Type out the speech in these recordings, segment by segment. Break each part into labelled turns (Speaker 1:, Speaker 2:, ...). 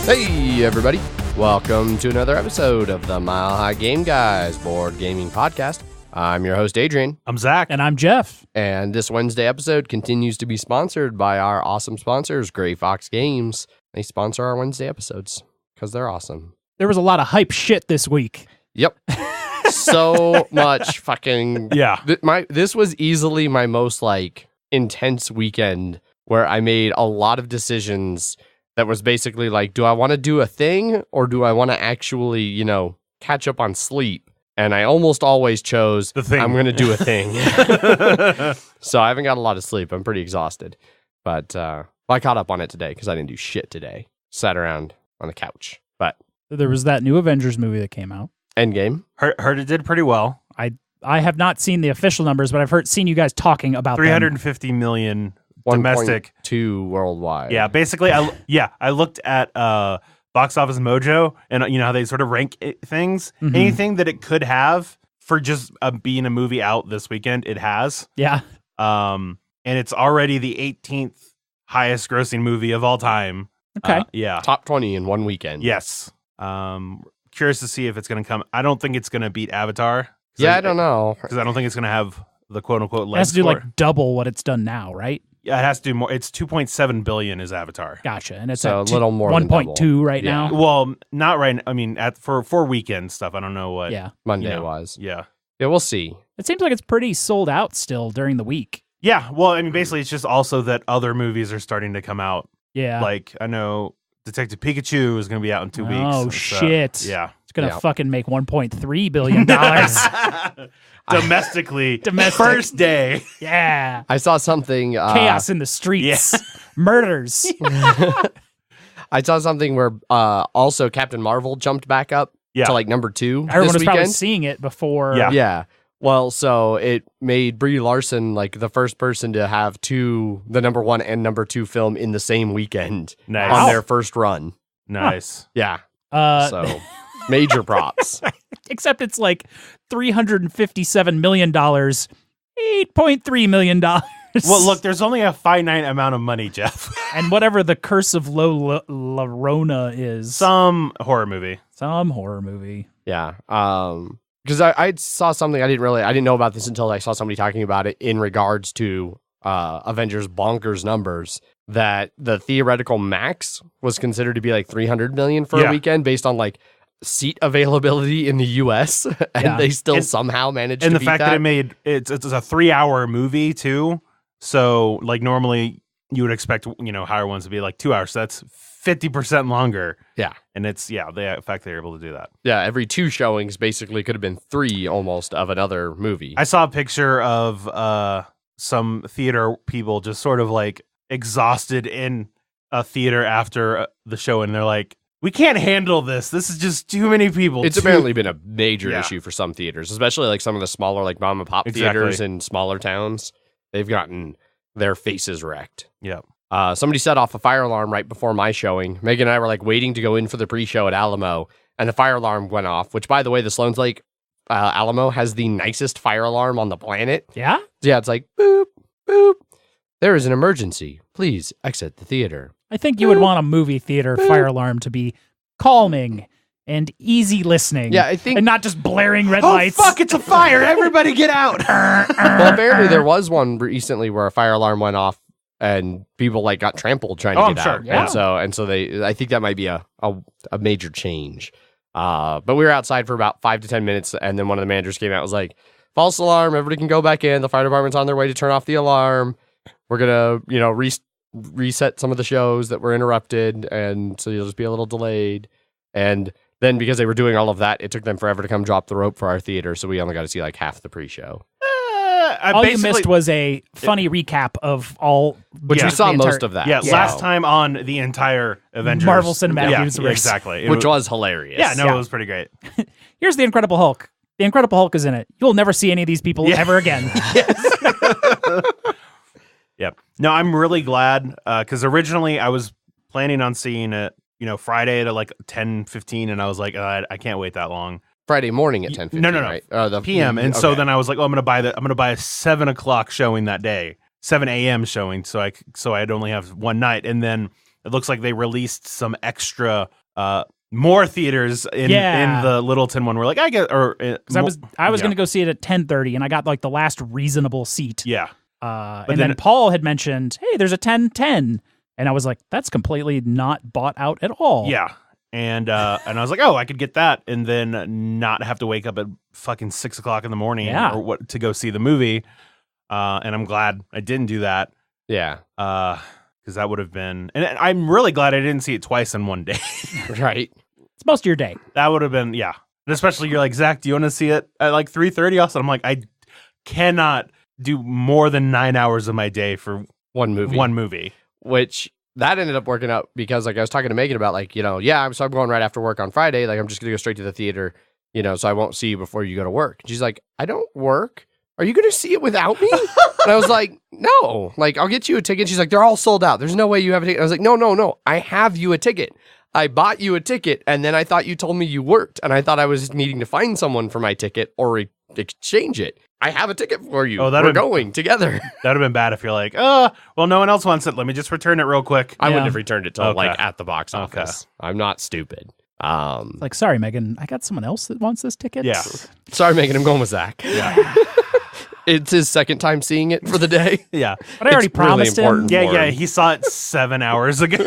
Speaker 1: Hey everybody, welcome to another episode of the Mile High Game Guys board gaming podcast. I'm your host Adrian.
Speaker 2: I'm Zach.
Speaker 3: And I'm Jeff.
Speaker 1: And this Wednesday episode continues to be sponsored by our awesome sponsors, Gray Fox Games. They sponsor our Wednesday episodes because they're awesome.
Speaker 3: There was a lot of hype shit this week.
Speaker 1: Yep. So much fucking...
Speaker 2: Yeah.
Speaker 1: This was easily my most intense weekend where I made a lot of decisions that was basically like, do I want to do a thing or do I want to actually, catch up on sleep? And I almost always chose
Speaker 2: the thing.
Speaker 1: I'm going to do a thing. So I haven't got a lot of sleep. I'm pretty exhausted. But I caught up on it today because I didn't do shit today. Sat around on the couch. But
Speaker 3: there was that new Avengers movie that came out.
Speaker 1: Endgame.
Speaker 2: Heard it did pretty well.
Speaker 3: I have not seen the official numbers, but I've seen you guys talking about
Speaker 2: 350 million domestic.
Speaker 1: 1.2 worldwide.
Speaker 2: Yeah, basically, I looked at Box Office Mojo, and you know how they sort of rank things. Mm-hmm. Anything that it could have for just being a movie out this weekend, it has.
Speaker 3: Yeah.
Speaker 2: And it's already the 18th highest grossing movie of all time.
Speaker 3: Okay.
Speaker 2: Yeah.
Speaker 1: Top 20 in one weekend.
Speaker 2: Yes. Curious to see if it's going to come. I don't think it's going to beat Avatar.
Speaker 1: Yeah, I don't know.
Speaker 2: Because I don't think it's going to have the quote-unquote legs.
Speaker 3: It has to do double what it's done now, right?
Speaker 2: Yeah, it has to do more. It's 2.7 billion is Avatar.
Speaker 3: Gotcha. And it's
Speaker 1: so
Speaker 3: at
Speaker 1: a little more than
Speaker 3: 1.2 right
Speaker 1: Yeah.
Speaker 3: now.
Speaker 2: Well, not right. I mean, for weekend stuff, I don't know what.
Speaker 3: Yeah.
Speaker 1: Monday was.
Speaker 2: Yeah.
Speaker 1: Yeah, we'll see.
Speaker 3: It seems like it's pretty sold out still during the week.
Speaker 2: Yeah. Well, I mean, basically, it's just also that other movies are starting to come out.
Speaker 3: Yeah.
Speaker 2: Like, I know Detective Pikachu is going to be out in 2 weeks.
Speaker 3: Oh, shit.
Speaker 2: Yeah.
Speaker 3: It's going to fucking make $1.3 billion.
Speaker 2: Domestic. First day.
Speaker 3: Yeah.
Speaker 1: I saw something...
Speaker 3: Chaos in the streets. Yeah. Murders.
Speaker 1: I saw something where also Captain Marvel jumped back up to number 2
Speaker 3: Everyone was
Speaker 1: this
Speaker 3: probably
Speaker 1: weekend.
Speaker 3: seeing it before.
Speaker 1: Yeah. Well, so it made Brie Larson the first person to have the number 1 and number 2 film in the same weekend on their first run.
Speaker 2: Nice.
Speaker 1: Huh. Yeah.
Speaker 3: So
Speaker 1: major props.
Speaker 3: Except it's $357 million, $8.3 million.
Speaker 2: Well, look, there's only a finite amount of money, Jeff.
Speaker 3: And whatever the Curse of La Llorona is.
Speaker 2: Some horror movie.
Speaker 1: Yeah. Because I saw something I didn't know about this until I saw somebody talking about it in regards to Avengers bonkers numbers, that the theoretical max was considered to be 300 million for a weekend based on seat availability in the US, and they still somehow managed to beat that.
Speaker 2: And the fact that it's a 3-hour movie too. So normally you would expect, higher ones to be 2 hours. So that's 50% longer.
Speaker 1: Yeah.
Speaker 2: And it's, the fact they're able to do that.
Speaker 1: Yeah, every 2 showings basically could have been 3 almost of another movie.
Speaker 2: I saw a picture of some theater people just sort of exhausted in a theater after the show, and they're like, we can't handle this. This is just too many people.
Speaker 1: It's apparently been a major issue for some theaters, especially some of the smaller mom and pop theaters in smaller towns. They've gotten their faces wrecked.
Speaker 2: Yeah.
Speaker 1: Somebody set off a fire alarm right before my showing. Megan and I were waiting to go in for the pre-show at Alamo, and the fire alarm went off, which, by the way, the Sloan's Lake Alamo has the nicest fire alarm on the planet.
Speaker 3: Yeah?
Speaker 1: Yeah, it's boop, boop. There is an emergency. Please exit the theater.
Speaker 3: I think you would want a movie theater fire alarm to be calming and easy listening.
Speaker 1: Yeah, I think...
Speaker 3: And not just blaring red lights.
Speaker 2: Oh, fuck, it's a fire. Everybody get out.
Speaker 1: Well, apparently there was one recently where a fire alarm went off and people got trampled trying to get out.
Speaker 3: Yeah.
Speaker 1: And so I think that might be a major change. But we were outside for about 5 to 10 minutes, and then one of the managers came out and was like, false alarm, everybody can go back in. The fire department's on their way to turn off the alarm. We're going to, reset some of the shows that were interrupted, and so you'll just be a little delayed. And then because they were doing all of that, it took them forever to come drop the rope for our theater, so we only got to see half the pre-show.
Speaker 3: All you missed was a funny recap of all...
Speaker 1: Which we saw most of that.
Speaker 2: Yeah, last time on the entire Avengers...
Speaker 3: Marvel Cinematic Universe.
Speaker 2: Yeah, exactly.
Speaker 1: Which was hilarious.
Speaker 2: Yeah, it was pretty great.
Speaker 3: Here's the Incredible Hulk. The Incredible Hulk is in it. You'll never see any of these people ever again.
Speaker 2: Yep. No, I'm really glad, because originally I was planning on seeing it, Friday at 10:15, and I was like, I can't wait that long.
Speaker 1: Friday morning at 10:15.
Speaker 2: No,
Speaker 1: right?
Speaker 2: The PM. And so then I was like, I'm gonna buy a 7 o'clock showing that day, 7 a.m. showing, so I'd only have one night. And then it looks like they released some extra more theaters in the Littleton one. We're like,
Speaker 3: because I was going to go see it at 10:30, and I got like the last reasonable seat.
Speaker 2: Yeah.
Speaker 3: And then Paul had mentioned, hey, there's a 10:10, and I was like, that's completely not bought out at all.
Speaker 2: Yeah. And I was like, oh, I could get that and then not have to wake up at fucking 6 o'clock in the morning to go see the movie. And I'm glad I didn't do that.
Speaker 1: Yeah.
Speaker 2: Because that would have been, and I'm really glad I didn't see it twice in one day.
Speaker 1: Right.
Speaker 3: It's most of your day.
Speaker 2: That would have been, yeah. And especially you're like, Zach, do you want to see it at like 3:30 also? I'm like, I cannot do more than 9 hours of my day for
Speaker 1: one movie. Which that ended up working out because like I was talking to Megan about like, I'm going right after work on Friday. Like I'm just going to go straight to the theater, so I won't see you before you go to work. And she's like, I don't work. Are you going to see it without me? And I was like, no, like I'll get you a ticket. She's like, they're all sold out. There's no way you have a ticket. I was like, no. I have you a ticket. I bought you a ticket. And then I thought you told me you worked. And I thought I was needing to find someone for my ticket or exchange it. I have a ticket for you. We're going together.
Speaker 2: That would have been bad if you're like, well, no one else wants it. Let me just return it real quick.
Speaker 1: I wouldn't have returned it till like at the box office. I'm not stupid.
Speaker 3: Like, sorry, Megan, I got someone else that wants this ticket.
Speaker 2: Yeah.
Speaker 1: Sorry, Megan, I'm going with Zach.
Speaker 2: Yeah.
Speaker 1: It's his second time seeing it for the day.
Speaker 2: Yeah.
Speaker 3: But I already promised him.
Speaker 2: Yeah. He saw it 7 hours ago.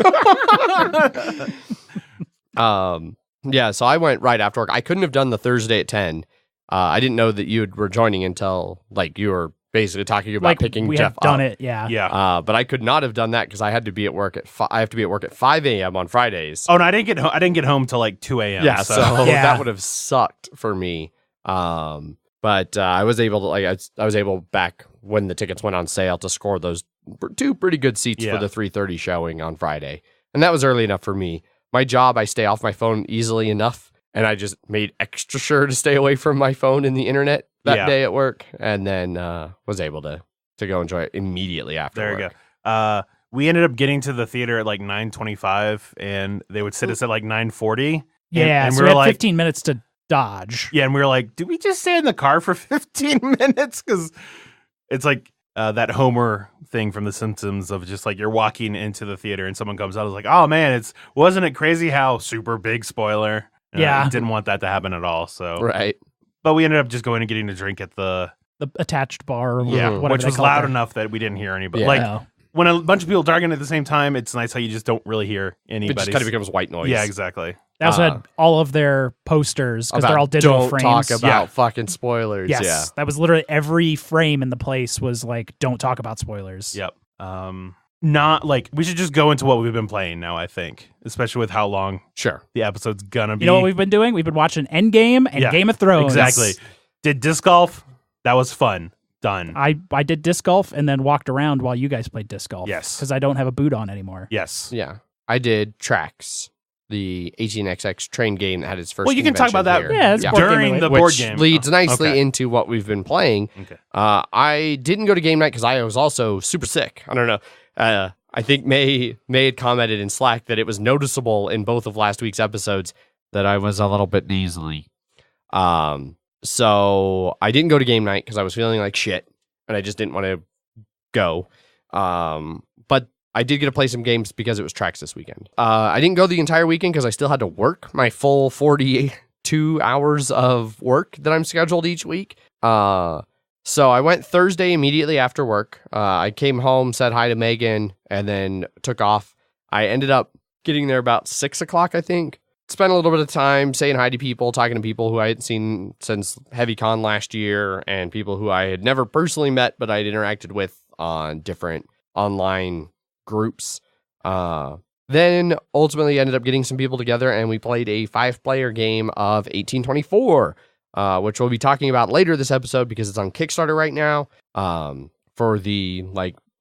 Speaker 1: Yeah, so I went right after work. I couldn't have done the Thursday at 10. I didn't know that you were joining until like you were basically talking about
Speaker 3: like
Speaker 1: picking
Speaker 3: we
Speaker 1: Jeff
Speaker 3: have done
Speaker 1: up.
Speaker 3: it, yeah.
Speaker 2: Yeah.
Speaker 1: But I could not have done that because I had to be at work at I have to be at work at 5 a.m. on Fridays.
Speaker 2: Oh no, I didn't get home till like 2 a.m.
Speaker 1: Yeah,
Speaker 2: so
Speaker 1: that would have sucked for me. But I was able to I was able back when the tickets went on sale to score those two pretty good seats for the 3:30 showing on Friday, and that was early enough for me. My job, I stay off my phone easily enough, and I just made extra sure to stay away from my phone and the internet that day at work, and then was able to go enjoy it immediately after
Speaker 2: there
Speaker 1: work.
Speaker 2: You go. We ended up getting to the theater at like 9:25, and they would sit us at like 9:40.
Speaker 3: Yeah,
Speaker 2: and
Speaker 3: so
Speaker 2: we
Speaker 3: we
Speaker 2: were
Speaker 3: had
Speaker 2: like
Speaker 3: 15 minutes to dodge.
Speaker 2: Yeah, and we were like, did we just stay in the car for 15 minutes? Because it's like that Homer thing from The Simpsons of just like you're walking into the theater and someone comes out. I was like, oh man, wasn't it crazy how super big spoiler?
Speaker 3: Yeah,
Speaker 2: didn't want that to happen at all. So
Speaker 1: right,
Speaker 2: but we ended up just going and getting a drink at the
Speaker 3: attached bar.
Speaker 2: Which was loud enough that we didn't hear anybody.
Speaker 1: Yeah.
Speaker 2: Like when a bunch of people talking at the same time, it's nice how you just don't really hear anybody.
Speaker 1: It just kind of becomes white noise.
Speaker 2: Yeah, exactly.
Speaker 3: They also had all of their posters because they're all digital frames.
Speaker 1: Don't talk about fucking spoilers.
Speaker 3: Yes,
Speaker 1: yeah.
Speaker 3: That was literally every frame in the place was like, don't talk about spoilers.
Speaker 2: Yep. Not like we should just go into what we've been playing now, I think, especially with how long the episode's gonna be.
Speaker 3: You know what we've been doing? We've been watching Endgame and Game of Thrones.
Speaker 2: Exactly. Did disc golf. That was fun. Done.
Speaker 3: I did disc golf and then walked around while you guys played disc golf.
Speaker 2: Yes.
Speaker 3: Because I don't have a boot on anymore.
Speaker 2: Yes.
Speaker 1: Yeah. I did Traxx, the 18XX train game that had its first.
Speaker 2: Well, you can talk about that during the board game.
Speaker 1: Which leads nicely into what we've been playing.
Speaker 2: Okay.
Speaker 1: I didn't go to game night because I was also super sick. I don't know. I think May had commented in Slack that it was noticeable in both of last week's episodes that I was a little bit nasally. So I didn't go to game night because I was feeling like shit and I just didn't want to go. But I did get to play some games because it was Traxx this weekend. I didn't go the entire weekend because I still had to work my full 42 hours of work that I'm scheduled each week. So I went Thursday immediately after work. I came home, said hi to Megan, and then took off. I ended up getting there about 6 o'clock, I think. Spent a little bit of time saying hi to people, talking to people who I hadn't seen since HeavyCon last year, and people who I had never personally met, but I'd interacted with on different online groups. Then ultimately ended up getting some people together, and we played a 5-player game of 1824, which we'll be talking about later this episode because it's on Kickstarter right now. For the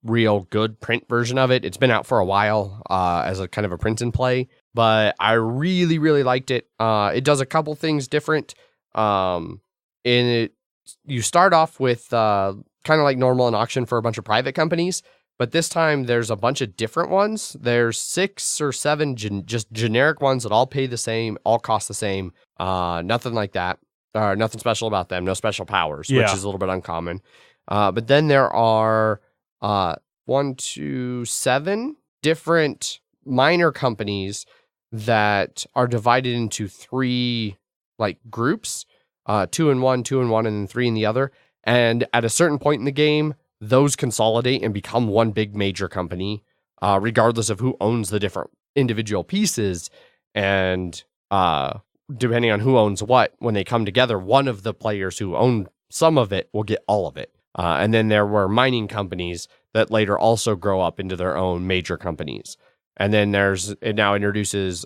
Speaker 1: real good print version of it. It's been out for a while as a kind of a print and play, but I really, really liked it. It does a couple things different. In it, you start off with kind of like normal an auction for a bunch of private companies, but this time there's a bunch of different ones. There's 6 or 7 just generic ones that all pay the same, all cost the same. Nothing like that. Nothing special about them. No special powers, which is a little bit uncommon. But then there are 7 different minor companies that are divided into 3 like groups, 2 in one, 2 in one, and then 3 in the other. And at a certain point in the game, those consolidate and become one big major company, regardless of who owns the different individual pieces. And depending on who owns what, when they come together, one of the players who own some of it will get all of it. And then there were mining companies that later also grow up into their own major companies. And then it now introduces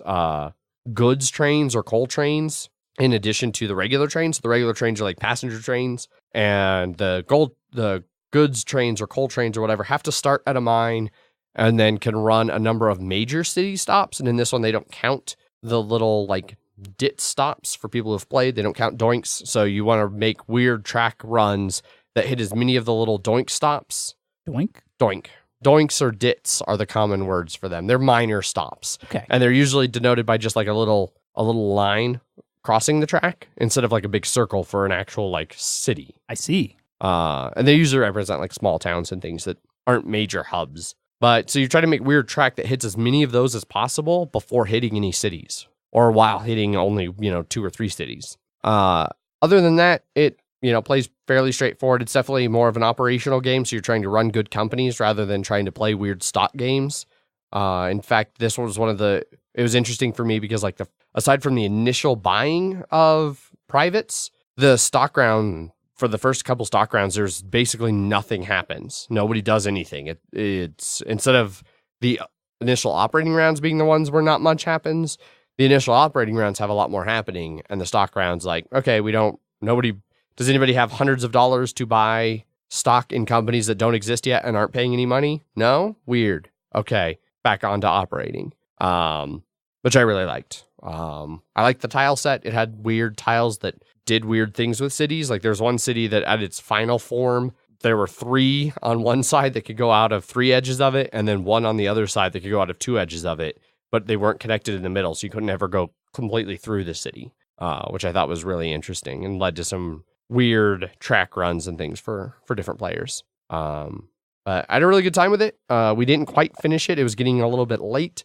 Speaker 1: goods trains or coal trains in addition to the regular trains. So the regular trains are like passenger trains, and the goods trains or coal trains or whatever have to start at a mine and then can run a number of major city stops. And in this one, they don't count the little like dit stops for people who've played. They don't count doinks. So you want to make weird track runs that hit as many of the little doink stops.
Speaker 3: Doink?
Speaker 1: Doink. Doinks or dits are the common words for them. They're minor stops.
Speaker 3: Okay.
Speaker 1: And they're usually denoted by just like a little line crossing the track instead of like a big circle for an actual like city.
Speaker 3: I see.
Speaker 1: And they usually represent like small towns and things that aren't major hubs. But so you try to make weird track that hits as many of those as possible before hitting any cities, or while hitting only, 2 or 3 cities. Other than that, it, plays fairly straightforward. It's definitely more of an operational game. So you're trying to run good companies rather than trying to play weird stock games. In fact, this was it was interesting for me because like aside from the initial buying of privates, the stock round for the first couple stock rounds, there's basically nothing happens. Nobody does anything. It's instead of the initial operating rounds being the ones where not much happens, the initial operating rounds have a lot more happening, and the stock rounds like, okay, does anybody have hundreds of dollars to buy stock in companies that don't exist yet and aren't paying any money? No? Weird. Okay, back on to operating, which I really liked. I liked the tile set. It had weird tiles that did weird things with cities. Like there's one city that at its final form, there were 3 on one side that could go out of 3 edges of it, and then 1 on the other side that could go out of 2 edges of it, but they weren't connected in the middle, so you couldn't ever go completely through the city, which I thought was really interesting and led to some weird track runs and things for different players. But I had a really good time with it. We didn't quite finish it. It was getting a little bit late.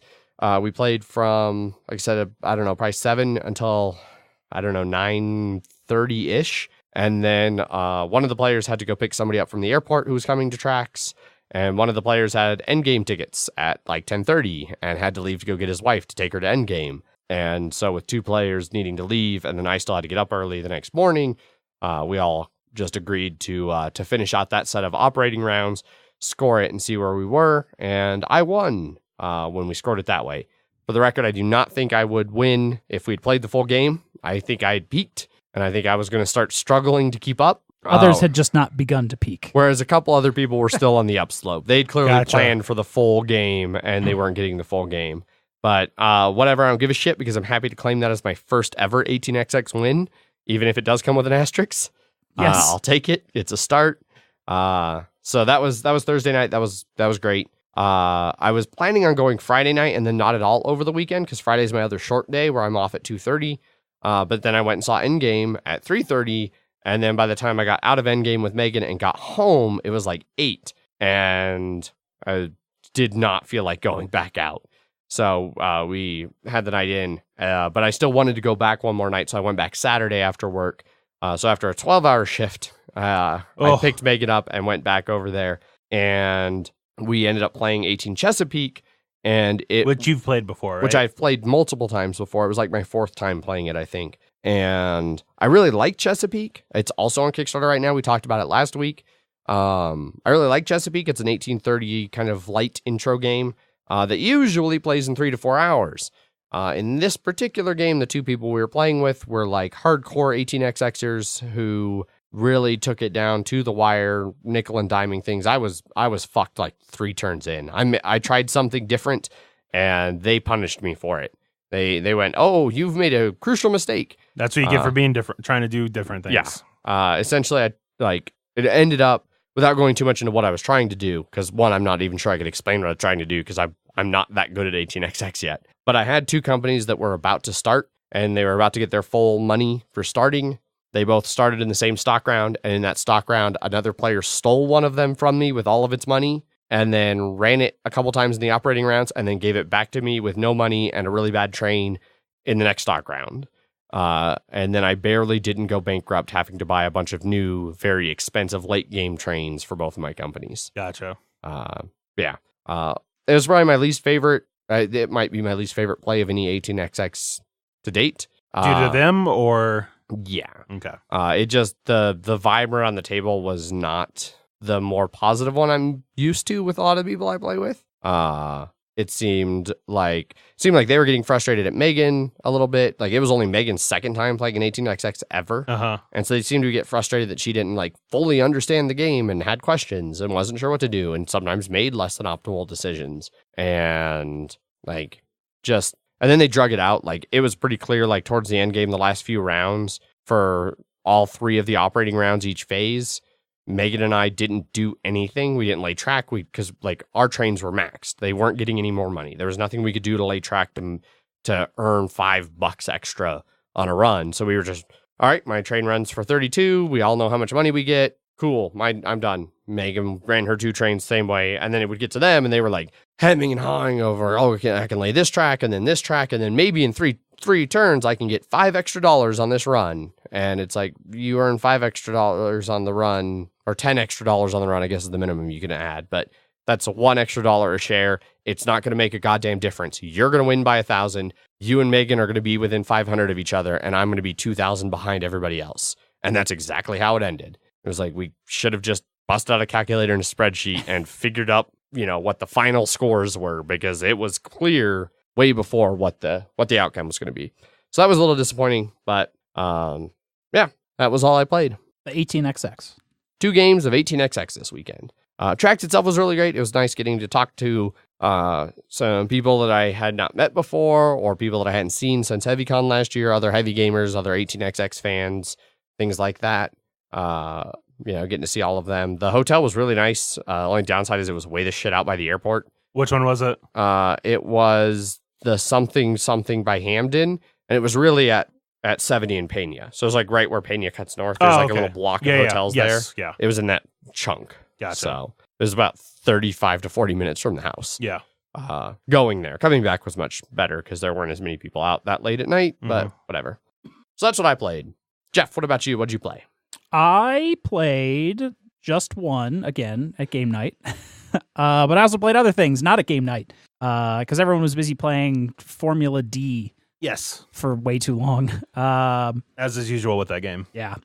Speaker 1: We played from, like I said, probably 7 until, 9:30-ish. And then one of the players had to go pick somebody up from the airport who was coming to Traxx. And one of the players had Endgame tickets at like 10:30 and had to leave to go get his wife to take her to Endgame. And so with 2 players needing to leave, and then I still had to get up early the next morning, we all just agreed to finish out that set of operating rounds, score it, and see where we were. And I won when we scored it that way. For the record, I do not think I would win if we'd played the full game. I think I had peaked, and I think I was going to start struggling to keep up.
Speaker 3: Others had just not begun to peak.
Speaker 1: Whereas a couple other people were still on the upslope. They'd clearly planned for the full game, and they weren't getting the full game. But whatever, I don't give a shit because I'm happy to claim that as my first ever 18XX win, even if it does come with an asterisk.
Speaker 3: Yes.
Speaker 1: I'll take it. It's a start. So that was Thursday night. That was great. I was planning on going Friday night and then not at all over the weekend because Friday's my other short day where I'm off at 2:30. But then I went and saw Endgame at 3:30. And then by the time I got out of Endgame with Megan and got home, it was like 8. And I did not feel like going back out. So we had the night in. But I still wanted to go back one more night. So I went back Saturday after work. So after a 12-hour shift, I picked Megan up and went back over there. And we ended up playing 18 Chesapeake. Which you've played before, right? Which I've played multiple times before. It was like my 4th time playing it, I think. And I really like Chesapeake. It's also on Kickstarter right now. We talked about it last week. I really like Chesapeake. It's an 1830 kind of light intro game that usually plays in 3 to 4 hours. In this particular game, the 2 people we were playing with were like hardcore 18XXers who really took it down to the wire, nickel and diming things. I was fucked like 3 turns in. I tried something different, and they punished me for it. They went, "Oh, you've made a crucial mistake."
Speaker 2: That's what you get for being different, trying to do different things.
Speaker 1: Yeah. Essentially, it ended up, without going too much into what I was trying to do, because one, I'm not even sure I could explain what I was trying to do because I'm not that good at 18XX yet. But I had 2 companies that were about to start, and they were about to get their full money for starting. They both started in the same stock round, and in that stock round, another player stole one of them from me with all of its money. and then ran it a couple times in the operating rounds, and then gave it back to me with no money and a really bad train in the next stock round. And then I barely didn't go bankrupt having to buy a bunch of new, very expensive late game trains for both of my companies.
Speaker 2: Gotcha.
Speaker 1: Yeah. It was probably my least favorite. It might be my least favorite play of any 18XX to date.
Speaker 2: Due to them or?
Speaker 1: Yeah.
Speaker 2: Okay.
Speaker 1: It just, the vibe around the table was not the more positive one I'm used to with a lot of people I play with. It seemed like they were getting frustrated at Megan a little bit. Like, it was only Megan's second time playing an 18XX ever. And so they seemed to get frustrated that she didn't like fully understand the game and had questions and wasn't sure what to do, and sometimes made less than optimal decisions. And like, just, and then they drug it out. Like, it was pretty clear, like towards the end game, the last few rounds for all 3 of the operating rounds each phase, Megan and I didn't do anything. We didn't lay track because like our trains were maxed. They weren't getting any more money. There was nothing we could do to lay track them to earn $5 extra on a run. So we were just, all right, my train runs for 32. We all know how much money we get. Cool. I'm done. Megan ran her 2 trains same way. And then it would get to them and they were like hemming and hawing over, oh, I can lay this track and then this track. And then maybe in three turns, I can get $5 extra on this run. And it's like, you earn $5 extra on the run, or $10 extra on the run, I guess is the minimum you can add. But that's $1 extra a share. It's not going to make a goddamn difference. You're going to win by 1,000. You and Megan are going to be within 500 of each other, and I'm going to be 2,000 behind everybody else. And that's exactly how it ended. It was like, we should have just busted out a calculator and a spreadsheet and figured out, what the final scores were, because it was clear way before what the outcome was going to be. So that was a little disappointing, but yeah, that was all I played.
Speaker 3: The 18XX.
Speaker 1: 2 games of 18XX this weekend. Traxx itself was really great. It was nice getting to talk to some people that I had not met before, or people that I hadn't seen since HeavyCon last year, other heavy gamers, other 18XX fans, things like that. Getting to see all of them. The hotel was really nice. Only downside is it was way the shit out by the airport.
Speaker 2: Which one was it?
Speaker 1: It was the something by Hamden, and it was really at 70 in Peña. So it was like right where Peña cuts north. There's a little block of hotels there.
Speaker 2: Yeah.
Speaker 1: It was in that chunk.
Speaker 2: Gotcha.
Speaker 1: So it was about 35 to 40 minutes from the house.
Speaker 2: Yeah.
Speaker 1: Going there. Coming back was much better because there weren't as many people out that late at night, but whatever. So that's what I played. Jeff, what about you? What'd you play?
Speaker 3: I played just one again at game night, but I also played other things not at game night because everyone was busy playing Formula D.
Speaker 2: Yes.
Speaker 3: For way too long.
Speaker 2: As is usual with that game.
Speaker 3: Yeah.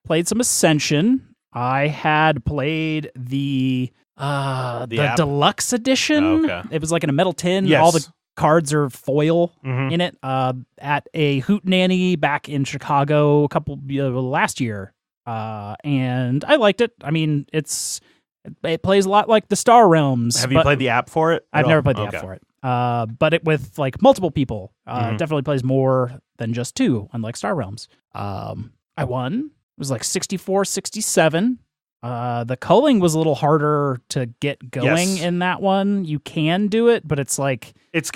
Speaker 3: Played some Ascension. I had played the deluxe edition.
Speaker 2: Oh, okay.
Speaker 3: It was like in a metal tin.
Speaker 2: Yes.
Speaker 3: All the cards are foil in it. At a Hootenanny back in Chicago last year. And I liked it. I mean, it plays a lot like the Star Realms.
Speaker 2: Have you played the app for it?
Speaker 3: I've never played the app for it. But it with like multiple people, definitely plays more than just 2, unlike Star Realms. I won. It was like 64-67. The culling was a little harder to get going in that one. You can do it, but it's like
Speaker 2: it's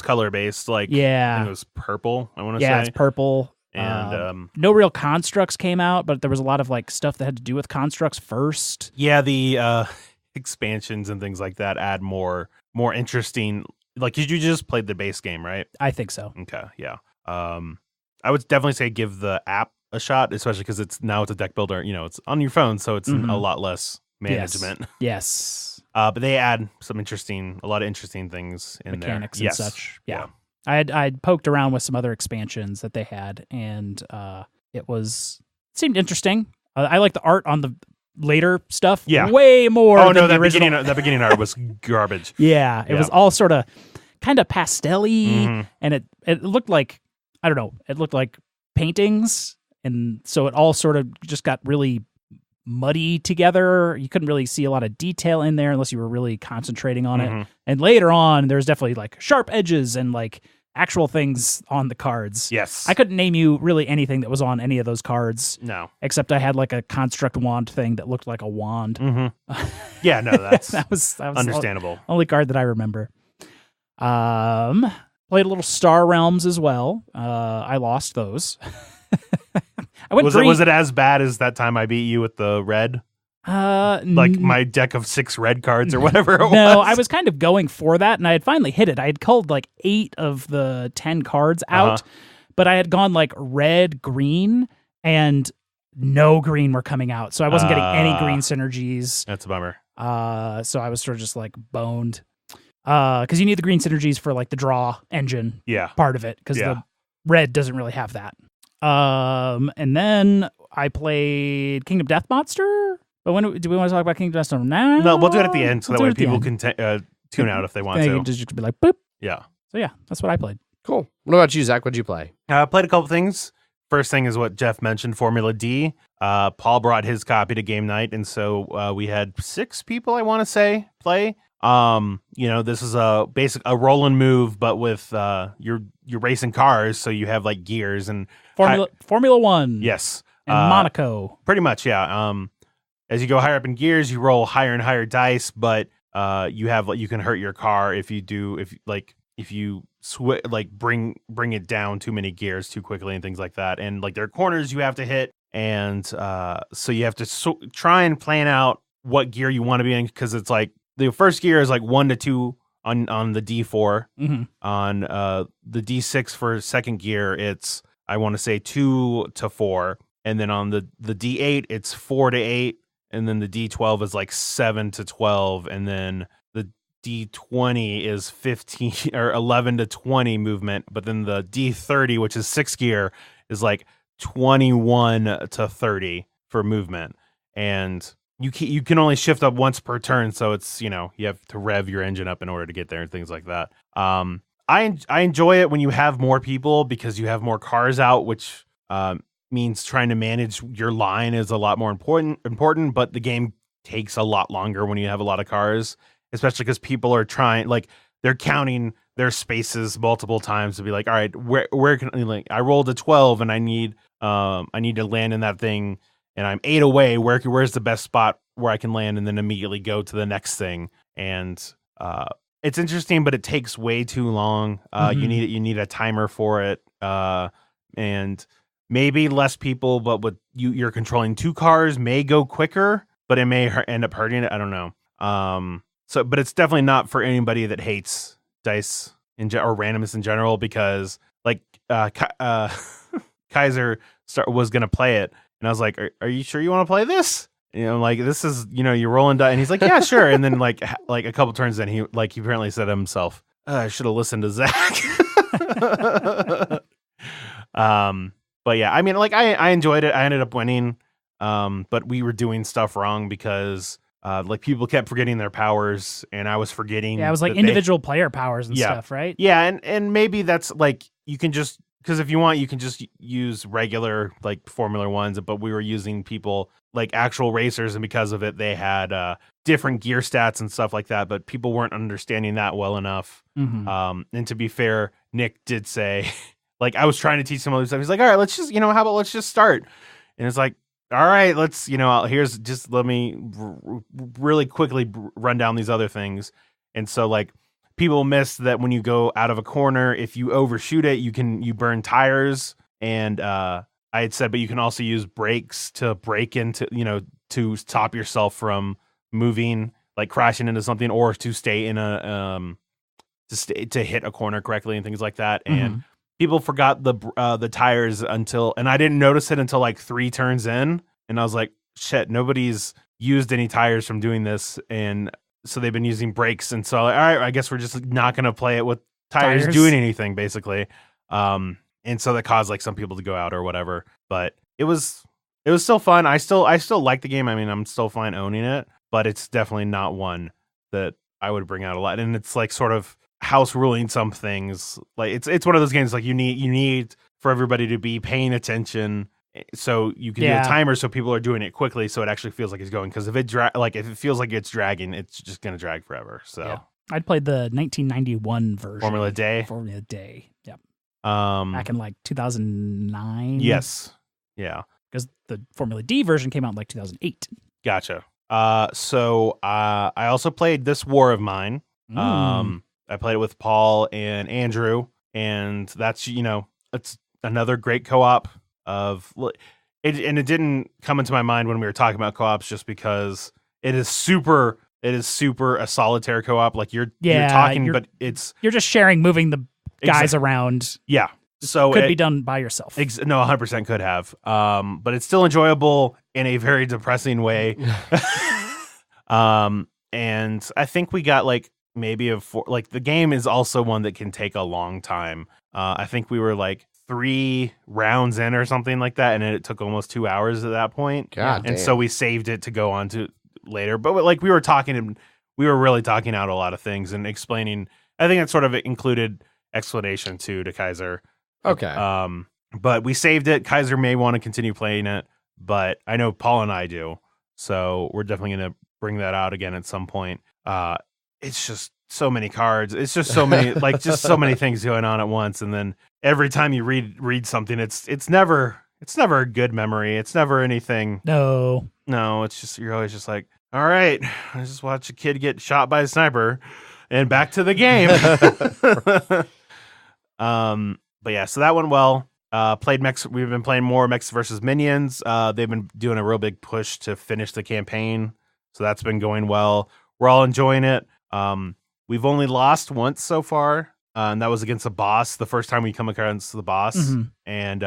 Speaker 2: color based. Like, I think it was purple. I want to say.
Speaker 3: Yeah, it's purple.
Speaker 2: And
Speaker 3: no real constructs came out, but there was a lot of like stuff that had to do with constructs first.
Speaker 2: Yeah, the expansions and things like that add more interesting. Like, you just played the base game, right?
Speaker 3: I think so.
Speaker 2: Okay, yeah. I would definitely say give the app a shot, especially because it's a deck builder. It's on your phone, so it's a lot less management.
Speaker 3: Yes.
Speaker 2: But they add a lot of interesting things in
Speaker 3: mechanics
Speaker 2: there.
Speaker 3: and such. Yeah. I'd poked around with some other expansions that they had, and it seemed interesting. I like the art on the later stuff way more than the original.
Speaker 2: That beginning art was garbage.
Speaker 3: Yeah, it was all sort of kind of pastel-y, and it looked like, I don't know, it looked like paintings, and so it all sort of just got really muddy together. You couldn't really see a lot of detail in there unless you were really concentrating on it. And later on, there's definitely like sharp edges and like actual things on the cards.
Speaker 2: Yes.
Speaker 3: I couldn't name you really anything that was on any of those cards.
Speaker 2: No.
Speaker 3: Except I had like a construct wand thing that looked like a wand.
Speaker 2: Yeah, no, that's
Speaker 3: that was
Speaker 2: understandable.
Speaker 3: The only card that I remember. Played a little Star Realms as well. I lost those.
Speaker 2: Was it as bad as that time I beat you with the red? Like my deck of 6 red cards or whatever it was.
Speaker 3: No, I was kind of going for that, and I had finally hit it. I had culled like 8 of the 10 cards out, but I had gone like red, green, and no green were coming out. So I wasn't getting any green synergies.
Speaker 2: That's a bummer.
Speaker 3: So I was sort of just like boned. Because you need the green synergies for like the draw engine part of it, because the red doesn't really have that. And then I played Kingdom Death Monster. But when do we want to talk about Kingdom Death Monster now?
Speaker 2: No, we'll do it at the end, so that way people can tune out if they want to.
Speaker 3: You just be like, boop.
Speaker 2: Yeah.
Speaker 3: So yeah, that's what I played.
Speaker 1: Cool. What about you, Zach? What'd you play?
Speaker 2: I played a couple things. First thing is what Jeff mentioned, Formula D. Paul brought his copy to game night, and so we had 6 people, I want to say, play. This is a roll and move, but with you're racing cars, so you have like gears and
Speaker 3: Formula One.
Speaker 2: Yes.
Speaker 3: And Monaco.
Speaker 2: Pretty much, yeah. As you go higher up in gears, you roll higher and higher dice, but you can hurt your car if you bring it down too many gears too quickly and things like that. And like there are corners you have to hit, and so you have to try and plan out what gear you want to be in, because it's like the first gear is like 1 to 2 on the D4.
Speaker 3: Mm-hmm.
Speaker 2: On the D6 for second gear, it's I want to say 2 to 4, and then on the D8 it's 4 to 8. And then the D12 is like 7 to 12, and then the D20 is 15 or 11 to 20 movement. But then the D30, which is 6th gear, is like 21 to 30 for movement. And you can only shift up once per turn, so it's you have to rev your engine up in order to get there and things like that. I enjoy it when you have more people, because you have more cars out, which means trying to manage your line is a lot more important, but the game takes a lot longer when you have a lot of cars, especially because people are they're counting their spaces multiple times to be like, all right, where can I rolled a 12 and I need to land in that thing, and I'm 8 away. Where's the best spot where I can land, and then immediately go to the next thing. And it's interesting, but it takes way too long. You need a timer for it, and maybe less people, but with you're controlling 2 cars may go quicker, but it may end up hurting it. I don't know. But it's definitely not for anybody that hates dice or randomness in general, because like Kaiser was gonna play it, and I was like, "Are you sure you want to play this?" Like this is you're rolling dice, and he's like, "Yeah, sure." And then like a couple turns in, he apparently said to himself, "I should have listened to Zach." But yeah, I mean, like I enjoyed it. I ended up winning, but we were doing stuff wrong because people kept forgetting their powers, and I was forgetting.
Speaker 3: Yeah, it was like individual player powers and stuff, right?
Speaker 2: Yeah, and maybe that's like you can just, because if you want, you can just use regular like Formula Ones, but we were using people like actual racers, and because of it, they had different gear stats and stuff like that. But people weren't understanding that well enough.
Speaker 3: Mm-hmm.
Speaker 2: And to be fair, Nick did say. Like I was trying to teach some other stuff. He's like, all right, let's just, how about let's just start. And it's like, all right, let's, let me really quickly run down these other things. And so like people miss that when you go out of a corner, if you overshoot it, you burn tires. And I had said, but you can also use brakes to brake into, to stop yourself from moving, like crashing into something, or to stay in to hit a corner correctly and things like that.
Speaker 3: Mm-hmm.
Speaker 2: And people forgot the tires and I didn't notice it until like 3 turns in, and I was like, shit, nobody's used any tires from doing this, and so they've been using brakes, and so all right, I guess we're just not going to play it with tires doing anything basically, and so that caused like some people to go out or whatever. But it was still fun. I still like the game. I mean, I'm still fine owning it, but it's definitely not one that I would bring out a lot, and it's like sort of house ruling some things. Like it's one of those games like you need for everybody to be paying attention, so you can do a timer so people are doing it quickly, so it actually feels like it's going. Because if it feels like it's dragging, it's just gonna drag forever. So yeah.
Speaker 3: I'd played the 1991 version,
Speaker 2: Formula Day.
Speaker 3: Yep.
Speaker 2: Back
Speaker 3: in like 2009.
Speaker 2: Yes. Yeah.
Speaker 3: Because the Formula D version came out in like 2008.
Speaker 2: Gotcha. So I also played This War of Mine. I played it with Paul and Andrew, and that's, it's another great co-op of, it didn't come into my mind when we were talking about co-ops, just because it is super a solitaire co-op. Like you're talking, but
Speaker 3: you're just sharing, moving the guys around.
Speaker 2: Yeah. So
Speaker 3: could be done by yourself.
Speaker 2: No, 100% could have. But it's still enjoyable in a very depressing way. And I think we got like maybe the game is also one that can take a long time. I think we were like 3 rounds in or something like that, and it took almost 2 hours at that point.
Speaker 1: God
Speaker 2: and
Speaker 1: damn.
Speaker 2: so we saved it to go on to later. But like we were really talking out a lot of things and explaining. I think it sort of included explanation too to Kaiser.
Speaker 1: Okay.
Speaker 2: But we saved it. Kaiser may want to continue playing it, but I know Paul and I do. So we're definitely going to bring that out again at some point. It's just so many cards. It's just so many, just so many things going on at once. And then every time you read something, it's never a good memory. It's never anything.
Speaker 3: No,
Speaker 2: it's just, you're always just like, all right, I just watch a kid get shot by a sniper and back to the game. But yeah, so that went well. Played Mechs. We've been playing more Mechs versus Minions. They've been doing a real big push to finish the campaign, so that's been going well. We're all enjoying it. We've only lost once so far, and that was against a boss. The first time we come across the boss, and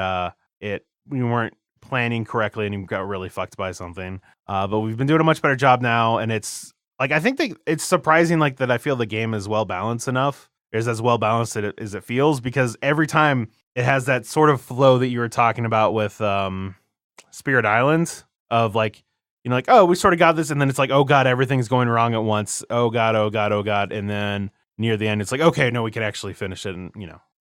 Speaker 2: we weren't planning correctly, and he got really fucked by something. But we've been doing a much better job now, and it's like I think it's surprising that I feel the game is well balanced enough. Is as well balanced as it feels, because every time it has that sort of flow that you were talking about with Spirit Island of oh, we sort of got this, and then it's like, oh god, everything's going wrong at once. Oh god, and then near the end it's like, okay, no, we can actually finish it and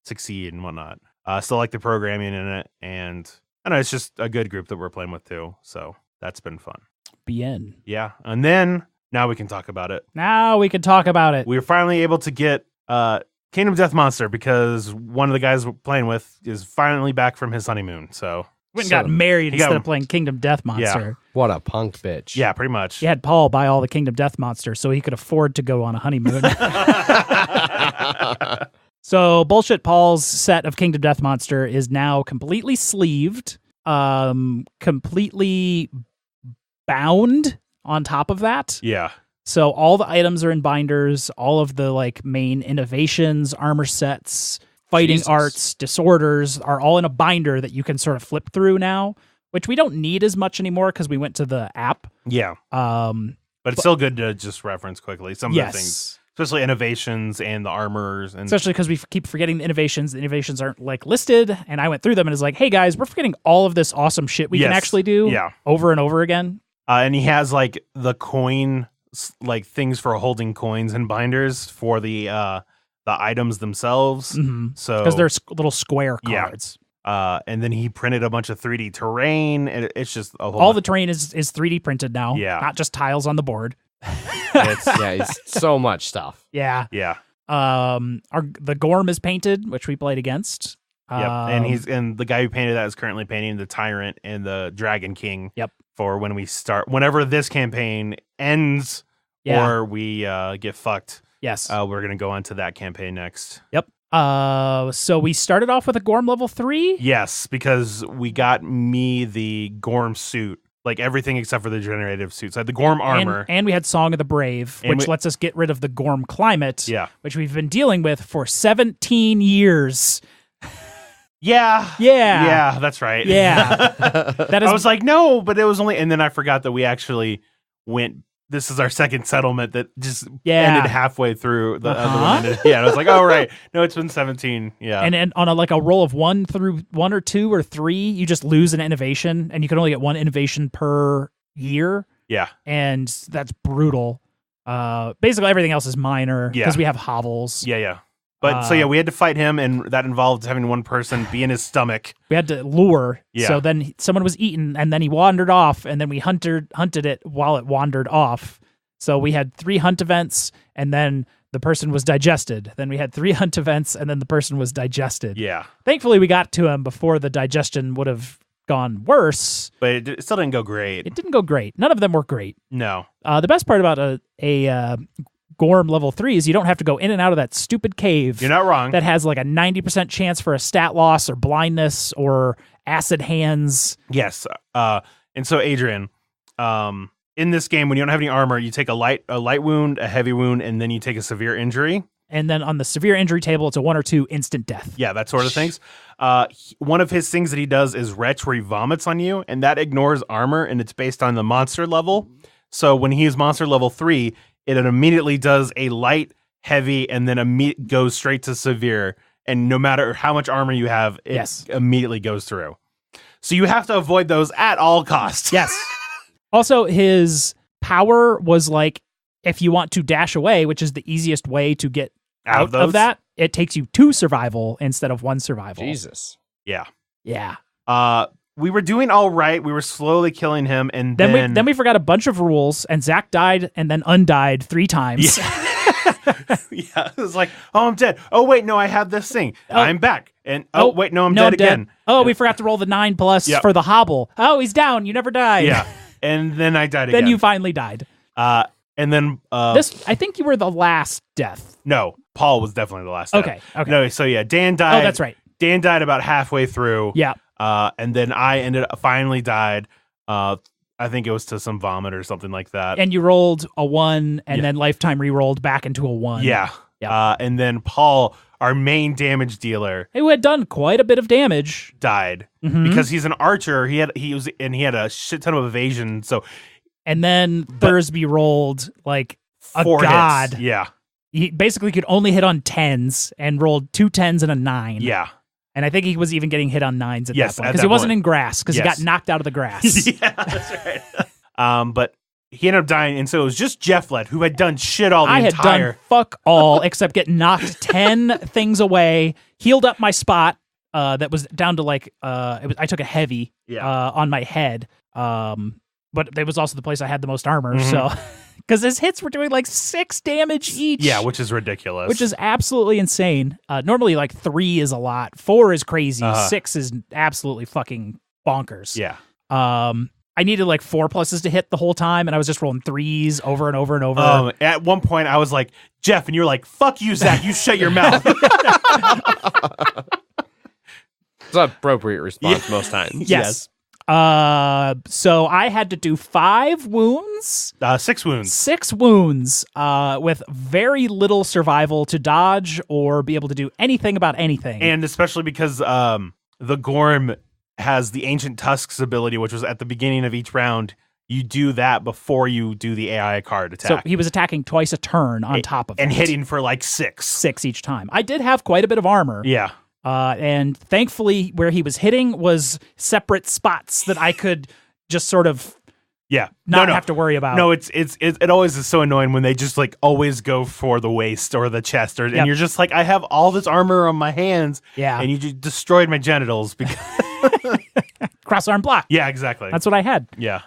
Speaker 2: succeed and whatnot. Still like the programming in it, and I know it's just a good group that we're playing with too, so that's been fun.
Speaker 3: Bien.
Speaker 2: Yeah, and then now we can talk about it.
Speaker 3: We
Speaker 2: were finally able to get Kingdom Death Monster, because one of the guys we're playing with is finally back from his honeymoon. So
Speaker 3: went and got married instead of playing Kingdom Death Monster.
Speaker 1: What a punk bitch.
Speaker 2: Yeah, pretty much.
Speaker 3: He had Paul buy all the Kingdom Death Monster so he could afford to go on a honeymoon. So bullshit Paul's set of Kingdom Death Monster is now completely sleeved, completely bound on top of that.
Speaker 2: Yeah.
Speaker 3: So all the items are in binders, all of the main innovations, armor sets, fighting arts, disorders are all in a binder that you can sort of flip through now, which we don't need as much anymore because we went to the app.
Speaker 2: Yeah. But it's still good to just reference quickly some of the things, especially innovations and the armors. And
Speaker 3: especially because we keep forgetting the innovations. The innovations aren't listed, and I went through them and it's like, hey guys, we're forgetting all of this awesome shit we can actually do over and over again.
Speaker 2: And he has the coin, things for holding coins and binders for the items themselves. So
Speaker 3: because they're little square cards.
Speaker 2: And then he printed a bunch of 3D terrain, and it's just a whole
Speaker 3: all the terrain is 3D printed now.
Speaker 2: Yeah,
Speaker 3: not just tiles on the board.
Speaker 1: It's so much stuff.
Speaker 3: Yeah. The Gorm is painted, which we played against.
Speaker 2: Yep. And the guy who painted that is currently painting the Tyrant and the Dragon King.
Speaker 3: Yep.
Speaker 2: For whenever this campaign ends, or we get fucked.
Speaker 3: Yes.
Speaker 2: We're gonna go on to that campaign next.
Speaker 3: Yep. So we started off with a Gorm level 3.
Speaker 2: Yes, because we got the Gorm suit, everything except for the generative suits. I had the Gorm armor,
Speaker 3: and we had Song of the Brave, which lets us get rid of the Gorm climate. Which we've been dealing with for 17 years.
Speaker 2: Yeah, that's right.
Speaker 3: Yeah.
Speaker 2: I was like, no, but it was only, and then I forgot that we actually went. This is our second settlement that just ended halfway through the other one. Ended, and I was like, oh right, no, it's been 17. Yeah,
Speaker 3: and on a roll of 1 through 1 or 2 or 3, you just lose an innovation, and you can only get 1 innovation per year.
Speaker 2: Yeah,
Speaker 3: and that's brutal. Basically everything else is minor because we have hovels.
Speaker 2: Yeah. But we had to fight him, and that involved having one person be in his stomach.
Speaker 3: We had to lure. Yeah. So then someone was eaten, and then he wandered off, and then we hunted it while it wandered off. So we had 3 hunt events, and then the person was digested. Then we had 3 hunt events, and then the person was digested.
Speaker 2: Yeah.
Speaker 3: Thankfully, we got to him before the digestion would have gone worse.
Speaker 2: But it still didn't go great.
Speaker 3: It didn't go great. None of them were great.
Speaker 2: No.
Speaker 3: The best part about a Gorm level 3s, you don't have to go in and out of that stupid cave.
Speaker 2: You're not wrong.
Speaker 3: That has like a 90% chance for a stat loss or blindness or acid hands.
Speaker 2: Yes. And so Adrian, in this game, when you don't have any armor, you take a light wound, a heavy wound, and then you take a severe injury.
Speaker 3: And then on the severe injury table, it's a 1 or 2 instant death.
Speaker 2: Yeah, that sort of things. One of his things that he does is retch, where he vomits on you, and that ignores armor, and it's based on the monster level. So when he is monster level 3, it immediately does a light, heavy, and then goes straight to severe. And no matter how much armor you have, it immediately goes through. So you have to avoid those at all costs.
Speaker 3: Yes. Also, his power was like, if you want to dash away, which is the easiest way to get out of that, it takes you 2 survival instead of 1 survival.
Speaker 1: Jesus.
Speaker 2: Yeah.
Speaker 3: Yeah.
Speaker 2: We were doing all right. We were slowly killing him, and
Speaker 3: then we forgot a bunch of rules, and Zach died and then undied 3 times.
Speaker 2: Yeah, it was like, oh, I'm dead. Oh, wait, no, I have this thing. I'm back. And wait, no, I'm dead again.
Speaker 3: Oh, we forgot to roll the 9+ for the hobble. Oh, he's down. You never died.
Speaker 2: Yeah. And then I died again.
Speaker 3: Then you finally died.
Speaker 2: And then
Speaker 3: I think you were the last death.
Speaker 2: No, Paul was definitely the last death.
Speaker 3: Okay.
Speaker 2: No, so yeah, Dan died.
Speaker 3: Oh, that's right.
Speaker 2: Dan died about halfway through.
Speaker 3: Yeah.
Speaker 2: And then I finally died. I think it was to some vomit or something like that.
Speaker 3: And you rolled a 1 and then lifetime re-rolled back into a 1.
Speaker 2: Yeah. And then Paul, our main damage dealer,
Speaker 3: who had done quite a bit of damage,
Speaker 2: died because he's an archer. He had a shit ton of evasion. So,
Speaker 3: and then Thursby rolled like a
Speaker 2: 4
Speaker 3: god.
Speaker 2: Hits. Yeah.
Speaker 3: He basically could only hit on 10s and rolled 2 10s and a 9.
Speaker 2: Yeah.
Speaker 3: And I think he was even getting hit on 9s at that point.
Speaker 2: At
Speaker 3: Because he wasn't in grass, because he got knocked out of the grass.
Speaker 2: Yeah, that's right. But he ended up dying, and so it was just Jeff left, who had done shit all the entire...
Speaker 3: I had done fuck all, except get knocked 10 things away, healed up my spot, that was down to like... I took a heavy on my head, but it was also the place I had the most armor, so... Because his hits were doing like 6 damage each.
Speaker 2: Yeah, which is ridiculous.
Speaker 3: Which is absolutely insane. Normally, like 3 is a lot. 4 is crazy. 6 is absolutely fucking bonkers.
Speaker 2: Yeah.
Speaker 3: I needed like 4 pluses to hit the whole time, and I was just rolling 3s over and over and over.
Speaker 2: At one point, I was like, Jeff, and you're like, fuck you, Zach, you shut your mouth.
Speaker 1: It's an appropriate response most times.
Speaker 3: Yes. So I had to do 5 wounds.
Speaker 2: 6 wounds.
Speaker 3: 6 wounds, with very little survival to dodge or be able to do anything about anything.
Speaker 2: And especially because the Gorm has the Ancient Tusks ability, which was at the beginning of each round. You do that before you do the AI card attack.
Speaker 3: So he was attacking twice a turn on top of it.
Speaker 2: And hitting for like 6.
Speaker 3: 6 each time. I did have quite a bit of armor.
Speaker 2: Yeah.
Speaker 3: And thankfully, where he was hitting was separate spots that I could just sort of not have to worry about.
Speaker 2: No, it always is so annoying when they just like always go for the waist or the chest, and you're just like, I have all this armor on my hands, and you just destroyed my genitals because
Speaker 3: cross-arm block.
Speaker 2: Yeah, exactly.
Speaker 3: That's what I had.
Speaker 2: Yeah.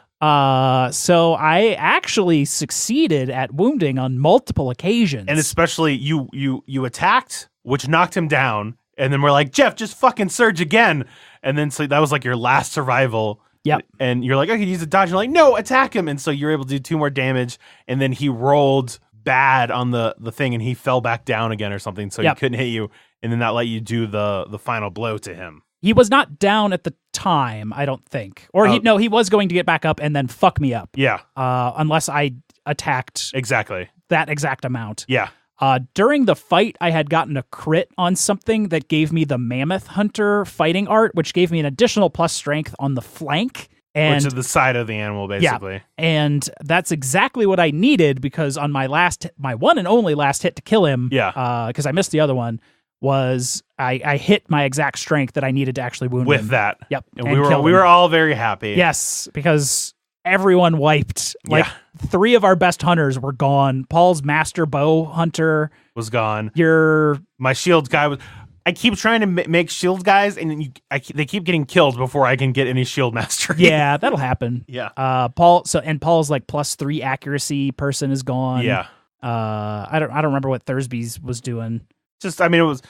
Speaker 3: So I actually succeeded at wounding on multiple occasions,
Speaker 2: and especially you attacked, which knocked him down. And then we're like, Jeff, just fucking surge again. And then so that was like your last survival.
Speaker 3: Yep.
Speaker 2: And you're like, I could use a dodge. You're like, no, attack him. And so you're able to do 2 more damage. And then he rolled bad on the thing and he fell back down again or something. So he couldn't hit you. And then that let you do the final blow to him.
Speaker 3: He was not down at the time, I don't think. Or he was going to get back up and then fuck me up.
Speaker 2: Yeah.
Speaker 3: Unless I attacked that exact amount.
Speaker 2: Yeah.
Speaker 3: During the fight, I had gotten a crit on something that gave me the Mammoth Hunter fighting art, which gave me an additional plus strength on the flank.
Speaker 2: Which is the side of the animal, basically.
Speaker 3: Yeah, and that's exactly what I needed because on my one and only last hit to kill him, because I missed the other one, was I hit my exact strength that I needed to actually wound him.
Speaker 2: With that.
Speaker 3: Yep.
Speaker 2: And we were all very happy.
Speaker 3: Yes, because everyone wiped. Three of our best hunters were gone. Paul's master bow hunter
Speaker 2: was gone.
Speaker 3: My
Speaker 2: shield guy was... I keep trying to make shield guys, and they keep getting killed before I can get any shield mastery.
Speaker 3: Yeah, that'll happen.
Speaker 2: Yeah.
Speaker 3: Paul's like +3 accuracy person is gone.
Speaker 2: Yeah.
Speaker 3: I don't remember what Thursby's was doing.
Speaker 2: It was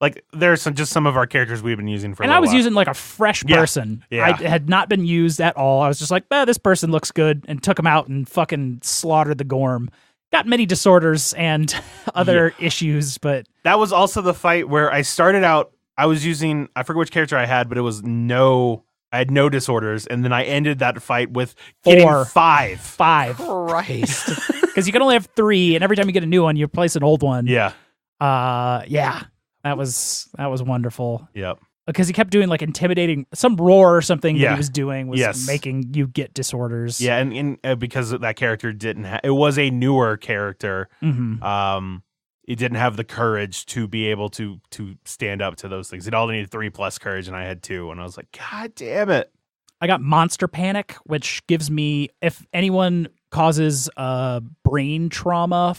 Speaker 2: like there's some of our characters we've been using for.
Speaker 3: And
Speaker 2: I
Speaker 3: was using like a fresh person.
Speaker 2: Yeah.
Speaker 3: I had not been used at all. I was just like, this person looks good, and took him out and fucking slaughtered the Gorm. got many disorders and other issues, but
Speaker 2: that was also the fight where I started out. I was using, I forget which character I had, but I had no disorders, and then I ended that fight with getting 5.
Speaker 3: 5.
Speaker 1: Christ.
Speaker 3: Because you can only have 3, and every time you get a new one, you replace an old one.
Speaker 2: Yeah.
Speaker 3: That was wonderful.
Speaker 2: Yep.
Speaker 3: Because he kept doing like intimidating, some roar or something that he was doing was
Speaker 2: Yes.
Speaker 3: making you get disorders.
Speaker 2: Yeah, and because that character didn't it was a newer character.
Speaker 3: Mm-hmm.
Speaker 2: It didn't have the courage to be able to stand up to those things. It all needed 3+ courage, and I had 2, and I was like, God damn it.
Speaker 3: I got Monster Panic, which gives me, if anyone causes brain trauma,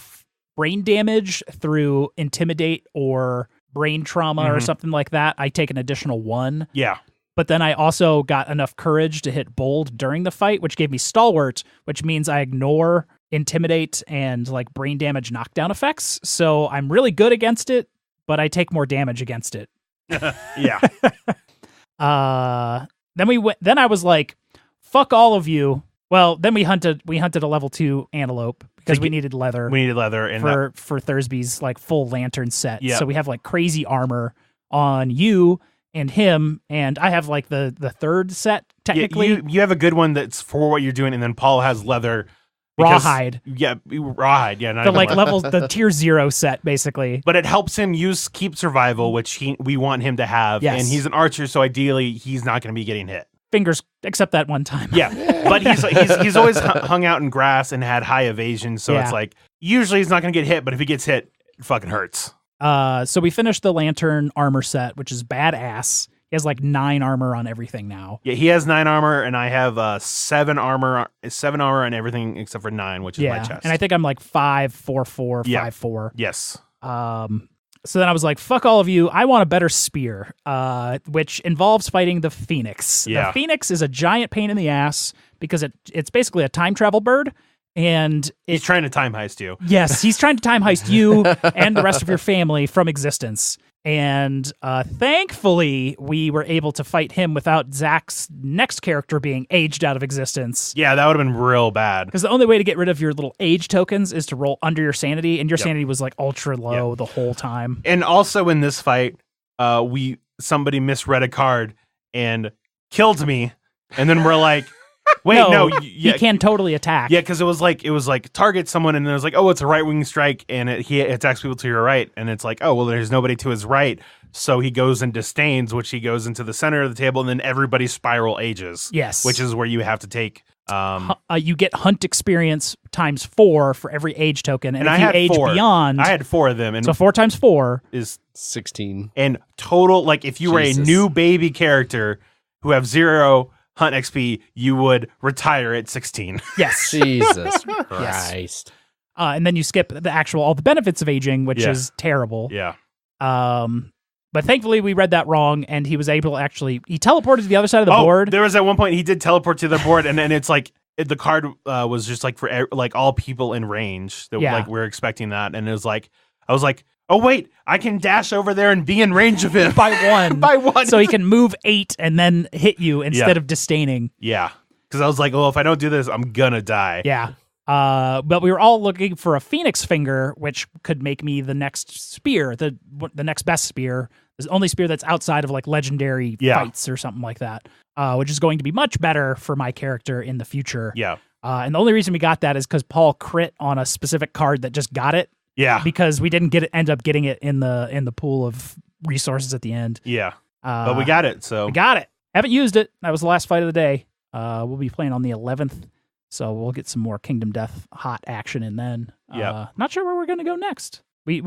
Speaker 3: brain damage through Intimidate or brain trauma or something like that, I take an additional 1.
Speaker 2: Yeah.
Speaker 3: But then I also got enough courage to hit Bold during the fight, which gave me Stalwart, which means I ignore Intimidate and like brain damage knockdown effects. So I'm really good against it, but I take more damage against it.
Speaker 2: Yeah.
Speaker 3: Then I was like, fuck all of you. Well, then we hunted a level 2 antelope because we needed leather.
Speaker 2: We needed leather and
Speaker 3: for Thursby's like full lantern set.
Speaker 2: Yeah.
Speaker 3: So we have like crazy armor on you and him, and I have like the third set technically.
Speaker 2: Yeah, you have a good one that's for what you're doing, and then Paul has leather. Because,
Speaker 3: Rawhide.
Speaker 2: Yeah, rawhide. Yeah, not
Speaker 3: The
Speaker 2: even
Speaker 3: like levels, the tier 0 set basically.
Speaker 2: But it helps him keep survival, which we want him to have.
Speaker 3: Yes.
Speaker 2: And he's an archer, so ideally he's not going to be getting hit.
Speaker 3: Fingers, except that one time.
Speaker 2: Yeah, but he's always hung out in grass and had high evasion, so it's like usually he's not going to get hit, but if he gets hit, it fucking hurts.
Speaker 3: So we finished the lantern armor set, which is badass. He has like 9 armor on everything now.
Speaker 2: Yeah, he has 9 armor, and I have 7 armor on everything except for 9, which is my chest.
Speaker 3: And I think I'm like 5, 4, 4, 5, 4.
Speaker 2: Yes.
Speaker 3: So then I was like, fuck all of you. I want a better spear, which involves fighting the Phoenix.
Speaker 2: Yeah.
Speaker 3: The Phoenix is a giant pain in the ass because it's basically a time travel bird. And
Speaker 2: he's trying to time heist you.
Speaker 3: Yes, he's trying to time heist you and the rest of your family from existence. And thankfully, we were able to fight him without Zach's next character being aged out of existence.
Speaker 2: Yeah, that would have been real bad.
Speaker 3: Because the only way to get rid of your little age tokens is to roll under your sanity, and your sanity was like ultra low the whole time.
Speaker 2: And also in this fight, somebody misread a card and killed me, and then we're like, wait, no,
Speaker 3: he can totally attack.
Speaker 2: Yeah, because it was like target someone, and then it was like, oh, it's a right wing strike, and he attacks people to your right, and it's like, oh, well, there's nobody to his right, so he goes and disdains, which he goes into the center of the table, and then everybody spiral ages.
Speaker 3: Yes,
Speaker 2: which is where you have to take.
Speaker 3: You get hunt experience times 4 for every age token, and if
Speaker 2: I
Speaker 3: you
Speaker 2: had
Speaker 3: age
Speaker 2: 4.
Speaker 3: beyond,
Speaker 2: I had 4 of them, and
Speaker 3: so 4 times 4
Speaker 2: is
Speaker 1: 16.
Speaker 2: And total, like if you were a new baby character who have 0 hunt XP, you would retire at 16.
Speaker 3: Yes.
Speaker 1: Jesus Christ.
Speaker 3: And then you skip all the benefits of aging, which is terrible.
Speaker 2: Yeah.
Speaker 3: But thankfully we read that wrong, and he was able to he teleported to the other side of the board.
Speaker 2: There was at one point he did teleport to the board, and then it's like the card was just like for like all people in range. That like we're expecting that, and it was like I was like, oh wait, I can dash over there and be in range of him
Speaker 3: by 1.
Speaker 2: By 1.
Speaker 3: So he can move 8 and then hit you instead of disdaining.
Speaker 2: Yeah. Because I was like, oh, if I don't do this, I'm gonna die.
Speaker 3: Yeah. But we were all looking for a Phoenix Finger, which could make me the next spear, the next best spear. The only spear that's outside of like legendary fights or something like that, which is going to be much better for my character in the future.
Speaker 2: Yeah.
Speaker 3: And the only reason we got that is because Paul crit on a specific card that just got it.
Speaker 2: Yeah.
Speaker 3: Because we didn't end up getting it in the pool of resources at the end.
Speaker 2: Yeah. But we got it. So
Speaker 3: we got it. Haven't used it. That was the last fight of the day. We'll be playing on the 11th. So we'll get some more Kingdom Death hot action in then.
Speaker 2: Yeah.
Speaker 3: Not sure where we're going to go next. We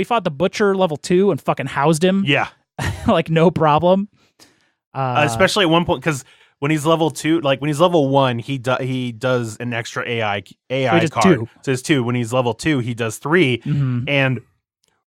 Speaker 3: fought the Butcher level 2 and fucking housed him.
Speaker 2: Yeah.
Speaker 3: Like no problem.
Speaker 2: Especially at one point, because when he's level 2, like when he's level 1, he does an extra AI card.
Speaker 3: 2.
Speaker 2: So it's 2. When he's level 2, he does 3.
Speaker 3: Mm-hmm.
Speaker 2: And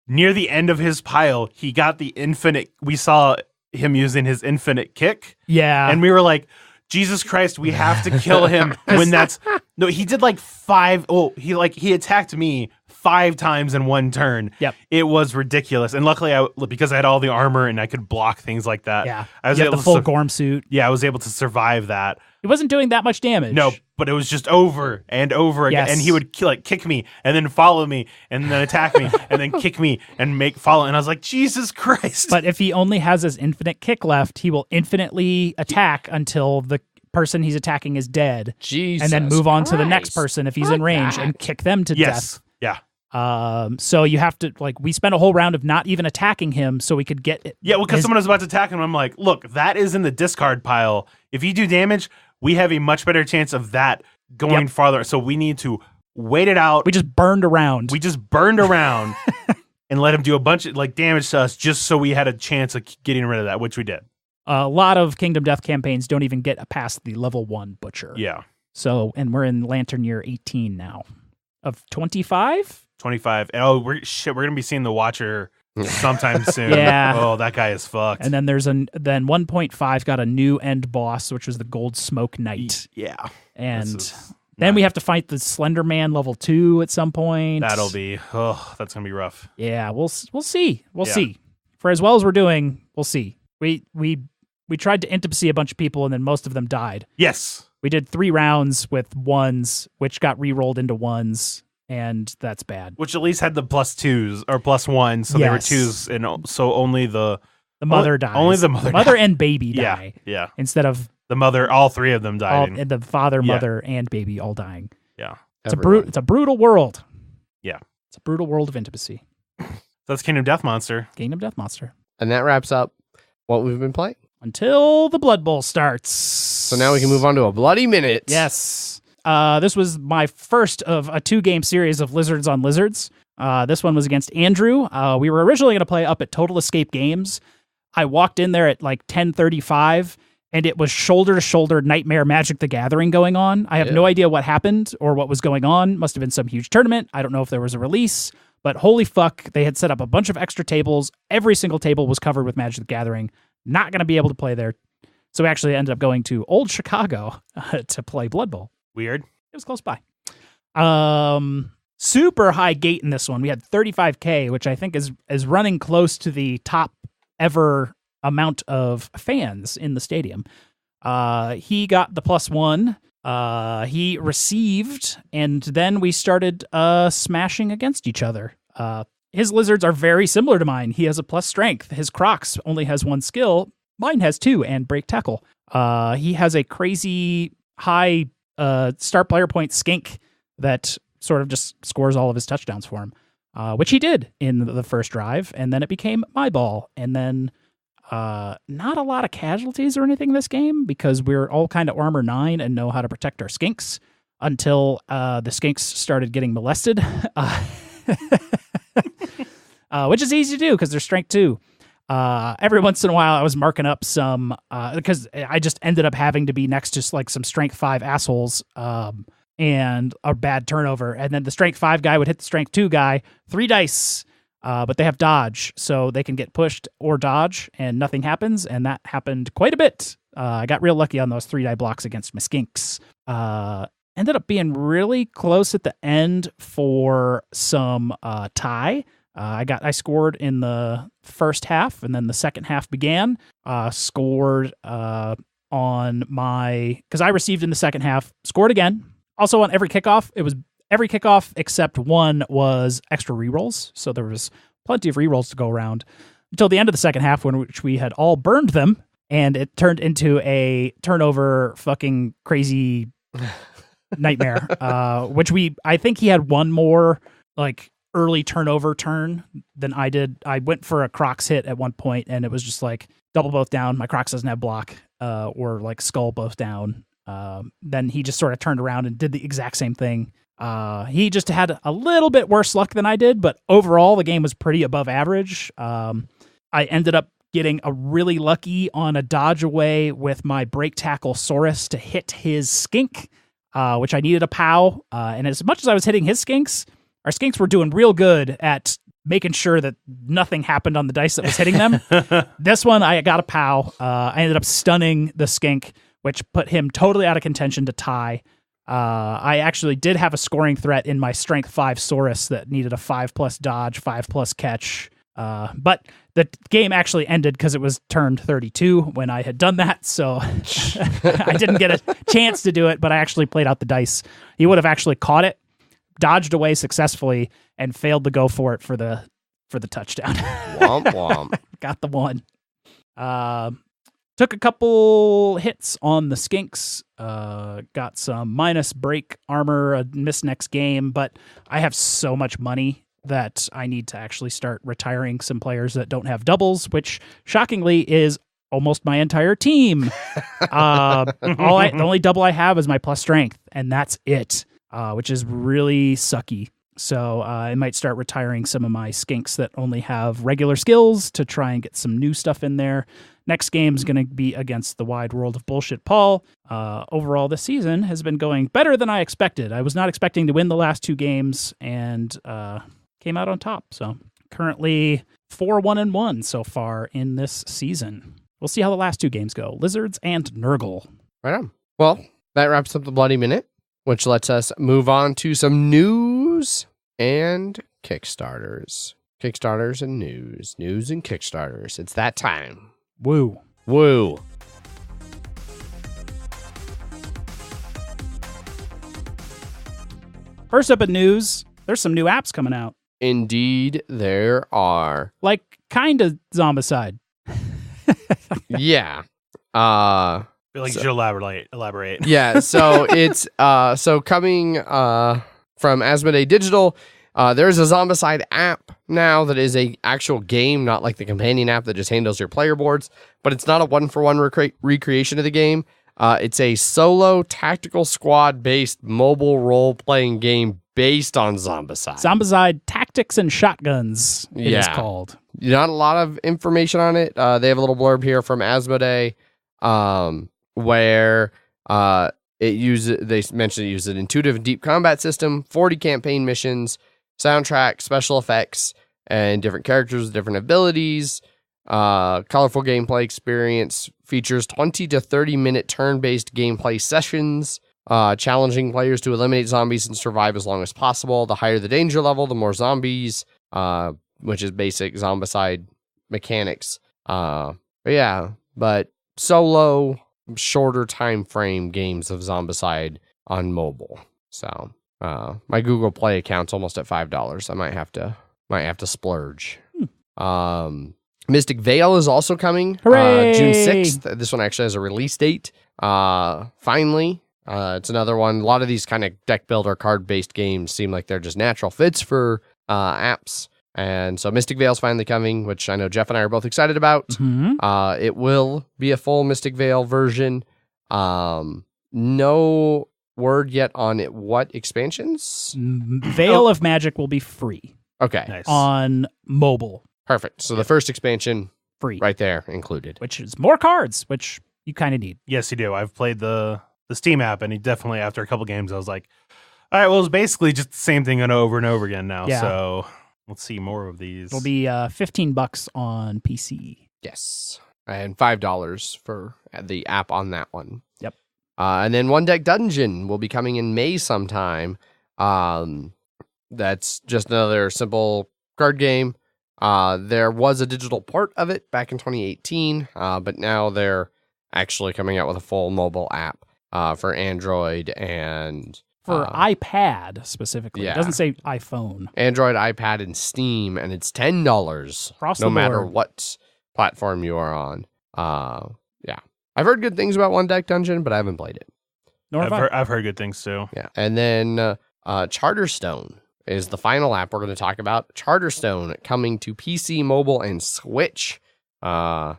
Speaker 2: near the end of his pile, he got the infinite. We saw him using his infinite kick.
Speaker 3: Yeah.
Speaker 2: And we were like, Jesus Christ, we have to kill him when that's no, he did like 5. Oh, he attacked me 5 times in one turn.
Speaker 3: Yep.
Speaker 2: It was ridiculous. And luckily, because I had all the armor and I could block things like that.
Speaker 3: Yeah.
Speaker 2: I was
Speaker 3: You had
Speaker 2: able
Speaker 3: the full
Speaker 2: to
Speaker 3: Gorm suit.
Speaker 2: Yeah, I was able to survive that.
Speaker 3: He wasn't doing that much damage.
Speaker 2: No, but it was just over and over again.
Speaker 3: Yes.
Speaker 2: And he would kick me and then follow me and then attack me and then kick me and follow. And I was like, Jesus Christ.
Speaker 3: But if he only has his infinite kick left, he will infinitely attack until the person he's attacking is dead.
Speaker 1: Jesus
Speaker 3: and then move on to the next
Speaker 1: Christ.
Speaker 3: person if he's in range and kick them to
Speaker 2: Yes.
Speaker 3: death.
Speaker 2: Yeah.
Speaker 3: So you have to, we spent a whole round of not even attacking him so we could get it.
Speaker 2: Yeah, because someone was about to attack him. I'm like, look, that is in the discard pile. If you do damage, we have a much better chance of that going farther. So we need to wait it out.
Speaker 3: We just burned around.
Speaker 2: And let him do a bunch of damage to us just so we had a chance of getting rid of that, which we did.
Speaker 3: A lot of Kingdom Death campaigns don't even get past the level 1 Butcher.
Speaker 2: Yeah.
Speaker 3: So, and we're in Lantern Year 18 now. Of 25?
Speaker 2: 25. Oh, we're going to be seeing the Watcher sometime soon.
Speaker 3: Yeah.
Speaker 2: Oh, that guy is fucked.
Speaker 3: And then then 1.5 got a new end boss, which was the Gold Smoke Knight.
Speaker 2: Yeah.
Speaker 3: And then we have to fight the Slender Man level 2 at some point.
Speaker 2: That's going to be rough.
Speaker 3: Yeah, we'll see. We'll see. For as well as we're doing, we'll see. We tried to intimacy a bunch of people, and then most of them died.
Speaker 2: Yes.
Speaker 3: We did 3 rounds with 1s, which got re-rolled into 1s, and that's bad.
Speaker 2: Which at least had the +2s or +1s, so they were 2s, and so only the
Speaker 3: mother dies.
Speaker 2: Only the mother.
Speaker 3: Mother and baby die.
Speaker 2: Yeah.
Speaker 3: Instead of
Speaker 2: the mother, all 3 of them died.
Speaker 3: And the father, mother, and baby all dying.
Speaker 2: Yeah.
Speaker 3: It's a brutal world.
Speaker 2: Yeah.
Speaker 3: It's a brutal world of intimacy.
Speaker 2: So that's Kingdom Death Monster.
Speaker 3: Kingdom Death Monster.
Speaker 1: And that wraps up what we've been playing.
Speaker 3: Until the Blood Bowl starts.
Speaker 1: So now we can move on to a bloody minute.
Speaker 3: Yes. This was my first of a 2-game series of Lizards on Lizards. This one was against Andrew. We were originally going to play up at Total Escape Games. I walked in there at 10:35, and it was shoulder-to-shoulder Nightmare Magic the Gathering going on. I have no idea what happened or what was going on. Must have been some huge tournament. I don't know if there was a release, but holy fuck, they had set up a bunch of extra tables. Every single table was covered with Magic the Gathering. Not going to be able to play there. So we actually ended up going to Old Chicago to play Blood Bowl.
Speaker 2: Weird.
Speaker 3: It was close by. Super high gate in this one. We had 35K, which I think is running close to the top ever amount of fans in the stadium. He got the +1. He received, and then we started smashing against each other. His lizards are very similar to mine. He has a + strength. His Crocs only has 1 skill. Mine has 2 and break tackle. He has a crazy high start player point skink that sort of just scores all of his touchdowns for him, which he did in the first drive. And then it became my ball. And then not a lot of casualties or anything in this game because we're all kind of armor 9 and know how to protect our skinks until the skinks started getting molested. Which is easy to do because they're strength 2. Every once in a while I was marking up some because I just ended up having to be next to some strength 5 assholes and a bad turnover. And then the strength 5 guy would hit the strength 2 guy 3 dice, but they have dodge, so they can get pushed or dodge and nothing happens. And that happened quite a bit. I got real lucky on those 3 die blocks against my skinks. Ended up being really close at the end for some tie. I scored in the first half, and then the second half began. Scored on because I received in the second half. Scored again. Also on every kickoff. It was every kickoff except one was extra rerolls. So there was plenty of rerolls to go around until the end of the second half, which we had all burned them, and it turned into a turnover fucking crazy nightmare. Which I think he had one more early turnover turn than I did. I went for a Crocs hit at one point, and it was just double both down. My Crocs doesn't have block, or skull both down. Then he just sort of turned around and did the exact same thing. He just had a little bit worse luck than I did, but overall the game was pretty above average. I ended up getting a really lucky on a dodge away with my break tackle Saurus to hit his skink, which I needed a POW. And as much as I was hitting his skinks, our skinks were doing real good at making sure that nothing happened on the dice that was hitting them. This one, I got a POW. I ended up stunning the skink, which put him totally out of contention to tie. I actually did have a scoring threat in my Strength 5 Saurus that needed a 5+ dodge, 5+ catch. But the game actually ended because it was turned 32 when I had done that, so I didn't get a chance to do it, but I actually played out the dice. He would have actually caught it, dodged away successfully, and failed to go for it for the touchdown.
Speaker 1: Womp womp.
Speaker 3: Got the one. Took a couple hits on the skinks. Got some minus break armor, missed next game, but I have so much money that I need to actually start retiring some players that don't have doubles, which shockingly is almost my entire team. The only double I have is my plus strength, and that's it, which is really sucky. So I might start retiring some of my skinks that only have regular skills to try and get some new stuff in there. Next game is going to be against the Wide World of Bullshit Paul. Overall, this season has been going better than I expected. I was not expecting to win the last 2 games, and came out on top. So currently 4-1-1 so far in this season. We'll see how the last 2 games go. Lizards and Nurgle.
Speaker 1: Right on. Well, that wraps up the Bloody Minute, which lets us move on to some news and Kickstarters. Kickstarters and news. News and Kickstarters. It's that time.
Speaker 3: Woo.
Speaker 1: Woo.
Speaker 3: First up in news, there's some new apps coming out.
Speaker 1: Indeed, there are.
Speaker 3: Like, kind of Zombicide.
Speaker 1: Yeah.
Speaker 2: I feel like you should elaborate.
Speaker 1: Yeah, so it's coming from Asmodee Digital. There's a Zombicide app now that is a actual game, not like the companion app that just handles your player boards, but it's not a one-for-one recreation of the game. It's a solo tactical squad-based mobile role-playing game based on Zombicide.
Speaker 3: Zombicide Tactics and Shotguns, it is called.
Speaker 1: Not a lot of information on it. They have a little blurb here from Asmodee where they mentioned it uses an intuitive and deep combat system, 40 campaign missions, soundtrack, special effects, and different characters with different abilities. Colorful gameplay experience, features 20 to 30 minute turn-based gameplay sessions, challenging players to eliminate zombies and survive as long as possible. The higher the danger level, the more zombies, which is basic Zombicide mechanics. But solo, shorter time frame games of Zombicide on mobile. So my Google Play account's almost at $5. I might have to splurge. Mystic Vale is also coming.
Speaker 3: Hooray!
Speaker 1: June 6th. This one actually has a release date. Finally. It's another one. A lot of these kind of deck builder card-based games seem like they're just natural fits for apps. And so Mystic Vale's finally coming, which I know Jeff and I are both excited about.
Speaker 3: Mm-hmm.
Speaker 1: It will be a full Mystic Vale version. No word yet on it. What expansions?
Speaker 3: Veil of Magic will be free.
Speaker 1: Okay.
Speaker 2: Nice.
Speaker 3: On mobile.
Speaker 1: Perfect. So the first expansion
Speaker 3: Free.
Speaker 1: right there included.
Speaker 3: Which is more cards, which you kind of need.
Speaker 2: Yes, you do. I've played the Steam app, and definitely after a couple games, I was like, all right, well, it's basically just the same thing over and over again now.
Speaker 3: Yeah.
Speaker 2: So let's see more of these.
Speaker 3: It'll be $15 on PC.
Speaker 1: Yes. And $5 for the app on that one.
Speaker 3: Yep.
Speaker 1: And then One Deck Dungeon will be coming in May sometime. That's just another simple card game. There was a digital port of it back in 2018, but now they're actually coming out with a full mobile app for Android and...
Speaker 3: For iPad, specifically.
Speaker 1: Yeah.
Speaker 3: It doesn't say iPhone.
Speaker 1: Android, iPad, and Steam, and it's $10
Speaker 3: Across
Speaker 1: no
Speaker 3: the
Speaker 1: matter
Speaker 3: board.
Speaker 1: what platform you are on. Yeah. I've heard good things about One Deck Dungeon, but I haven't played it.
Speaker 3: Nor have I.
Speaker 2: I've heard good things too.
Speaker 1: Yeah. And then Charterstone is the final app we're going to talk about. Charterstone coming to PC, mobile, and Switch from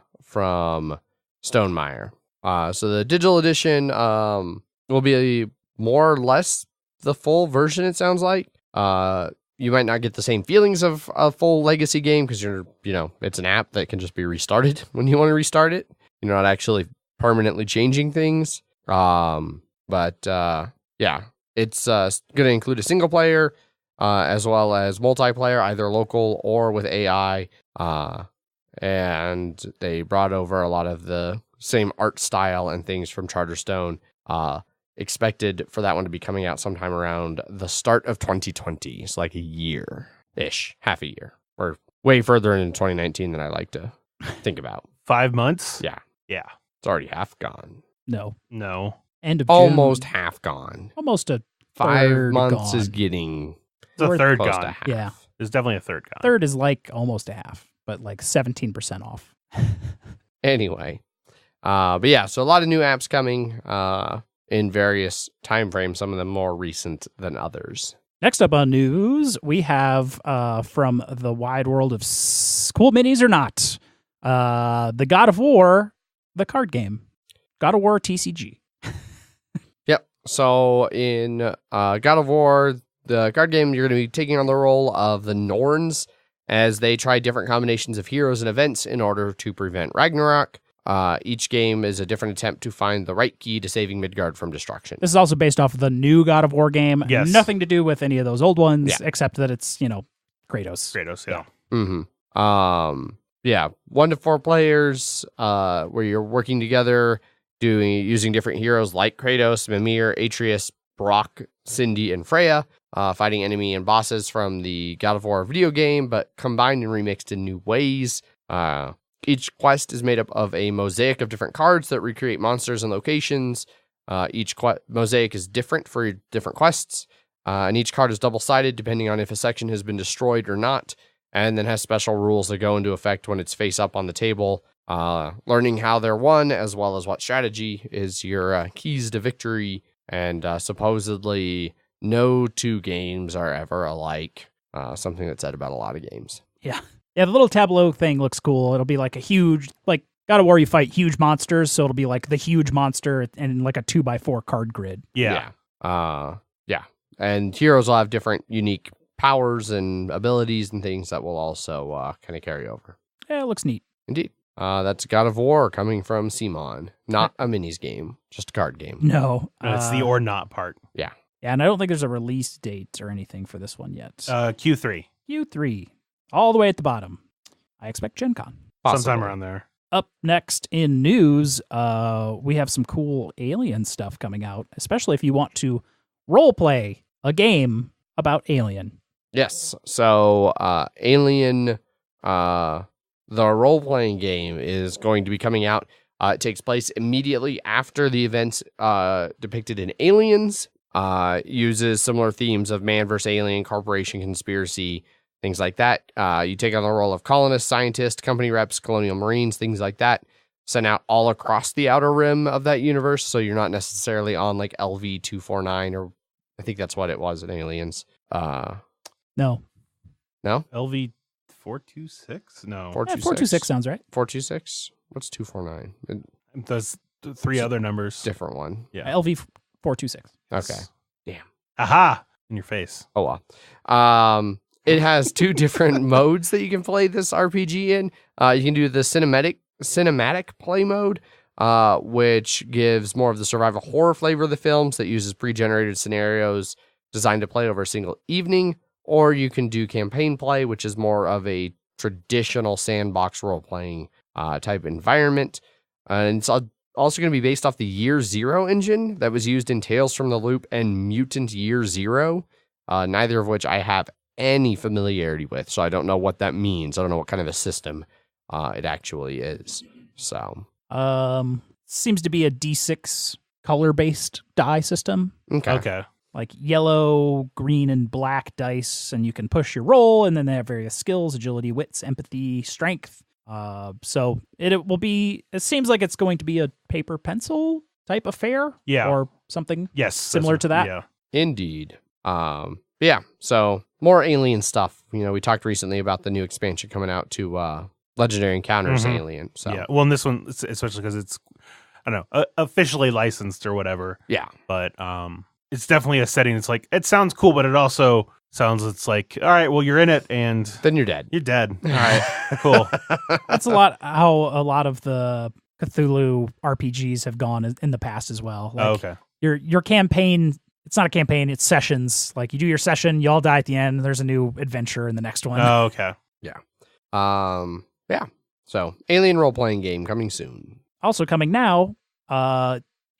Speaker 1: Stonemaier. So the digital edition will be more or less the full version, it sounds like. You might not get the same feelings of a full legacy game because it's an app that can just be restarted when you want to restart it. You're not actually permanently changing things. But it's going to include a single player as well as multiplayer, either local or with AI. And they brought over a lot of the same art style and things from Charterstone. expected for that one to be coming out sometime around the start of 2020. It's like a year-ish, half a year, or way further into 2019 than I like to think about.
Speaker 2: 5 months?
Speaker 1: Yeah.
Speaker 2: Yeah.
Speaker 1: It's already half gone.
Speaker 3: No. End of June.
Speaker 1: Almost half gone.
Speaker 3: Almost a
Speaker 1: 5
Speaker 3: third
Speaker 1: months
Speaker 3: gone.
Speaker 1: is getting
Speaker 2: It's a third
Speaker 1: close to
Speaker 2: gone.
Speaker 1: half.
Speaker 3: Yeah.
Speaker 2: It's definitely a third gone.
Speaker 3: Third is like almost a half, but like 17% off.
Speaker 1: Anyway. But yeah, so a lot of new apps coming in various time frames, some of them more recent than others.
Speaker 3: Next up on news, we have from the wide world of cool minis or not, the God of War, the card game. God of War TCG.
Speaker 1: Yep. So in God of War, the card game, you're going to be taking on the role of the Norns as they try different combinations of heroes and events in order to prevent Ragnarok. Each game is a different attempt to find the right key to saving Midgard from destruction.
Speaker 3: This is also based off of the new God of War game.
Speaker 2: Yes.
Speaker 3: Nothing to do with any of those old ones,
Speaker 1: Yeah.
Speaker 3: except that it's, Kratos.
Speaker 2: Kratos, yeah.
Speaker 1: Mm-hmm. Yeah, 1 to 4 players, where you're working together, using different heroes like Kratos, Mimir, Atreus, Brock, Cindy, and Freya, fighting enemy and bosses from the God of War video game, but combined and remixed in new ways. Each quest is made up of a mosaic of different cards that recreate monsters and locations. Each mosaic is different for different quests, and each card is double-sided depending on if a section has been destroyed or not, and then has special rules that go into effect when it's face up on the table. Learning how they're won, as well as what strategy is your keys to victory, and supposedly no 2 games are ever alike. Something that's said about a lot of games.
Speaker 3: Yeah, the little tableau thing looks cool. It'll be like a huge, like God of War, you fight huge monsters, so it'll be like the huge monster and like a 2x4 card grid.
Speaker 2: Yeah.
Speaker 1: Yeah. And heroes will have different unique powers and abilities and things that will also kind of carry over.
Speaker 3: Yeah, it looks neat.
Speaker 1: Indeed. That's God of War coming from Simon. Not a minis game, just a card game.
Speaker 3: No.
Speaker 2: It's the or not part.
Speaker 3: Yeah, and I don't think there's a release date or anything for this one yet.
Speaker 2: Q3.
Speaker 3: Q3, all the way at the bottom. I expect Gen Con.
Speaker 1: Possibly.
Speaker 2: Sometime around there.
Speaker 3: Up next in news, we have some cool Alien stuff coming out, especially if you want to role play a game about Alien.
Speaker 1: Yes. So Alien, the role-playing game, is going to be coming out. It takes place immediately after the events depicted in Aliens. Uses similar themes of man versus alien, corporation, conspiracy, things like that. You take on the role of colonists, scientists, company reps, colonial marines, things like that. Sent out all across the outer rim of that universe, so you're not necessarily on like LV-249, or I think that's what it was in Aliens.
Speaker 3: No.
Speaker 2: LV-426? No.
Speaker 3: 426 sounds right.
Speaker 1: 426? What's 249?
Speaker 2: Those 3 other numbers.
Speaker 1: Different one.
Speaker 2: Yeah.
Speaker 3: LV-426.
Speaker 1: Okay. Damn.
Speaker 2: Aha! In your face.
Speaker 1: Oh, well. It has 2 different modes that you can play this RPG in. You can do the cinematic play mode, which gives more of the survival horror flavor of the films, that uses pre-generated scenarios designed to play over a single evening. Or you can do campaign play, which is more of a traditional sandbox role-playing type environment. And it's also going to be based off the Year Zero engine that was used in Tales from the Loop and Mutant Year Zero, neither of which I have any familiarity with, so I don't know what that means. I don't know what kind of a system it actually is. So,
Speaker 3: seems to be a D6 color-based die system.
Speaker 2: Okay.
Speaker 3: Like yellow, green, and black dice, and you can push your roll, and then they have various skills: agility, wits, empathy, strength. So it will be. It seems like it's going to be a paper pencil type affair,
Speaker 2: Yeah.
Speaker 3: or something.
Speaker 2: Yes.
Speaker 3: Similar to that?
Speaker 2: Yeah.
Speaker 1: indeed. Yeah, so more alien stuff. You know, we talked recently about the new expansion coming out to Legendary Encounters
Speaker 2: Mhm.
Speaker 1: Alien. So
Speaker 2: Yeah. Well, in this one, especially because it's, I don't know, officially licensed or whatever.
Speaker 1: yeah.
Speaker 2: But it's definitely a setting. It's like, it sounds cool, but it also sounds, it's like, all right, well, you're in it and
Speaker 1: Then you're dead.
Speaker 2: you're dead. All right, cool.
Speaker 3: That's a lot how a lot of the Cthulhu RPGs have gone in the past as well. Like,
Speaker 2: Oh, okay.
Speaker 3: Your campaign, it's not a campaign, it's sessions. Like you do your session, you all die at the end, there's a new adventure in the next one.
Speaker 2: Oh, okay.
Speaker 1: Yeah. So Alien role playing game coming soon.
Speaker 3: Also coming now,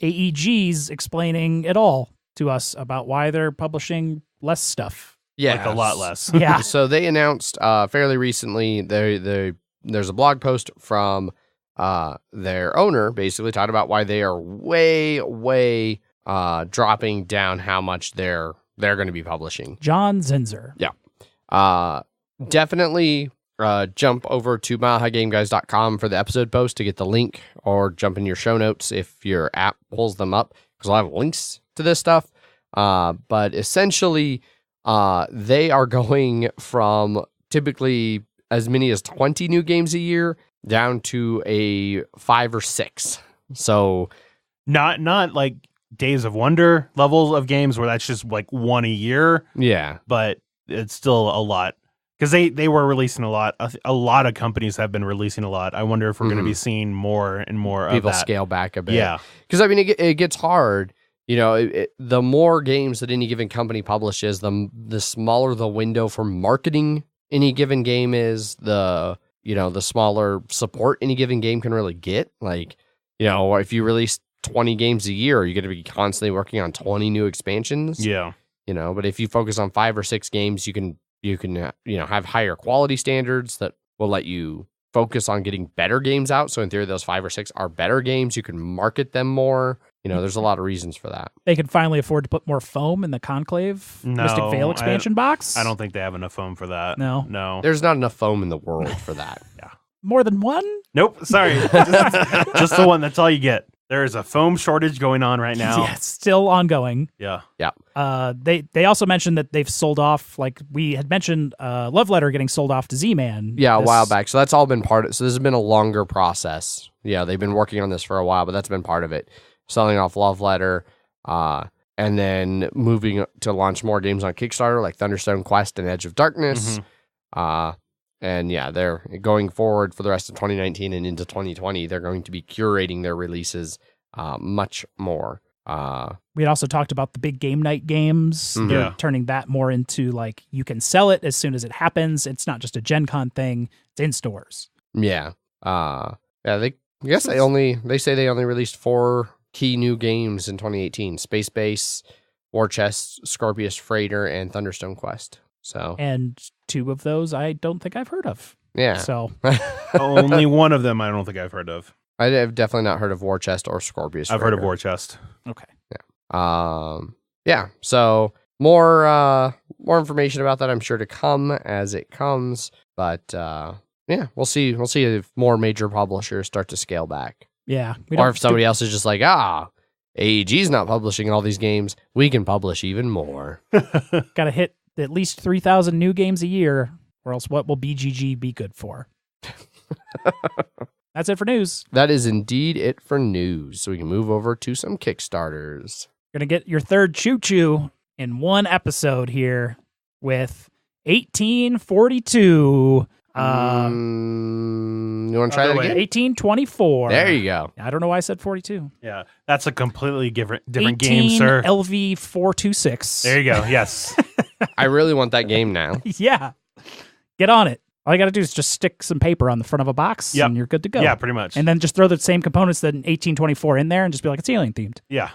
Speaker 3: AEG's explaining it all to us about why they're publishing less stuff.
Speaker 1: Yeah,
Speaker 2: Like a lot less.
Speaker 3: Yeah.
Speaker 1: So they announced fairly recently. There's a blog post from their owner, basically talking about why they are way dropping down how much they're going to be publishing.
Speaker 3: John Zinzer.
Speaker 1: Definitely jump over to milehighgameguys.com for the episode post to get the link, or jump in your show notes if your app pulls them up, because I'll have links to this stuff. But essentially, they are going from typically as many as 20 new games a year down to a 5 or 6. So
Speaker 2: Not like Days of Wonder levels of games where that's just like one a year,
Speaker 1: yeah,
Speaker 2: but it's still a lot. Because they were releasing a lot. A lot of companies have been releasing a lot. I wonder if we're going to be seeing more and more
Speaker 1: people
Speaker 2: of that.
Speaker 1: scale back a bit.
Speaker 2: Yeah.
Speaker 1: Because I mean, it gets hard. You know, the more games that any given company publishes, the smaller the window for marketing any given game is. The smaller support any given game can really get. Like, if you release 20 games a year, you're going to be constantly working on 20 new expansions.
Speaker 2: Yeah.
Speaker 1: But if you focus on 5 or 6 games, you can have higher quality standards that will let you focus on getting better games out. So in theory, those 5 or 6 are better games. You can market them more. There's a lot of reasons for that.
Speaker 3: They can finally afford to put more foam in the Conclave Mystic Vale expansion box.
Speaker 2: I don't think they have enough foam for that.
Speaker 3: No.
Speaker 1: There's not enough foam in the world for that.
Speaker 3: More than one?
Speaker 2: Nope. Sorry. just the one. That's all you get. There is a foam shortage going on right now.
Speaker 3: Yeah, it's still ongoing.
Speaker 2: Yeah.
Speaker 3: They also mentioned that they've sold off, like we had mentioned, Love Letter getting sold off to Z-Man.
Speaker 1: Yeah, a while back. So that's all been part of it. So this has been a longer process. Yeah, they've been working on this for a while, but that's been part of it. Selling off Love Letter, and then moving to launch more games on Kickstarter like Thunderstone Quest and Edge of Darkness. And yeah, they're going forward for the rest of 2019 and into 2020. They're going to be curating their releases much more.
Speaker 3: We had also talked about the big game night games.
Speaker 1: Mhm.
Speaker 3: They're
Speaker 2: Yeah.
Speaker 3: turning that more into like you can sell it as soon as it happens. It's not just a Gen Con thing. It's in stores.
Speaker 1: Yeah. They say they only released 4 key new games in 2018: Space Base, War Chest, Scorpius Freighter, and Thunderstone Quest. So
Speaker 3: And 2 of those I don't think I've heard of.
Speaker 1: yeah,
Speaker 3: So
Speaker 2: Only one of them I don't think I've heard of.
Speaker 1: I have definitely not heard of War Chest or Scorpius.
Speaker 2: I've heard of
Speaker 1: Freighter.
Speaker 2: War Chest.
Speaker 3: okay.
Speaker 1: Yeah. So more information about that, I'm sure, to come as it comes. But yeah, we'll see. We'll see if more major publishers start to scale back,
Speaker 3: Yeah.
Speaker 1: or if somebody else is just like, AEG's not publishing all these games, we can publish even more.
Speaker 3: got to hit at least 3,000 new games a year, or else what will BGG be good for? That's it for news.
Speaker 1: That is indeed it for news. So we can move over to some Kickstarters.
Speaker 3: You're going to get your third choo-choo in one episode here with 1842.
Speaker 1: You want to try that
Speaker 2: Other way.
Speaker 1: again?
Speaker 3: 1824.
Speaker 1: There you go.
Speaker 3: I don't know why I said 42.
Speaker 2: Yeah. That's a completely different game, sir.
Speaker 3: 18LV-426.
Speaker 2: There you go. Yes.
Speaker 1: I really want that game now.
Speaker 3: Yeah. Get on it. All you got to do is just stick some paper on the front of a box
Speaker 2: Yep.
Speaker 3: and you're good to go.
Speaker 2: Yeah, pretty much.
Speaker 3: And then just throw the same components that in 1824 in there and just be like, it's alien themed.
Speaker 2: yeah.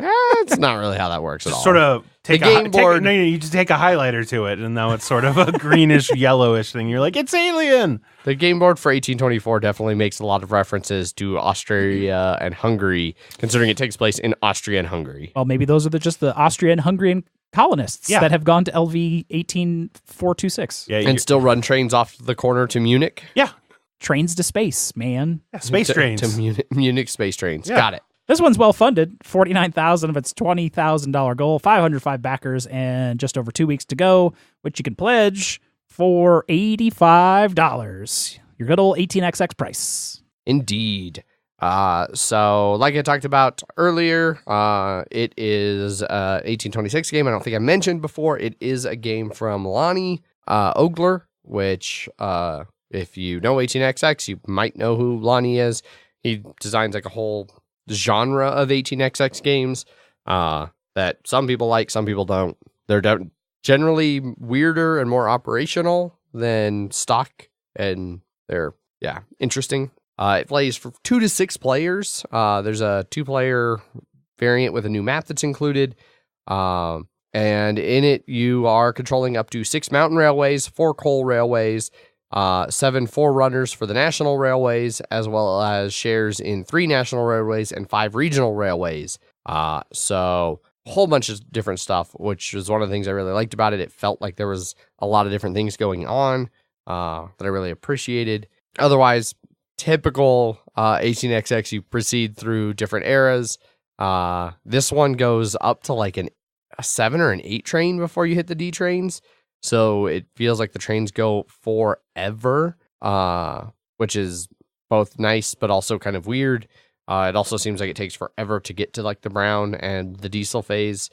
Speaker 1: It's not really how that works at all.
Speaker 2: Just sort of take
Speaker 1: The game board-
Speaker 2: you just take a highlighter to it, and now it's sort of a greenish, yellowish thing. You're like, it's alien.
Speaker 1: The game board for 1824 definitely makes a lot of references to Austria and Hungary, considering it takes place in Austria and Hungary.
Speaker 3: Well, maybe those are just the Austrian Hungarian colonists
Speaker 2: Yeah.
Speaker 3: that have gone to LV 18426.
Speaker 2: Yeah.
Speaker 1: And still run trains off the corner to Munich.
Speaker 2: yeah.
Speaker 3: Trains to space, man.
Speaker 2: Space trains.
Speaker 1: To Munich space trains.
Speaker 2: Yeah.
Speaker 1: Got it.
Speaker 3: This one's well funded. 49,000 of its $20,000 goal, 505 backers, and just over 2 weeks to go, which you can pledge for $85. Your good old 18XX price.
Speaker 1: Indeed. So like I talked about earlier, it is 1826 game. I don't think I mentioned before. It is a game from Lonnie Ogler, which if you know 18XX, you might know who Lonnie is. He designs like a whole genre of 18XX games that some people like, some people don't. They're generally weirder and more operational than stock, and they're interesting. It plays for 2 to 6 players. There's a 2-player variant with a new map that's included. And in it, you are controlling up to 6 mountain railways, 4 coal railways, 7 forerunners for the national railways, as well as shares in 3 national railways and 5 regional railways. So a whole bunch of different stuff, which was one of the things I really liked about it. It felt like there was a lot of different things going on that I really appreciated. Otherwise, typical 18XX, you proceed through different eras. This one goes up to like a 7 or an 8 train before you hit the D trains. So it feels like the trains go forever, which is both nice but also kind of weird. It also seems like it takes forever to get to like the brown and the diesel phase,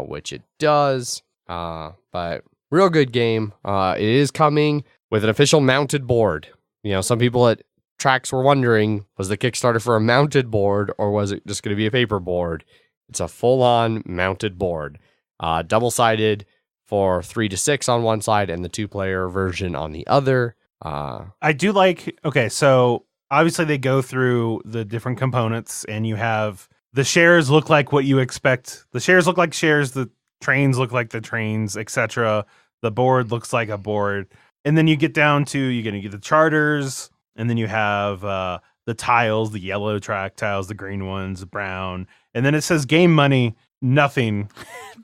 Speaker 1: which it does. But real good game. It is coming with an official mounted board. You know, some people at Traxx were wondering, was the Kickstarter for a mounted board or was it just going to be a paper board? It's a full-on mounted board, double-sided for 3 to 6 on one side and the 2-player version on the other.
Speaker 2: I do like, okay, so obviously they go through the different components and you have the shares look like what you expect. The shares look like shares, the trains look like the trains, etc. The board looks like a board. And then you get down to, you're going to get the charters, and then you have the tiles, the yellow track tiles, the green ones, the brown. And then it says game money, nothing.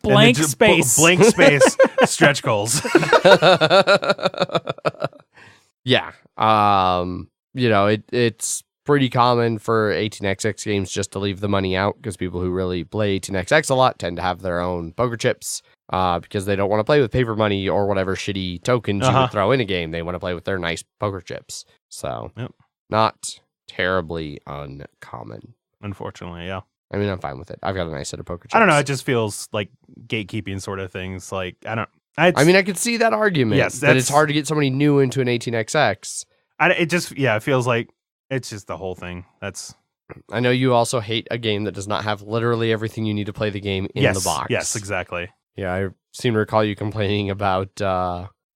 Speaker 3: Blank space.
Speaker 2: Blank space, stretch goals.
Speaker 1: Yeah. You know, it's pretty common for 18XX games just to leave the money out because people who really play 18XX a lot tend to have their own poker chips because they don't want to play with paper money or whatever shitty tokens you would throw in a game. They want to play with their nice poker chips. So not terribly uncommon.
Speaker 2: Unfortunately, yeah.
Speaker 1: I mean, I'm fine with it. I've got a nice set of poker chips.
Speaker 2: I don't know. It just feels like gatekeeping sort of things. Like,
Speaker 1: I mean, I could see that argument.
Speaker 2: Yes,
Speaker 1: that it's hard to get somebody new into an 18XX.
Speaker 2: It feels like it's just the whole thing.
Speaker 1: I know you also hate a game that does not have literally everything you need to play the game in the box.
Speaker 2: Yes, exactly.
Speaker 1: Yeah, I seem to recall you complaining about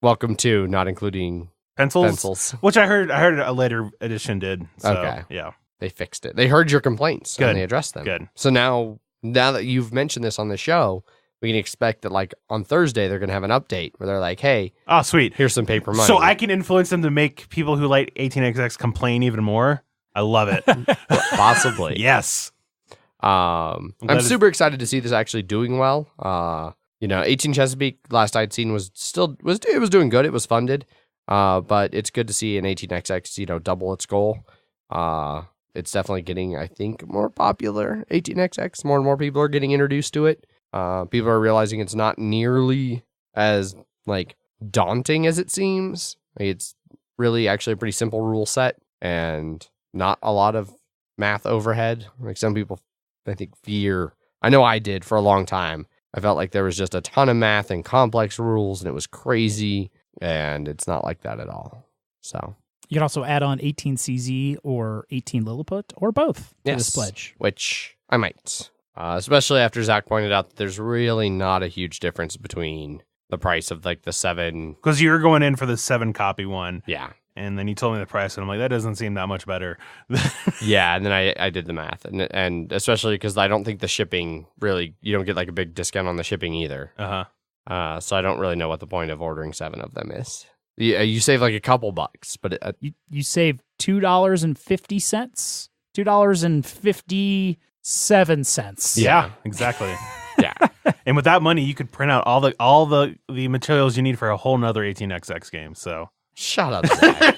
Speaker 1: Welcome to not including
Speaker 2: pencils, which I heard a later edition did. So,
Speaker 1: okay,
Speaker 2: yeah,
Speaker 1: they fixed it. They heard your complaints
Speaker 2: Good.
Speaker 1: And they addressed them.
Speaker 2: Good.
Speaker 1: So now that you've mentioned this on the show, we can expect that like on Thursday they're going to have an update where they're like, "Hey,
Speaker 2: oh sweet,
Speaker 1: here's some paper money."
Speaker 2: So I can influence them to make people who like 18XX complain even more. I love it.
Speaker 1: Possibly.
Speaker 2: Yes.
Speaker 1: I'm super excited to see this actually doing well. 18 Chesapeake last I'd seen was doing good. It was funded. But it's good to see an 18XX, double its goal. It's definitely getting, I think, more popular. 18XX, more and more people are getting introduced to it. People are realizing it's not nearly as like daunting as it seems. It's really actually a pretty simple rule set and not a lot of math overhead. Like some people, I think, fear. I know I did for a long time. I felt like there was just a ton of math and complex rules, and it was crazy. And it's not like that at all. So
Speaker 3: you can also add on 18CZ or 18 Lilliput or both to this pledge,
Speaker 1: which I might. Especially after Zach pointed out that there's really not a huge difference between the price of like the 7.
Speaker 2: Because you're going in for the 7 copy one.
Speaker 1: Yeah.
Speaker 2: And then you told me the price, and I'm like, that doesn't seem that much better.
Speaker 1: Yeah, and then I did the math, and especially because I don't think the shipping really, you don't get like a big discount on the shipping either. So I don't really know what the point of ordering 7 of them is. You save like a couple bucks, but
Speaker 3: you save $2.50, $2.57.
Speaker 2: Yeah, exactly.
Speaker 1: Yeah.
Speaker 2: And with that money, you could print out all the materials you need for a whole nother 18XX game. So
Speaker 1: shut up, Zach.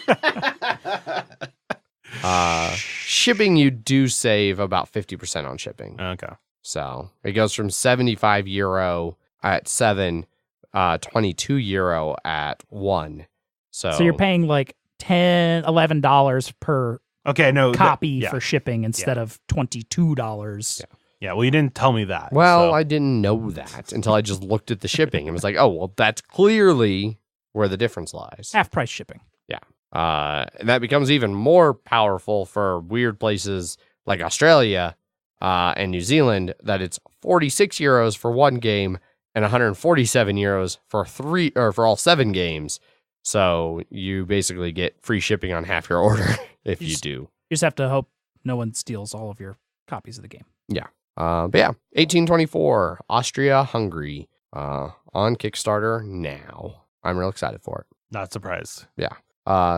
Speaker 1: Shipping, you do save about 50% on shipping.
Speaker 2: Okay.
Speaker 1: So it goes from €72 at 7, €22 at 1. So
Speaker 3: you're paying like $10, $11 per copy
Speaker 2: for
Speaker 3: shipping instead of $22.
Speaker 2: Yeah, well, you didn't tell me that.
Speaker 1: Well, I didn't know that until I just looked at the shipping and was like, oh, well, that's clearly where the difference lies.
Speaker 3: Half price shipping.
Speaker 1: Yeah. And that becomes even more powerful for weird places like Australia and New Zealand, that it's €46 for one game and €147 for all 7 games. So you basically get free shipping on half your order if you do.
Speaker 3: You just have to hope no one steals all of your copies of the game.
Speaker 1: Yeah. But yeah, 1824, Austria-Hungary, on Kickstarter now. I'm real excited for it.
Speaker 2: Not surprised.
Speaker 1: Yeah.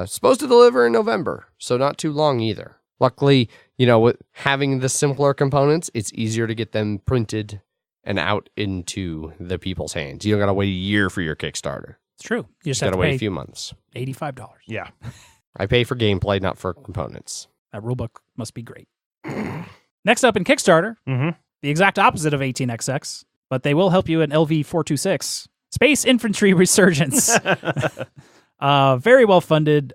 Speaker 1: Supposed to deliver in November, so not too long either. Luckily, with having the simpler components, it's easier to get them printed and out into the people's hands. You don't got to wait a year for your Kickstarter.
Speaker 3: It's true. You just
Speaker 1: You
Speaker 3: have
Speaker 1: got
Speaker 3: to
Speaker 1: to wait
Speaker 3: pay
Speaker 1: a few months.
Speaker 3: $85.
Speaker 2: Yeah.
Speaker 1: I pay for gameplay, not for components.
Speaker 3: That rulebook must be great. Next up in Kickstarter,
Speaker 2: Mm-hmm.
Speaker 3: the exact opposite of 18XX, but they will help you in LV-426, Space Infantry Resurgence. Very well funded.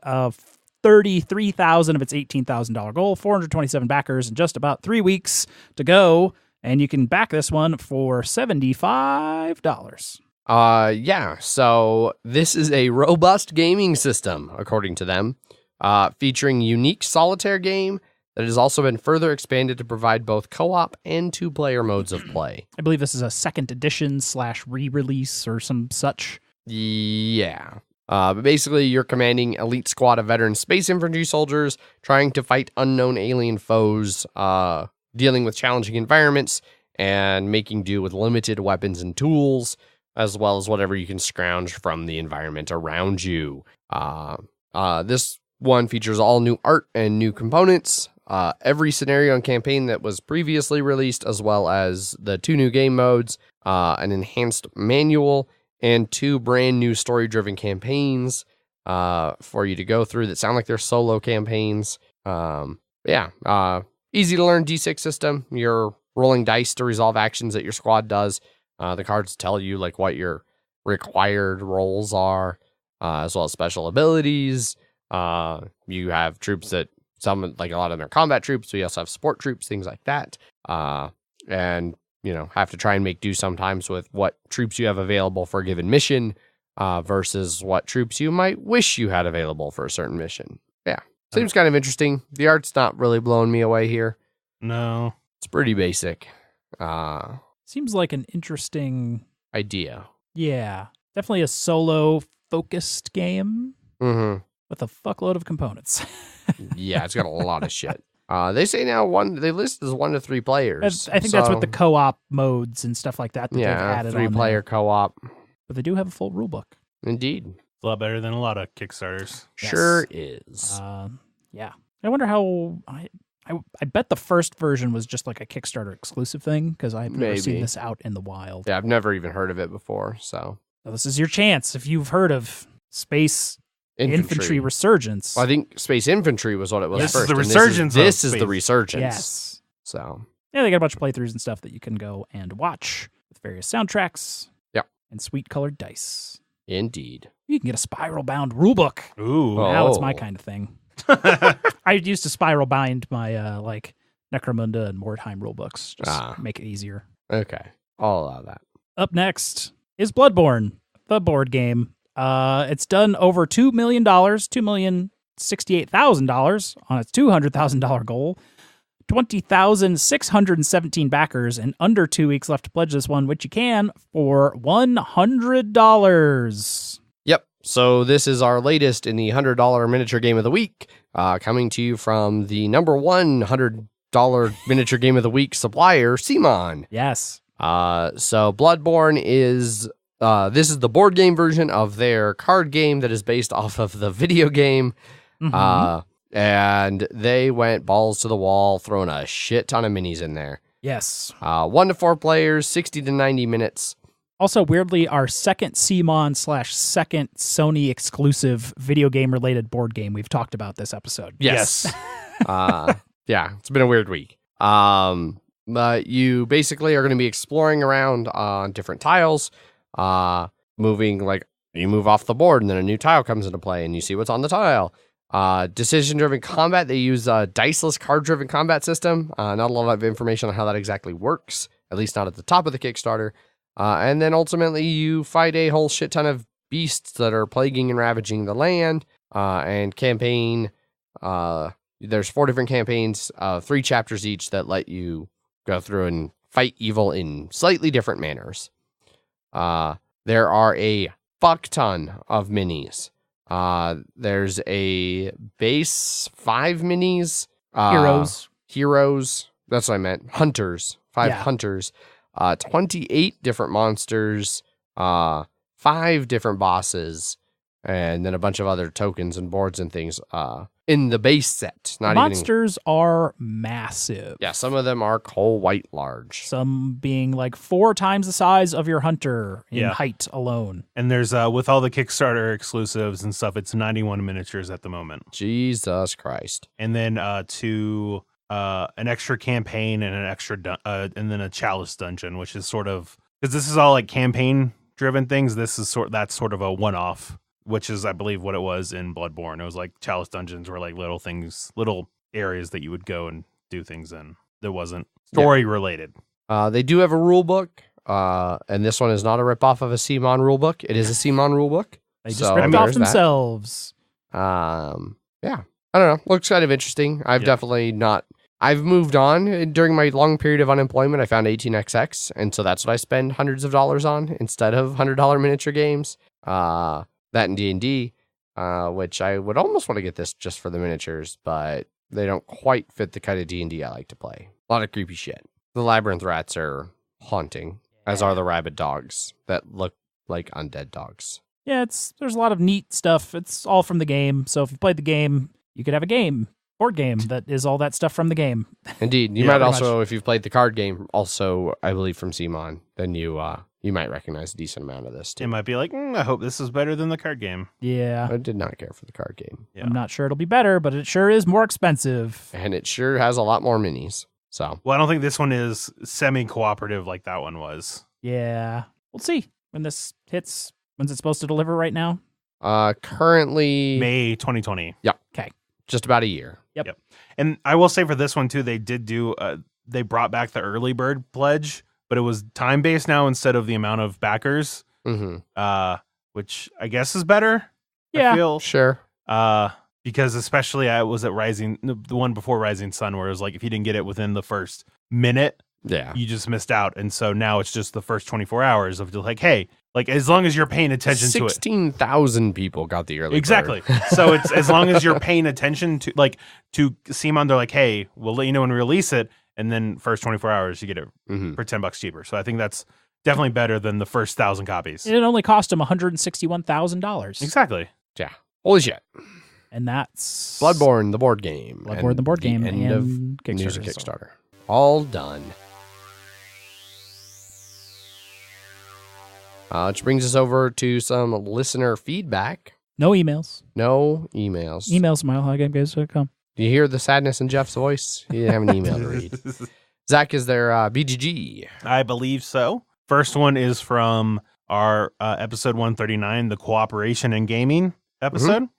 Speaker 3: 33,000 of its $18,000 goal, 427 backers, and just about 3 weeks to go. And you can back this one for $75.
Speaker 1: Yeah, so this is a robust gaming system, according to them, featuring unique solitaire game that has also been further expanded to provide both co-op and two-player modes of play.
Speaker 3: I believe this is a second edition / re-release or some such.
Speaker 1: Yeah. But basically, you're commanding elite squad of veteran space infantry soldiers trying to fight unknown alien foes, dealing with challenging environments, and making do with limited weapons and tools, as well as whatever you can scrounge from the environment around you. This one features all new art and new components, every scenario and campaign that was previously released, as well as the 2 new game modes, an enhanced manual, and 2 brand new story-driven campaigns for you to go through that sound like they're solo campaigns. Easy to learn D6 system. You're rolling dice to resolve actions that your squad does. The cards tell you like what your required rolls are, as well as special abilities. You have troops that some, like a lot of them are combat troops. We also have support troops, things like that. And have to try and make do sometimes with what troops you have available for a given mission, versus what troops you might wish you had available for a certain mission. Yeah. Seems kind of interesting. The art's not really blowing me away here.
Speaker 2: No.
Speaker 1: It's pretty basic.
Speaker 3: Seems like an interesting,
Speaker 1: Idea.
Speaker 3: yeah, definitely a solo-focused game
Speaker 1: Mm-hmm.
Speaker 3: with a fuckload of components.
Speaker 1: Yeah, it's got a lot of shit. They say now they list as 1 to 3 players.
Speaker 3: I think that's with the co-op modes and stuff like that they've added on
Speaker 1: 3-player
Speaker 3: there.
Speaker 1: co-op.
Speaker 3: But they do have a full rulebook.
Speaker 1: Indeed.
Speaker 2: It's a lot better than a lot of Kickstarters.
Speaker 3: Yes.
Speaker 1: Sure is.
Speaker 3: Yeah. I wonder how... I bet the first version was just like a Kickstarter exclusive thing, because I've never seen
Speaker 1: Maybe.
Speaker 3: this out in the wild.
Speaker 1: Yeah, I've never even heard of it before, so.
Speaker 3: So this is your chance if you've heard of Space Infantry Resurgence.
Speaker 1: Well, I think Space Infantry was what it was
Speaker 2: This is
Speaker 1: first.
Speaker 2: the
Speaker 1: and
Speaker 2: Resurgence of
Speaker 1: This is the
Speaker 2: Space.
Speaker 1: Resurgence.
Speaker 3: Yes.
Speaker 1: So.
Speaker 3: Yeah, they got a bunch of playthroughs and stuff that you can go and watch with various soundtracks.
Speaker 1: Yep.
Speaker 3: And sweet colored dice.
Speaker 1: Indeed.
Speaker 3: You can get a spiral bound rulebook.
Speaker 2: Ooh.
Speaker 1: Oh.
Speaker 3: Now it's my kind of thing. I used to spiral bind my Necromunda and Mordheim rulebooks. Just make it easier.
Speaker 1: Okay. I'll allow that.
Speaker 3: Up next is Bloodborne, the board game. It's done over $2 million, $2,068,000 on its $200,000 goal. 20,617 backers and under 2 weeks left to pledge this one, which you can for $100.
Speaker 1: Yep. So this is our latest in the $100 miniature game of the week, coming to you from the number one $100 miniature game of the week supplier, Simon.
Speaker 3: Yes.
Speaker 1: So Bloodborne is this is the board game version of their card game that is based off of the video game.
Speaker 3: Mhm.
Speaker 1: And they went balls to the wall, throwing a shit ton of minis in there.
Speaker 3: Yes.
Speaker 1: 1 to 4 players, 60 to 90 minutes.
Speaker 3: Also, weirdly, our second CMON / second Sony exclusive video game related board game we've talked about this episode.
Speaker 1: Yes. Yeah, it's been a weird week. But you basically are going to be exploring around on different tiles, moving, like, you move off the board and then a new tile comes into play and you see what's on the tile. Decision-driven combat, they use a diceless card-driven combat system. Not a lot of information on how that exactly works, at least not at the top of the Kickstarter. And then ultimately you fight a whole shit ton of beasts that are plaguing and ravaging the land. And campaign, there's 4 different campaigns, 3 chapters each that let you go through and fight evil in slightly different manners. There are a fuck ton of minis. There's a base 5 minis.
Speaker 3: Heroes.
Speaker 1: Heroes. That's what I meant. Hunters. 5
Speaker 3: Yeah.
Speaker 1: hunters, 28 different monsters, 5 different bosses, and then a bunch of other tokens and boards and things in the base set.
Speaker 3: The monsters are massive.
Speaker 1: Yeah, some of them are white large.
Speaker 3: Some being like 4 times the size of your hunter in
Speaker 2: Yeah.
Speaker 3: height alone.
Speaker 2: And there's with all the Kickstarter exclusives and stuff, it's 91 miniatures at the moment.
Speaker 1: Jesus Christ.
Speaker 2: And then an extra campaign and an extra and then a chalice dungeon, which is sort of, because this is all like campaign driven things. This is that's sort of a one-off, which is, I believe, what it was in Bloodborne. It was like chalice dungeons were like little things, little areas that you would go and do things in that wasn't story related.
Speaker 1: They do have a rule book, and this one is not a ripoff of a CMON rule book. It is a CMON rule book.
Speaker 3: They just ripped off themselves.
Speaker 1: Yeah, I don't know. Looks kind of interesting. I've moved on. During my long period of unemployment, I found 18XX, and so that's what I spend hundreds of dollars on instead of $100 miniature games. That and D&D, which I would almost want to get this just for the miniatures, but they don't quite fit the kind of D&D I like to play. A lot of creepy shit. The labyrinth rats are haunting, as are the rabid dogs that look like undead dogs.
Speaker 3: Yeah, there's a lot of neat stuff. It's all from the game. So if you played the game, you could have a board game that is all that stuff from the game.
Speaker 1: Indeed. You might also, if you've played the card game, also, I believe, from CMON, then you might recognize a decent amount of this, too.
Speaker 2: It might be like, I hope this is better than the card game.
Speaker 3: Yeah.
Speaker 1: I did not care for the card game.
Speaker 2: Yeah.
Speaker 3: I'm not sure it'll be better, but it sure is more expensive.
Speaker 1: And it sure has a lot more minis. So.
Speaker 2: Well, I don't think this one is semi-cooperative like that one was.
Speaker 3: Yeah. We'll see when this hits. When's it supposed to deliver right now?
Speaker 1: Currently
Speaker 2: May 2020.
Speaker 1: Yeah.
Speaker 3: Okay.
Speaker 1: Just about a year.
Speaker 3: Yep.
Speaker 2: And I will say for this one too, they did do they brought back the early bird pledge, but it was time based now instead of the amount of backers.
Speaker 1: Mm-hmm.
Speaker 2: Which I guess is better.
Speaker 3: Yeah.
Speaker 2: I feel.
Speaker 1: Sure.
Speaker 2: Because especially I was at the one before Rising Sun, where it was like if you didn't get it within the first minute,
Speaker 1: Yeah.
Speaker 2: you just missed out. And so now it's just the first 24 hours of just like, hey, like as long as you're paying attention to it.
Speaker 1: 16,000 people got the early bird.
Speaker 2: Exactly. So it's as long as you're paying attention to CMON, they're like, hey, we'll let you know when we release it, and then first 24 hours you get it for $10 cheaper. So I think that's definitely better than the first 1,000 copies.
Speaker 3: It only cost them $161,000.
Speaker 2: Exactly.
Speaker 1: Yeah. Holy shit.
Speaker 3: And that's
Speaker 1: Bloodborne, the board game.
Speaker 3: Bloodborne, the board game,
Speaker 1: End of
Speaker 3: and
Speaker 1: news of
Speaker 3: Kickstarter.
Speaker 1: Kickstarter. All done. Which brings us over to some listener feedback.
Speaker 3: No emails.
Speaker 1: No emails.
Speaker 3: Emails milehighgameguys.com.
Speaker 1: Do you hear the sadness in Jeff's voice? He didn't have an email to read. Zach, is there BGG?
Speaker 2: I believe so. First one is from our episode 139, the Cooperation in Gaming episode.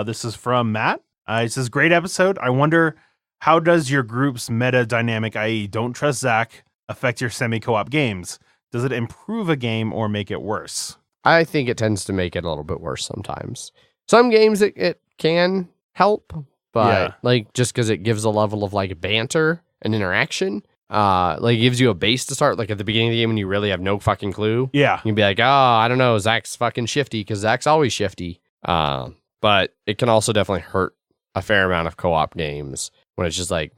Speaker 2: This is from Matt. It says, great episode. I wonder, how does your group's meta dynamic, i.e. don't trust Zach, affect your semi-co-op games? Does it improve a game or make it worse?
Speaker 1: I think it tends to make it a little bit worse sometimes. Some games it can help, but just because it gives a level of like banter and interaction, like it gives you a base to start. Like at the beginning of the game when you really have no fucking clue.
Speaker 2: Yeah.
Speaker 1: You can be like, oh, I don't know, Zach's fucking shifty because Zach's always shifty. But it can also definitely hurt a fair amount of co-op games when it's just like,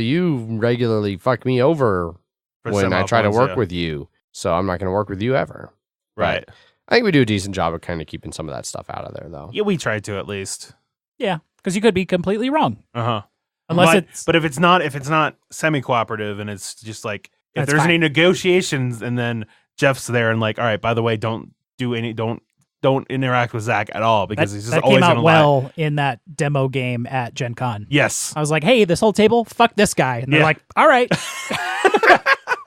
Speaker 1: you regularly fuck me over when I try to work with you. So I'm not going to work with you ever.
Speaker 2: Right.
Speaker 1: But I think we do a decent job of kind of keeping some of that stuff out of there, though.
Speaker 2: Yeah, we tried to at least.
Speaker 3: Yeah, because you could be completely wrong.
Speaker 2: Uh-huh.
Speaker 3: But
Speaker 2: if it's not semi-cooperative and it's just like if
Speaker 3: That's
Speaker 2: there's
Speaker 3: fine.
Speaker 2: any negotiations and then Jeff's there and like, all right, by the way, don't interact with Zach at all because he's just
Speaker 3: that
Speaker 2: always
Speaker 3: came out
Speaker 2: gonna
Speaker 3: well
Speaker 2: lie.
Speaker 3: in that demo game at Gen Con.
Speaker 2: Yes.
Speaker 3: I was like, hey, this whole table, fuck this guy. And they're
Speaker 2: Yeah.
Speaker 3: like, all right.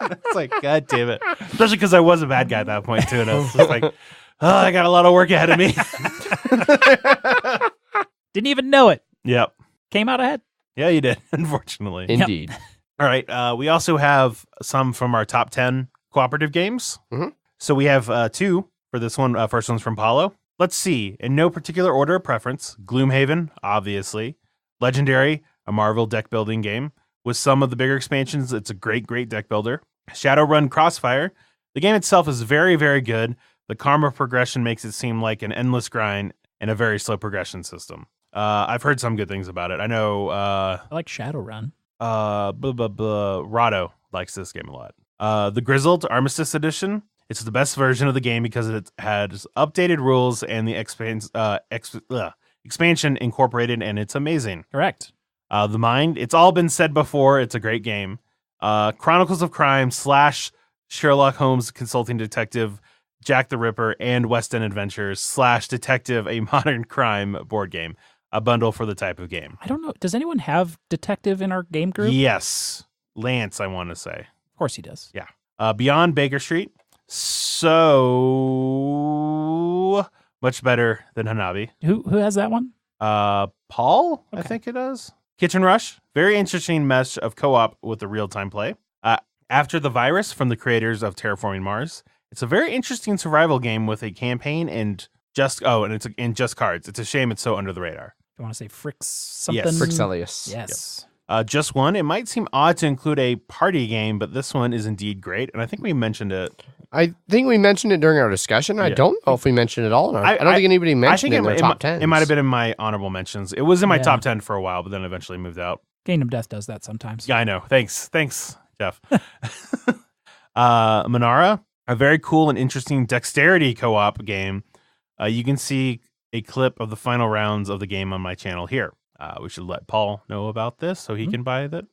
Speaker 2: It's like, God damn it. Especially because I was a bad guy at that point too. And I was just like, I got a lot of work ahead of me.
Speaker 3: Didn't even know it.
Speaker 2: Yep.
Speaker 3: Came out ahead.
Speaker 2: Yeah, you did, unfortunately.
Speaker 1: Indeed.
Speaker 2: All right. We also have some from our top 10 cooperative games.
Speaker 1: Mhm.
Speaker 2: So we have 2 for this one. First one's from Paulo. Let's see. In no particular order of preference, Gloomhaven, obviously. Legendary, a Marvel deck building game. With some of the bigger expansions, it's a great, great deck builder. Shadowrun Crossfire. The game itself is very, very good. The karma progression makes it seem like an endless grind and a very slow progression system. I've heard some good things about it. I know
Speaker 3: I like Shadowrun.
Speaker 2: Rado likes this game a lot. The Grizzled Armistice Edition. It's the best version of the game because it has updated rules and the expansion incorporated, and it's amazing.
Speaker 3: Correct.
Speaker 2: The Mind. It's all been said before. It's a great game. Chronicles of Crime / Sherlock Holmes Consulting Detective, Jack the Ripper, and West End Adventures / Detective, a modern crime board game. A bundle for the type of game.
Speaker 3: I don't know. Does anyone have Detective in our game group?
Speaker 2: Yes. Lance, I want to say.
Speaker 3: Of course he does.
Speaker 2: Yeah. Beyond Baker Street. So much better than Hanabi.
Speaker 3: Who has that one?
Speaker 2: Paul,
Speaker 3: Okay.
Speaker 2: I think it does. Kitchen Rush. Very interesting mesh of co-op with the real-time play. After the Virus from the creators of Terraforming Mars. It's a very interesting survival game with a campaign and just cards. It's a shame it's so under the radar.
Speaker 3: You want to say Fricks something?
Speaker 2: Yes.
Speaker 1: Frixelius.
Speaker 3: Yes.
Speaker 2: Just one. It might seem odd to include a party game, but this one is indeed great, and I think we mentioned it.
Speaker 1: I think we mentioned it during our discussion. I
Speaker 2: Yeah.
Speaker 1: don't know if we mentioned it all. I don't think anybody mentioned it in their top 10.
Speaker 2: It might have been in my honorable mentions. It was in my
Speaker 3: Yeah.
Speaker 2: top 10 for a while, but then eventually moved out.
Speaker 3: Kingdom Death does that sometimes.
Speaker 2: Yeah, I know. Thanks, Jeff. Manara, a very cool and interesting dexterity co-op game. You can see a clip of the final rounds of the game on my channel here. We should let Paul know about this so he can buy that.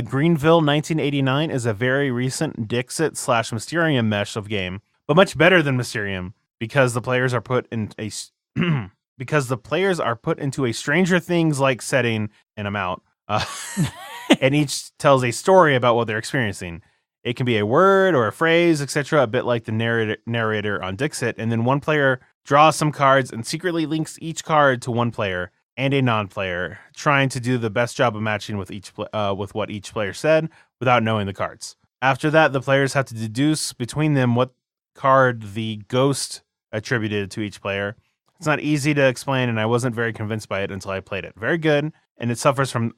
Speaker 2: Greenville 1989 is a very recent Dixit / Mysterium mesh of game, but much better than Mysterium because the players are put in a Stranger Things like setting, and I'm out. And each tells a story about what they're experiencing. It can be a word or a phrase, etc., a bit like the narrator on Dixit, and then one player draws some cards and secretly links each card to one player and a non-player, trying to do the best job of matching with with what each player said without knowing the cards. After that, the players have to deduce between them what card the ghost attributed to each player. It's not easy to explain, and I wasn't very convinced by it until I played it. Very good, and it suffers from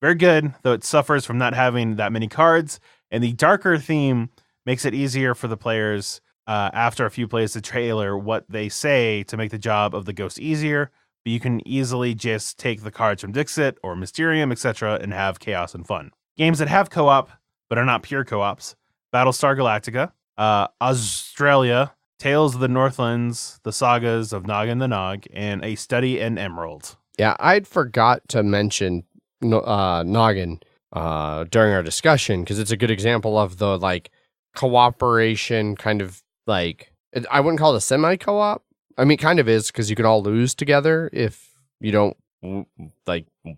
Speaker 2: very good, though it suffers from not having that many cards, and the darker theme makes it easier for the players after a few plays to tailor what they say to make the job of the ghost easier. But you can easily just take the cards from Dixit or Mysterium, etc., and have chaos and fun. Games that have co-op but are not pure co-ops: Battlestar Galactica, Australia, Tales of the Northlands, The Sagas of Noggin the Nog, and A Study in Emerald.
Speaker 1: Yeah, I'd forgot to mention Noggin during our discussion because it's a good example of the cooperation kind of I wouldn't call it a semi-co-op. I mean, it kind of is because you can all lose together if you don't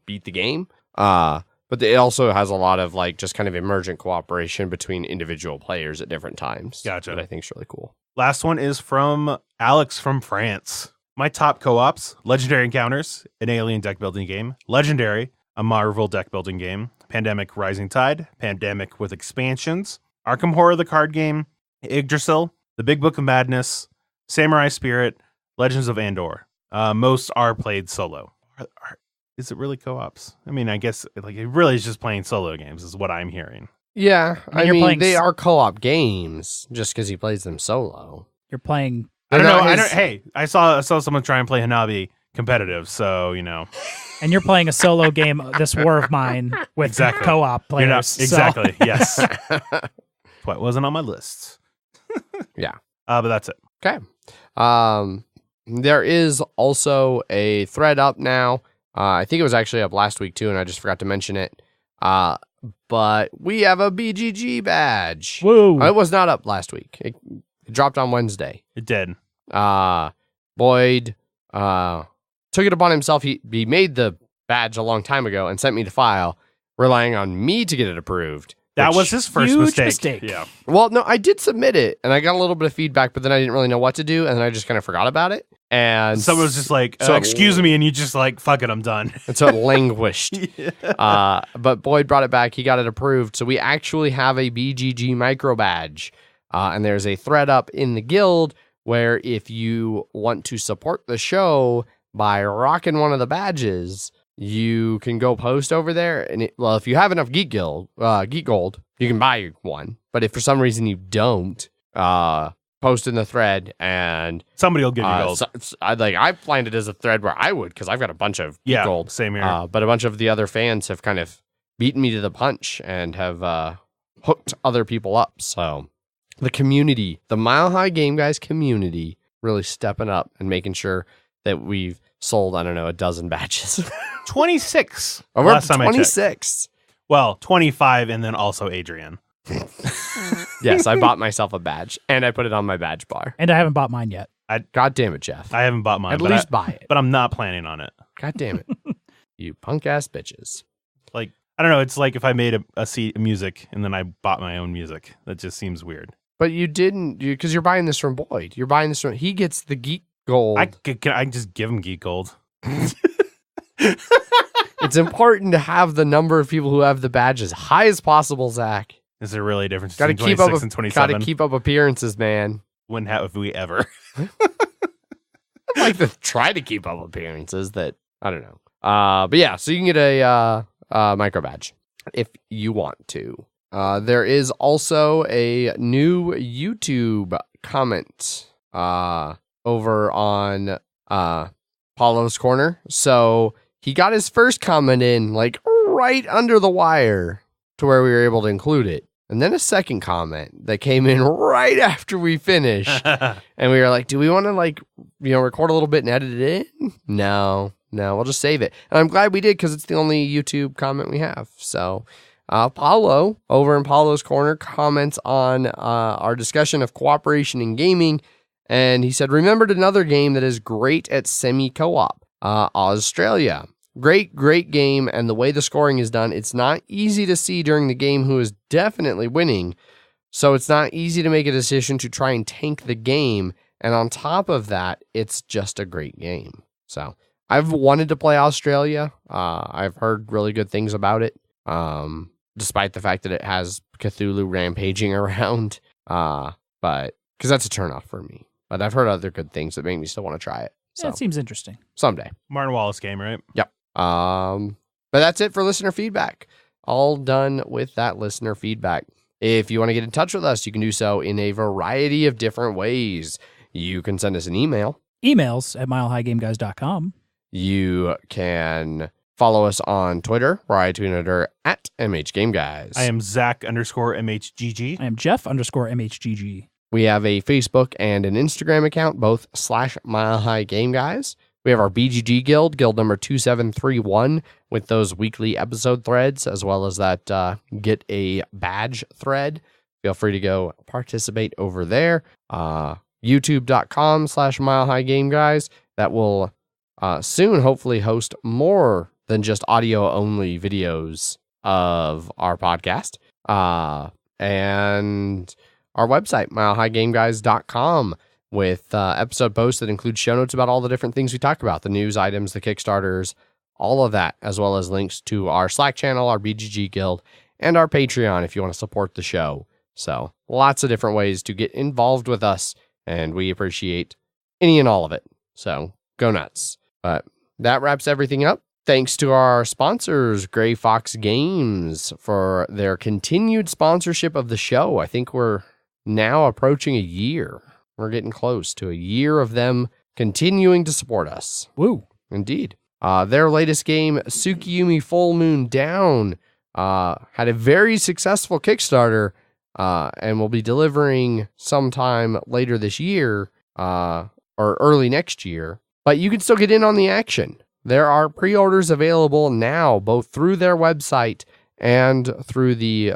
Speaker 1: beat the game. But it also has a lot of just kind of emergent cooperation between individual players at different times.
Speaker 2: Gotcha.
Speaker 1: That I think is really cool.
Speaker 2: Last one is from Alex from France. My top co-ops: Legendary Encounters, an alien deck building game; Legendary, a Marvel deck building game; Pandemic Rising Tide, Pandemic with expansions; Arkham Horror the card game; Yggdrasil, The Big Book of Madness; Samurai Spirit; Legends of Andor. Most are played solo. Is it really co-ops? I mean, I guess it really is just playing solo games is what I'm hearing.
Speaker 1: Yeah, I
Speaker 3: you're
Speaker 1: mean
Speaker 3: playing
Speaker 1: they are co-op games just because he plays them solo.
Speaker 3: You're playing.
Speaker 2: I don't
Speaker 1: They're
Speaker 2: know.
Speaker 1: not his-
Speaker 2: Hey, I saw someone try and play Hanabi competitive, so
Speaker 3: And you're playing a solo game, this War of Mine, with
Speaker 2: Exactly.
Speaker 3: co-op players.
Speaker 2: You're not
Speaker 3: so-
Speaker 2: exactly. Yes, that's why it wasn't on my list.
Speaker 1: Yeah.
Speaker 2: But that's it.
Speaker 1: Okay. There is also a thread up now. I think it was actually up last week too, and I just forgot to mention it. But we have a BGG badge.
Speaker 3: Woo.
Speaker 1: It was not up last week. It dropped on Wednesday.
Speaker 2: It did.
Speaker 1: Boyd took it upon himself. He made the badge a long time ago and sent me the file, relying on me to get it approved.
Speaker 2: That
Speaker 1: which-
Speaker 2: was his first
Speaker 3: Huge
Speaker 2: mistake.
Speaker 3: mistake.
Speaker 2: Yeah.
Speaker 1: Well, no, I did submit it, and I got a little bit of feedback, but then I didn't really know what to do, and then I just kind of forgot about it. And
Speaker 2: Someone was just like,
Speaker 1: So-
Speaker 2: excuse me, and you just fuck it, I'm done.
Speaker 1: and so it languished. But Boyd brought it back. He got it approved. So we actually have a BGG micro badge. And there's a thread up in the guild where if you want to support the show by rocking one of the badges, you can go post over there. And if you have enough Geek Gold, you can buy one. But if for some reason you don't, post in the thread, and
Speaker 2: Somebody will give you gold.
Speaker 1: I planned it as a thread where I would, because I've got a bunch of gold.
Speaker 2: Same here.
Speaker 1: But a bunch of the other fans have kind of beaten me to the punch and have hooked other people up. So the community, the Mile High Game Guys community, really stepping up and making sure that we've sold, I don't know, a dozen batches.
Speaker 2: 26.
Speaker 1: We're up
Speaker 2: Last
Speaker 1: to
Speaker 2: time I checked.
Speaker 1: 26.
Speaker 2: Well, 25, and then also Adrian.
Speaker 1: Yes, I bought myself a badge, and I put it on my badge bar.
Speaker 3: And I haven't bought mine yet.
Speaker 1: God damn it, Jeff.
Speaker 2: I haven't bought mine.
Speaker 3: At least buy it.
Speaker 2: But I'm not planning on it.
Speaker 1: God damn it. You punk-ass bitches.
Speaker 2: Like, I don't know. It's like if I made a music, and then I bought my own music. That just seems weird.
Speaker 1: But you didn't, because you're buying this from Boyd. You're buying this from, he gets the geek gold.
Speaker 2: I can just give him geek gold.
Speaker 1: It's important to have the number of people who have the badge as high as possible, Zach.
Speaker 2: Is there really a difference
Speaker 1: Gotta
Speaker 2: between 26 and 27?
Speaker 1: Gotta keep up appearances, man.
Speaker 2: Wouldn't have if we ever.
Speaker 1: I'd like to try to keep up appearances that, I don't know. But yeah, so you can get a micro badge if you want to. There is also a new YouTube comment over on Paulo's Corner. So he got his first comment in like right under the wire to where we were able to include it. And then a second comment that came in right after we finished. And we were like, do we want to record a little bit and edit it in? No, we'll just save it. And I'm glad we did, because it's the only YouTube comment we have. So Paulo over in Paulo's Corner comments on our discussion of cooperation in gaming. And he said, remembered another game that is great at semi-co-op, Australia. Great game, and the way the scoring is done, it's not easy to see during the game who is definitely winning, so it's not easy to make a decision to try and tank the game, and on top of that, it's just a great game. So, I've wanted to play Australia. I've heard really good things about it, despite the fact that it has Cthulhu rampaging around, but, because that's a turnoff for me. But I've heard other good things that make me still want to try it. So,
Speaker 3: That seems interesting.
Speaker 1: Someday.
Speaker 2: Martin Wallace game, right?
Speaker 1: Yep. But that's it for listener feedback. All done with that listener feedback. If you want to get in touch with us, you can do so in a variety of different ways. You can send us an email.
Speaker 3: Emails at milehighgameguys.com.
Speaker 1: You can follow us on Twitter, where I tweet under at MHGameGuys.
Speaker 2: I am Zach_MHGG.
Speaker 3: I am Jeff_MHGG.
Speaker 1: We have a Facebook and an Instagram account, both /MileHighGameGuys. We have our BGG guild number 2731, with those weekly episode threads, as well as that get a badge thread. Feel free to go participate over there. YouTube.com/MileHighGameGuys. That will soon hopefully host more than just audio-only videos of our podcast. And our website, milehighgameguys.com. with episode posts that include show notes about all the different things we talk about, the news items, the Kickstarters, all of that, as well as links to our Slack channel, our BGG guild, and our Patreon if you want to support the show. So lots of different ways to get involved with us, and we appreciate any and all of it. So go nuts. But that wraps everything up. Thanks to our sponsors, Gray Fox Games, for their continued sponsorship of the show. I think we're now approaching a year. We're getting close to a year of them continuing to support us.
Speaker 3: Woo.
Speaker 1: Indeed. Their latest game, Tsukiyumi Full Moon Down, had a very successful Kickstarter, and will be delivering sometime later this year, or early next year. But you can still get in on the action. There are pre-orders available now, both through their website and through the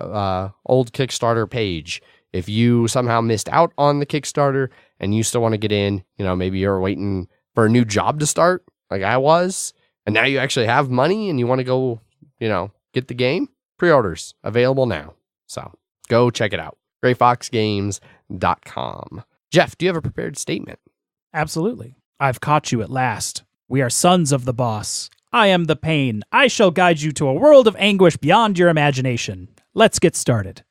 Speaker 1: old Kickstarter page. If you somehow missed out on the Kickstarter and you still want to get in, maybe you're waiting for a new job to start, like I was, and now you actually have money and you want to go, get the game, pre-orders available now. So go check it out. GrayFoxGames.com. Jeff, do you have a prepared statement?
Speaker 3: Absolutely. I've caught you at last. We are sons of the boss. I am the pain. I shall guide you to a world of anguish beyond your imagination. Let's get started.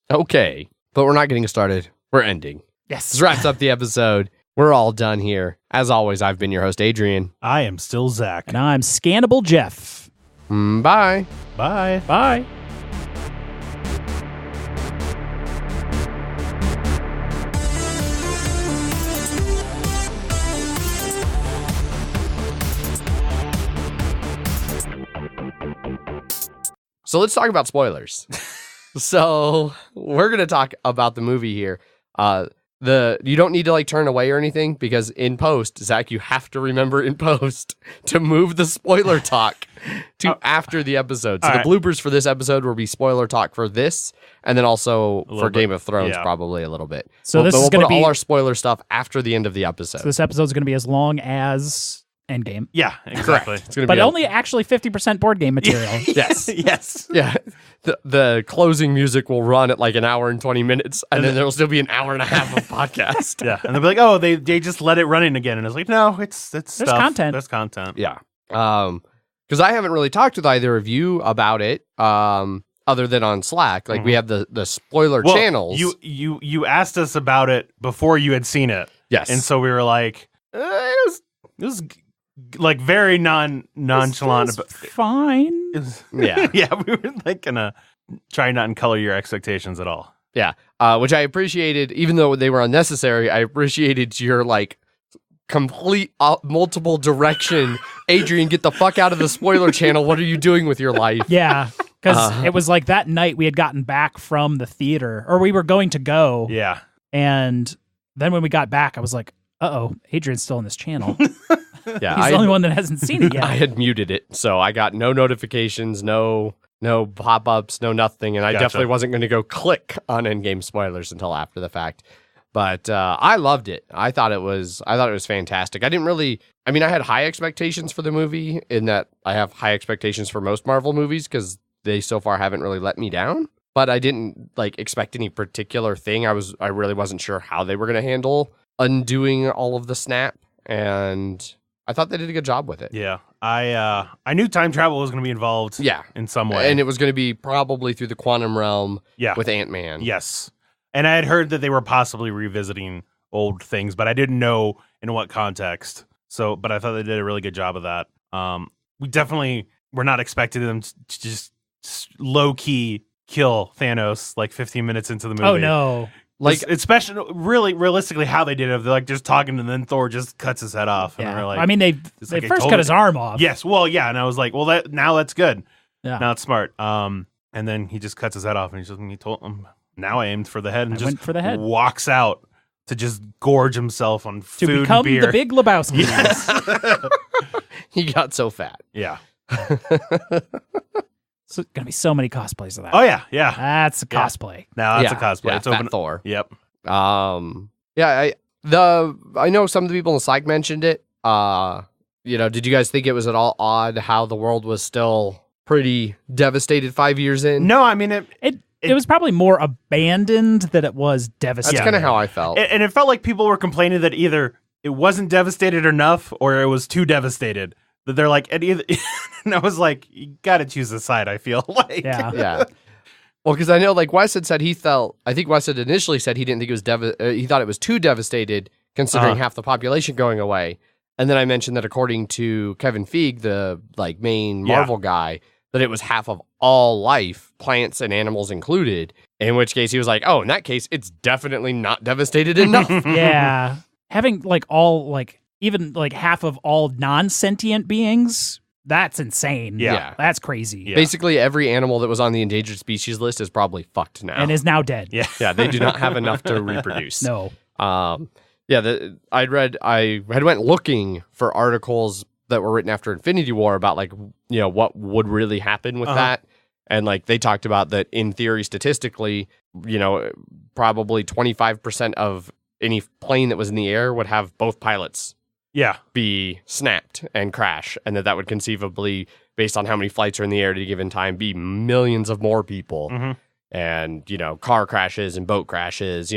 Speaker 1: Okay, but we're not getting started. We're ending.
Speaker 3: Yes.
Speaker 1: This wraps up the episode. We're all done here. As always, I've been your host, Adrian.
Speaker 2: I am still Zach.
Speaker 3: And I'm Scannable Jeff.
Speaker 1: Bye.
Speaker 2: Bye.
Speaker 3: Bye.
Speaker 1: So let's talk about spoilers. So we're gonna talk about the movie here. You don't need to like turn away or anything because in post, Zach, you have to remember in post to move the spoiler talk to after the episode. So the bloopers for this episode will be spoiler talk for this, and then also for Game of Thrones probably a little bit.
Speaker 3: So this is
Speaker 1: going to be
Speaker 3: all
Speaker 1: our spoiler stuff after the end of the episode.
Speaker 3: So this episode is going to be as long as Endgame.
Speaker 2: Yeah, exactly.
Speaker 1: It's gonna
Speaker 3: But
Speaker 1: be
Speaker 3: only actually 50% board game material.
Speaker 1: yes.
Speaker 2: Yes.
Speaker 1: Yeah. The closing music will run at like an hour and 20 minutes, and then there will still be an hour and a half of podcast.
Speaker 2: Yeah, and they'll be like, "Oh, they just let it run in again," and it's like, "No, it's stuff.
Speaker 3: content.
Speaker 2: There's content."
Speaker 1: Yeah. Because I haven't really talked with either of you about it, other than on Slack. Like we have the spoiler channels.
Speaker 2: You asked us about it before you had seen it.
Speaker 1: Yes.
Speaker 2: And so we were like, it was like very nonchalant.
Speaker 3: It's fine.
Speaker 1: Yeah.
Speaker 2: Yeah, we were like gonna try not and color your expectations at all.
Speaker 1: Yeah. Which I appreciated, even though they were unnecessary. I appreciated your like complete multiple direction. Adrian, get the fuck out of the spoiler channel. What are you doing with your life?
Speaker 3: Yeah. Because it was like that night we had gotten back from the theater, or we were going to go.
Speaker 2: Yeah.
Speaker 3: And then when we got back, I was like, uh-oh, Adrian's still on this channel.
Speaker 1: Yeah,
Speaker 3: He's the only one that hasn't seen it yet.
Speaker 1: I had muted it, so I got no notifications, no pop-ups, no nothing, and I definitely wasn't going to go click on Endgame spoilers until after the fact. But I loved it. I thought it was fantastic. I had high expectations for the movie in that I have high expectations for most Marvel movies because they so far haven't really let me down. But I didn't like expect any particular thing. I really wasn't sure how they were going to handle undoing all of the snap, and I thought they did a good job with it.
Speaker 2: Yeah. I knew time travel was going to be involved.
Speaker 1: Yeah.
Speaker 2: In some way.
Speaker 1: And it was going to be probably through the quantum realm with Ant-Man.
Speaker 2: Yes. And I had heard that they were possibly revisiting old things, but I didn't know in what context. So, but I thought they did a really good job of that. We definitely were not expecting them to just low-key kill Thanos like 15 minutes into the movie.
Speaker 3: Oh, no.
Speaker 2: Like, especially really realistically how they did it. They're like just talking and then Thor just cuts his head off. And they're like,
Speaker 3: I mean, they first cut his arm off.
Speaker 2: Yes. Well, yeah. And I was like, well, now that's good.
Speaker 3: Yeah.
Speaker 2: Now it's smart. And then he just cuts his head off and he told him, now I aimed for the head and
Speaker 3: went for the head.
Speaker 2: Walks out to just gorge himself on food
Speaker 3: to become
Speaker 2: and beer.
Speaker 3: the Big Lebowski.
Speaker 2: Yes.
Speaker 1: He got so fat.
Speaker 2: Yeah.
Speaker 3: So gonna be so many cosplays of that.
Speaker 2: Oh yeah, yeah.
Speaker 3: That's a cosplay.
Speaker 2: Now that's a cosplay.
Speaker 1: Yeah,
Speaker 2: it's
Speaker 1: Fat
Speaker 2: open.
Speaker 1: Thor.
Speaker 2: Yep.
Speaker 1: Yeah. I know some of the people in the Slack mentioned it. Did you guys think it was at all odd how the world was still pretty devastated 5 years in?
Speaker 2: No, I mean
Speaker 3: it was probably more abandoned than it was devastated.
Speaker 1: That's kind of how I felt.
Speaker 2: And it felt like people were complaining that either it wasn't devastated enough or it was too devastated. That they're like, and I was like, you got to choose a side, I feel like.
Speaker 1: Yeah. Well, because I know, like, Wes had said I think Wes had initially said he didn't think it was, he thought it was too devastated considering half the population going away. And then I mentioned that according to Kevin Feige, the, like, main Marvel guy, that it was half of all life, plants and animals included, in which case he was like, oh, in that case, it's definitely not devastated enough.
Speaker 3: Yeah. Having, like, all, like, even like half of all non-sentient beings, that's insane.
Speaker 2: Yeah.
Speaker 3: That's crazy.
Speaker 2: Yeah.
Speaker 1: Basically, every animal that was on the endangered species list is probably fucked now.
Speaker 3: And is now dead.
Speaker 2: Yeah.
Speaker 1: Yeah, they do not have enough to reproduce.
Speaker 3: No.
Speaker 1: I had went looking for articles that were written after Infinity War about like, what would really happen with that. And like they talked about that in theory, statistically, probably 25% of any plane that was in the air would have both pilots be snapped and crash, and that would conceivably, based on how many flights are in the air at a given time, be millions of more people. And, car crashes and boat crashes,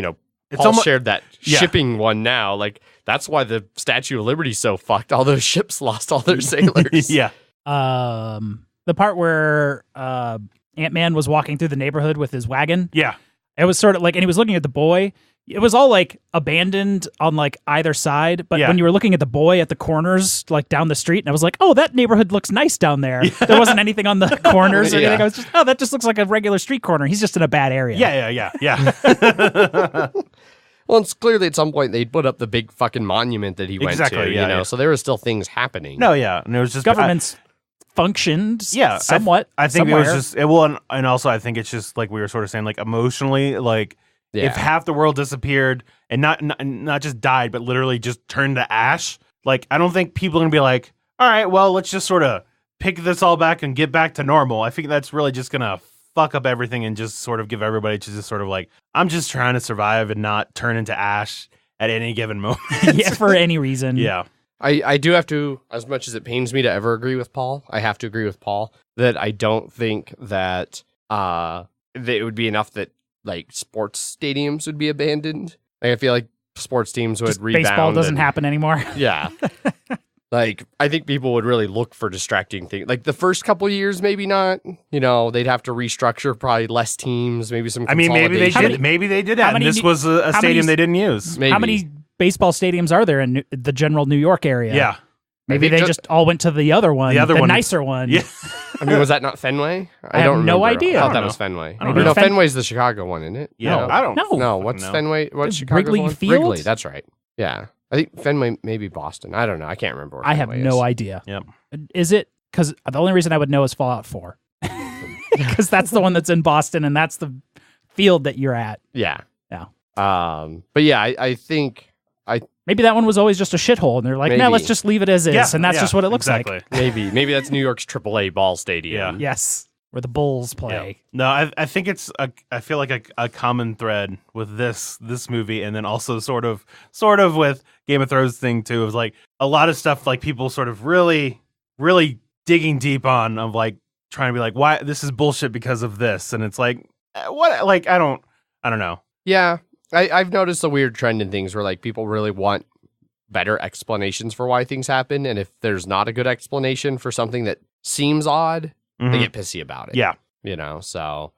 Speaker 1: Paul shared that shipping one now. Like, that's why the Statue of Liberty is so fucked. All those ships lost all their sailors.
Speaker 2: Yeah.
Speaker 3: The part where Ant-Man was walking through the neighborhood with his wagon.
Speaker 2: Yeah.
Speaker 3: It was sort of like, and he was looking at the boy. It was all like abandoned on like either side, but when you were looking at the boy at the corners, like down the street, and I was like, oh, that neighborhood looks nice down there. There wasn't anything on the corners or anything. I was just, that just looks like a regular street corner. He's just in a bad area.
Speaker 2: Yeah.
Speaker 1: Well, it's clearly at some point they'd put up the big fucking monument that he went to,
Speaker 2: Yeah.
Speaker 1: so there were still things happening.
Speaker 2: No, yeah. And it was just
Speaker 3: Governments functioned
Speaker 2: Yeah,
Speaker 3: somewhat.
Speaker 2: I think
Speaker 3: somewhere.
Speaker 2: it was just and also I think it's just like we were sort of saying, like emotionally, like if half the world disappeared and not just died, but literally just turned to ash, like I don't think people are gonna be like, all right, well, let's just sort of pick this all back and get back to normal. I think that's really just gonna fuck up everything and just sort of give everybody just sort of like, I'm just trying to survive and not turn into ash at any given moment.
Speaker 3: Yeah, for any reason.
Speaker 2: Yeah.
Speaker 1: I do have to, as much as it pains me to ever agree with Paul, I have to agree with Paul that I don't think that it would be enough that like sports stadiums would be abandoned. Like I feel like sports teams would
Speaker 3: Just
Speaker 1: rebound.
Speaker 3: baseball doesn't happen anymore.
Speaker 1: Yeah. Like I think people would really look for distracting things. Like the first couple of years, maybe not. You know, they'd have to restructure probably less teams, maybe some.
Speaker 2: I mean, maybe they
Speaker 1: consolidation.
Speaker 2: did. Maybe they did that. And this was a stadium they didn't use.
Speaker 1: Maybe.
Speaker 3: How many baseball stadiums are there in the general New York area?
Speaker 2: Yeah.
Speaker 3: Maybe they just all went to the other one, the nicer one.
Speaker 2: Yeah.
Speaker 1: I mean, was that not Fenway?
Speaker 3: I have no idea.
Speaker 1: I
Speaker 3: I
Speaker 1: thought that
Speaker 2: don't
Speaker 1: was Fenway.
Speaker 2: I don't
Speaker 1: No,
Speaker 2: know.
Speaker 1: Fenway's the Chicago one, isn't it?
Speaker 2: Yeah.
Speaker 1: No.
Speaker 2: I don't.
Speaker 3: No.
Speaker 1: No, what's
Speaker 2: know.
Speaker 1: Fenway? What's
Speaker 3: Is
Speaker 1: Chicago
Speaker 3: Wrigley
Speaker 1: one?
Speaker 3: Field?
Speaker 1: Wrigley, that's right. Yeah. I think Fenway, maybe Boston. I don't know. I can't remember where
Speaker 3: I have
Speaker 1: Fenway
Speaker 3: no
Speaker 1: is.
Speaker 3: idea.
Speaker 2: Yep.
Speaker 3: Is it? Because the only reason I would know is Fallout 4. Because that's the one that's in Boston, and that's the field that you're at.
Speaker 1: Yeah.
Speaker 3: Yeah.
Speaker 1: But yeah, I think
Speaker 3: Maybe that one was always just a shithole, and they're like, no,
Speaker 1: Maybe.
Speaker 3: let's just leave it as is,
Speaker 2: Yeah,
Speaker 3: and that's
Speaker 2: yeah,
Speaker 3: just what it looks
Speaker 2: exactly.
Speaker 3: like.
Speaker 1: maybe that's New York's AAA ball stadium.
Speaker 2: Yeah.
Speaker 3: Yes, where the Bulls play.
Speaker 2: No, I think it's I feel like a common thread with this movie, and then also sort of with Game of Thrones thing too. It was like a lot of stuff like people sort of really digging deep on, of like trying to be like, why this is bullshit because of this, and it's like what, like I don't know.
Speaker 1: Yeah. I've noticed a weird trend in things where like people really want better explanations for why things happen, and if there's not a good explanation for something that seems odd, they
Speaker 2: Mhm.
Speaker 1: get pissy about it.
Speaker 2: Yeah.
Speaker 1: You know, so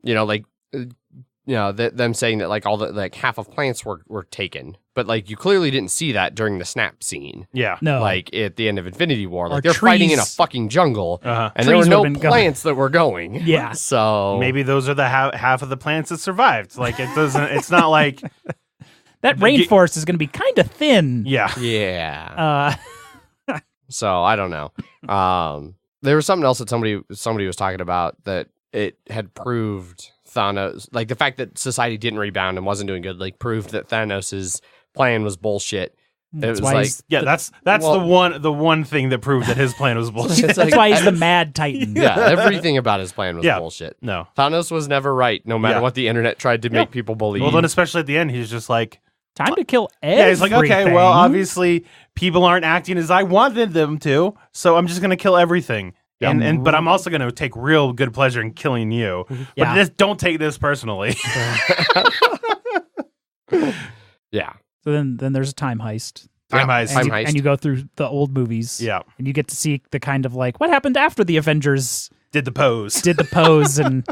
Speaker 1: you know, like you know, them saying that like all the like half of plants were taken, but like you clearly didn't see that during the snap scene.
Speaker 2: Yeah.
Speaker 3: No,
Speaker 1: Like at the end of Infinity War,
Speaker 3: Or
Speaker 1: like they're fighting in a
Speaker 3: trees.
Speaker 1: fucking jungle,
Speaker 2: Uh-huh.
Speaker 1: and there were
Speaker 3: Trees
Speaker 1: no
Speaker 3: would've been gone.
Speaker 1: plants that were going.
Speaker 3: Yeah.
Speaker 1: So
Speaker 2: Maybe those are the half of the plants that survived. Like it doesn't. It's not like
Speaker 3: that rainforest is going to be kind of thin.
Speaker 2: yeah.
Speaker 1: yeah. So I don't know. There was something else that somebody was talking about that it had proved Thanos, like the fact that society didn't rebound and wasn't doing good, like proved that Thanos's plan was bullshit.
Speaker 3: That's
Speaker 1: it was
Speaker 3: why
Speaker 1: like
Speaker 3: he's-
Speaker 2: Yeah, that's
Speaker 1: Well-
Speaker 2: the one thing that proved that his plan was bullshit.
Speaker 1: It's
Speaker 3: that's
Speaker 1: like-
Speaker 3: why he's the Mad Titan.
Speaker 1: yeah, everything about his plan was
Speaker 2: Yeah.
Speaker 1: bullshit.
Speaker 2: No.
Speaker 1: Thanos was never right, no matter
Speaker 2: Yeah.
Speaker 1: what the internet tried to make people believe.
Speaker 2: Well, then especially at the end, he's just like,
Speaker 3: Time to kill everything.
Speaker 2: yeah, he's like, okay, well, obviously people aren't acting as I wanted them to, so I'm just gonna kill everything.
Speaker 1: Yeah.
Speaker 2: But I'm also gonna take real good pleasure in killing you. But
Speaker 3: Yeah.
Speaker 2: just don't take this personally.
Speaker 1: Yeah.
Speaker 3: So then there's a time heist.
Speaker 2: Time heist.
Speaker 1: Time heist.
Speaker 3: And you go through the old movies.
Speaker 2: Yeah.
Speaker 3: And you get to see the kind of like what happened after the Avengers
Speaker 2: Did the pose.
Speaker 3: did the pose and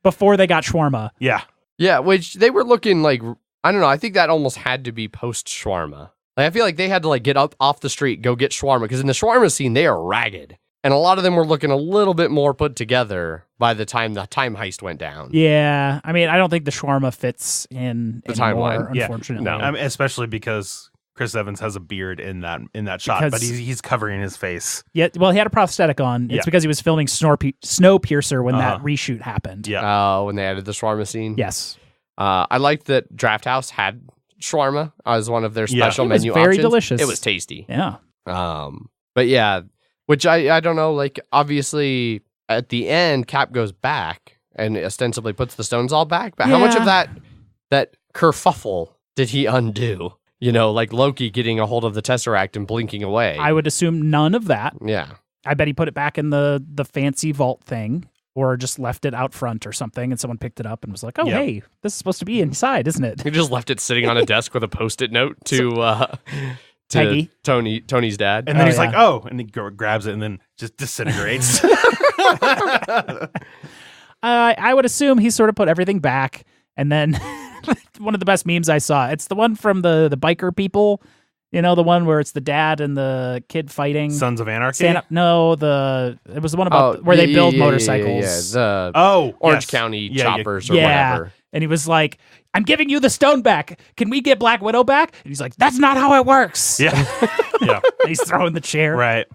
Speaker 3: before they got shawarma.
Speaker 2: Yeah.
Speaker 1: Yeah, which they were looking like, I don't know, I think that almost had to be post shawarma. Like I feel like they had to like get up off the street, go get shawarma, because in the shawarma scene they are ragged. And a lot of them were looking a little bit more put together by the time the time heist went down.
Speaker 3: Yeah. I mean, I don't think the shawarma fits in
Speaker 1: The
Speaker 3: anymore,
Speaker 1: timeline.
Speaker 2: Yeah.
Speaker 3: unfortunately.
Speaker 1: No.
Speaker 2: Especially because Chris Evans has a beard in that shot,
Speaker 3: Because-
Speaker 2: but he's covering his face.
Speaker 3: Yeah, well, he had a prosthetic on. It's
Speaker 2: Yeah.
Speaker 3: because he was filming Snowpiercer when that
Speaker 2: Uh-huh.
Speaker 3: reshoot happened.
Speaker 2: Yeah.
Speaker 1: When they added the shawarma scene.
Speaker 3: Yes.
Speaker 1: I liked that Draft House had shawarma as one of their
Speaker 2: Yeah.
Speaker 1: special
Speaker 3: It was
Speaker 1: menu
Speaker 3: very
Speaker 1: options.
Speaker 3: delicious.
Speaker 1: It was tasty.
Speaker 3: Yeah.
Speaker 1: But yeah, which I don't know, like obviously at the end Cap goes back and ostensibly puts the stones all back, but how much of
Speaker 3: Yeah.
Speaker 1: that kerfuffle did he undo? You know, like Loki getting a hold of the Tesseract and blinking away.
Speaker 3: I would assume none of that.
Speaker 1: Yeah.
Speaker 3: I bet he put it back in the fancy vault thing or just left it out front or something and someone picked it up and was like, oh,
Speaker 2: Yep.
Speaker 3: hey, this is supposed to be inside, isn't it?
Speaker 1: He just left it sitting on a desk with a Post-it note to
Speaker 3: Peggy.
Speaker 1: Tony's dad.
Speaker 2: And then
Speaker 3: Oh,
Speaker 2: he's
Speaker 3: yeah.
Speaker 2: like, oh, and he grabs it and then just disintegrates.
Speaker 3: I would assume he sort of put everything back. And then one of the best memes I saw, it's the one from the biker people, you know, the one where it's the dad and the kid fighting.
Speaker 2: Sons of Anarchy.
Speaker 3: It was the one about where they build motorcycles.
Speaker 1: The
Speaker 2: Orange
Speaker 1: County
Speaker 2: Yeah,
Speaker 1: choppers or
Speaker 3: Yeah.
Speaker 1: whatever.
Speaker 3: And he was like, I'm giving you the stone back. Can we get Black Widow back? And he's like, that's not how it works.
Speaker 2: Yeah. Yeah.
Speaker 3: And he's throwing the chair.
Speaker 2: Right.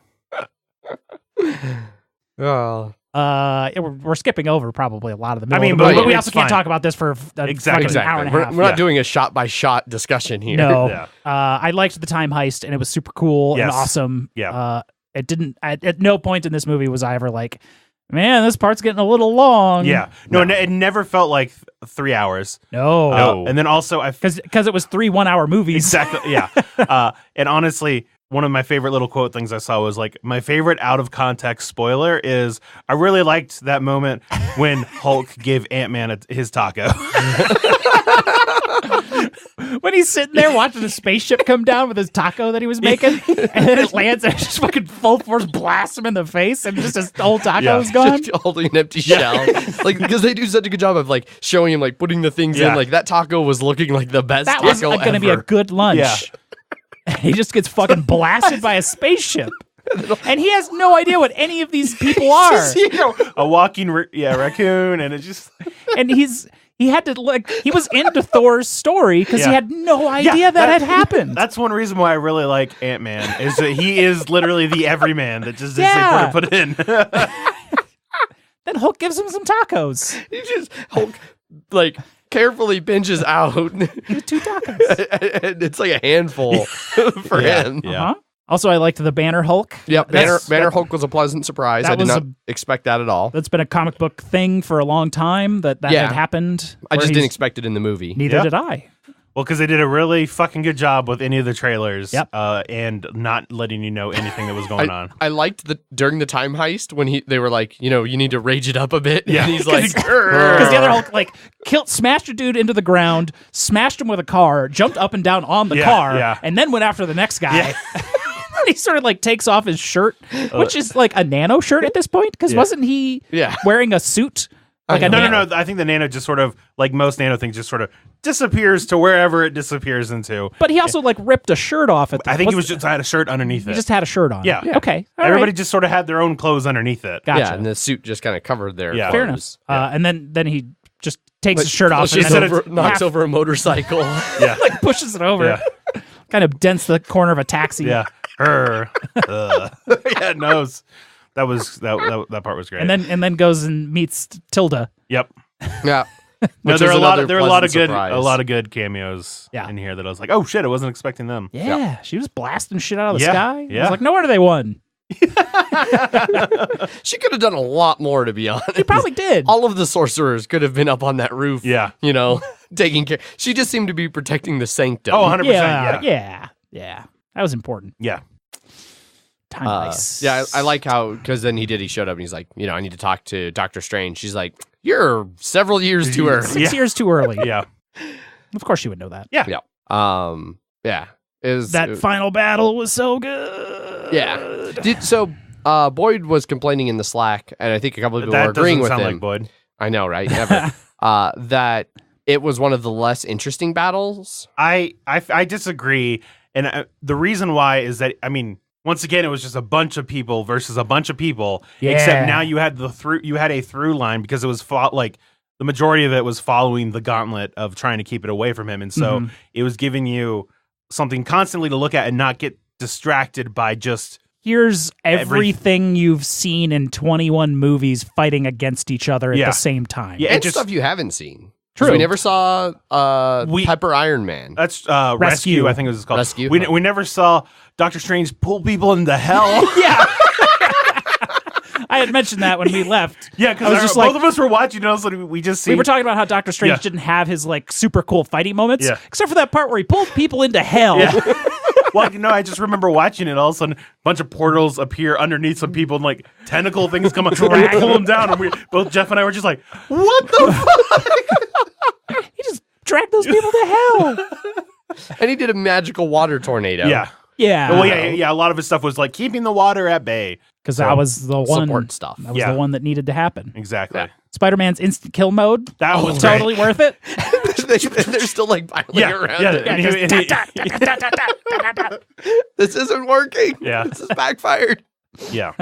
Speaker 1: Oh.
Speaker 3: We're skipping over probably a lot of the middle.
Speaker 2: I mean,
Speaker 3: of the movie,
Speaker 2: but
Speaker 3: but we
Speaker 2: it's
Speaker 3: also can't
Speaker 2: fine.
Speaker 3: talk about this for
Speaker 2: Exactly.
Speaker 3: an hour and a
Speaker 1: We're
Speaker 3: half.
Speaker 1: not doing a shot by shot discussion here.
Speaker 3: No,
Speaker 2: Yeah.
Speaker 3: I liked the time heist, and it was super cool and
Speaker 2: Yes.
Speaker 3: awesome.
Speaker 2: Yeah.
Speaker 3: It didn't. At no point in this movie was I ever like, man, this part's getting a little long.
Speaker 2: Yeah. No, it never felt like 3 hours.
Speaker 3: No,
Speaker 2: And then also,
Speaker 3: because it was 3 1-hour movies.
Speaker 2: exactly. Yeah. And honestly, one of my favorite little quote things I saw was like, my favorite out of context spoiler is I really liked that moment when Hulk gave Ant-Man his taco.
Speaker 3: When he's sitting there watching the spaceship come down with his taco that he was making, and then it lands and it just fucking full force blasts him in the face, and just his whole taco is gone.
Speaker 1: Just holding an empty shell. Like, because they do such a good job of like showing him like putting the things in. Like that taco was looking like the best
Speaker 3: That
Speaker 1: taco
Speaker 3: was going to be a
Speaker 1: ever.
Speaker 3: good lunch.
Speaker 2: Yeah.
Speaker 3: He just gets fucking blasted by a spaceship. And he has no idea what any of these people are.
Speaker 2: A walking raccoon, and it just
Speaker 3: And he had to he was into Thor's story because he
Speaker 2: Yeah.
Speaker 3: had no idea that had happened.
Speaker 2: That's one reason why I really like Ant-Man is that he is literally the everyman that just
Speaker 3: Yeah.
Speaker 2: is put in.
Speaker 3: Then Hulk gives him some tacos.
Speaker 1: He just Hulk like carefully pinches out.
Speaker 3: 2 tacos.
Speaker 1: And it's like a handful for
Speaker 2: Yeah.
Speaker 1: him.
Speaker 2: Yeah.
Speaker 3: Uh-huh. Also, I liked the Banner Hulk.
Speaker 1: Yep.
Speaker 3: That's-
Speaker 1: Banner Hulk was a pleasant surprise.
Speaker 3: that
Speaker 1: I did
Speaker 3: was
Speaker 1: not
Speaker 3: a-
Speaker 1: expect that at all.
Speaker 3: That's been a comic book thing for a long time that
Speaker 1: Yeah.
Speaker 3: had happened.
Speaker 1: I
Speaker 3: where
Speaker 1: just didn't
Speaker 3: he's-
Speaker 1: expect it in the movie.
Speaker 3: Neither
Speaker 2: Yeah.
Speaker 3: did I.
Speaker 2: Well, because they did a really fucking good job with any of the trailers,
Speaker 3: Yep.
Speaker 2: and not letting you know anything that was going on.
Speaker 1: I liked during the time heist when they were like, you need to rage it up a bit.
Speaker 2: Yeah.
Speaker 1: And he's like,
Speaker 3: Because the other Hulk smashed a dude into the ground, smashed him with a car, jumped up and down on the
Speaker 2: Yeah,
Speaker 3: car,
Speaker 2: yeah.
Speaker 3: and then went after the next guy.
Speaker 2: Yeah.
Speaker 3: He sort of takes off his shirt, which is like a nano shirt at this point. Because
Speaker 2: Yeah.
Speaker 3: wasn't he
Speaker 1: Yeah.
Speaker 3: wearing a suit? Like a
Speaker 2: No. I think the nano just sort of, like most nano things, just sort of disappears to wherever it disappears into.
Speaker 3: But he also ripped a shirt off.
Speaker 2: I think he was just had a shirt underneath
Speaker 3: He
Speaker 2: it.
Speaker 3: just had a shirt on.
Speaker 2: Yeah.
Speaker 3: Okay. All
Speaker 2: Everybody
Speaker 3: right.
Speaker 2: just sort of had their own clothes underneath it.
Speaker 3: Gotcha.
Speaker 1: Yeah, and the suit just kind of covered their
Speaker 2: Yeah.
Speaker 3: Fair enough.
Speaker 1: clothes.
Speaker 3: And then he just takes his shirt off and
Speaker 1: Pushes
Speaker 3: then
Speaker 1: over, knocks
Speaker 3: half-
Speaker 1: over a motorcycle.
Speaker 2: Yeah.
Speaker 3: pushes it over.
Speaker 2: Yeah.
Speaker 3: Kind of dents the corner of a taxi.
Speaker 2: Yeah. Her. Yeah, nose. That was that part was great.
Speaker 3: And then goes and meets Tilda.
Speaker 2: Yep.
Speaker 1: Yeah.
Speaker 2: No,
Speaker 1: Which
Speaker 2: there
Speaker 1: is
Speaker 2: are
Speaker 1: another
Speaker 2: a lot of
Speaker 1: pleasant
Speaker 2: good
Speaker 1: surprise.
Speaker 2: a lot of good cameos
Speaker 3: Yeah.
Speaker 2: in here that I was like, oh shit, I wasn't expecting them.
Speaker 3: Yeah, she was blasting shit out of the
Speaker 2: Yeah,
Speaker 3: sky. I
Speaker 2: yeah.
Speaker 3: was like, no wonder they won.
Speaker 1: She could have done a lot more, to be honest.
Speaker 3: She probably did.
Speaker 1: All of the sorcerers could have been up on that roof.
Speaker 2: Yeah.
Speaker 1: Taking care. She just seemed to be protecting the sanctum.
Speaker 2: Oh, 100%.
Speaker 3: Yeah. That was important.
Speaker 2: Yeah.
Speaker 3: Time ice.
Speaker 1: Yeah, I like how, because then he showed up and he's like, I need to talk to Doctor Strange. She's like, you're several years too early.
Speaker 3: 6 years too early.
Speaker 2: Yeah.
Speaker 3: Of course, she would know that.
Speaker 2: Yeah.
Speaker 1: Yeah.
Speaker 3: That final battle was so good.
Speaker 1: Yeah. Boyd was complaining in the Slack, and I think a couple of people
Speaker 2: That
Speaker 1: were agreeing
Speaker 2: doesn't
Speaker 1: with
Speaker 2: sound
Speaker 1: him.
Speaker 2: like Boyd.
Speaker 1: I know, right? Never. That it was one of the less interesting battles.
Speaker 2: I disagree, and the reason why is that once again, it was just a bunch of people versus a bunch of people.
Speaker 3: Yeah.
Speaker 2: Except now you had a through line because it was the majority of it was following the gauntlet of trying to keep it away from him, and so it was giving you something constantly to look at and not get distracted by just.
Speaker 3: Here's everything you've seen in 21 movies fighting against each other at
Speaker 2: Yeah.
Speaker 3: the same time.
Speaker 2: Yeah,
Speaker 1: And
Speaker 2: just-
Speaker 1: stuff you haven't seen. 'Cause
Speaker 3: True.
Speaker 1: We never saw Pepper Iron Man.
Speaker 2: That's
Speaker 3: Rescue.
Speaker 2: Rescue. I think it was called.
Speaker 1: Rescue.
Speaker 2: We never saw Doctor Strange pull people into hell.
Speaker 3: Yeah. I had mentioned that when we left.
Speaker 2: Yeah,
Speaker 3: I was
Speaker 2: because
Speaker 3: just
Speaker 2: both
Speaker 3: like-
Speaker 2: of us were watching, and all of a sudden we just see.
Speaker 3: We were talking about how Doctor Strange
Speaker 2: Yeah.
Speaker 3: didn't have his super cool fighting moments,
Speaker 2: Yeah.
Speaker 3: except for that part where he pulled people into hell.
Speaker 2: Yeah. Well, I just remember watching it. All of a sudden, a bunch of portals appear underneath some people, and tentacle things come up and pull them down. And both Jeff and I were just like, "What the fuck?"
Speaker 3: He just dragged those people to hell.
Speaker 1: And he did a magical water tornado.
Speaker 2: Yeah.
Speaker 3: Yeah.
Speaker 2: Well, yeah. A lot of his stuff was keeping the water at bay.
Speaker 3: Because that was the one
Speaker 1: Support stuff.
Speaker 3: That was
Speaker 2: Yeah.
Speaker 3: the one that needed to happen.
Speaker 2: Exactly.
Speaker 1: Yeah.
Speaker 3: Spider-Man's instant kill mode.
Speaker 2: That was great.
Speaker 3: totally worth it.
Speaker 1: They're still piling
Speaker 2: Yeah.
Speaker 1: around
Speaker 2: Yeah.
Speaker 1: it.
Speaker 2: And
Speaker 1: This isn't working.
Speaker 2: Yeah.
Speaker 1: This is backfired.
Speaker 2: yeah.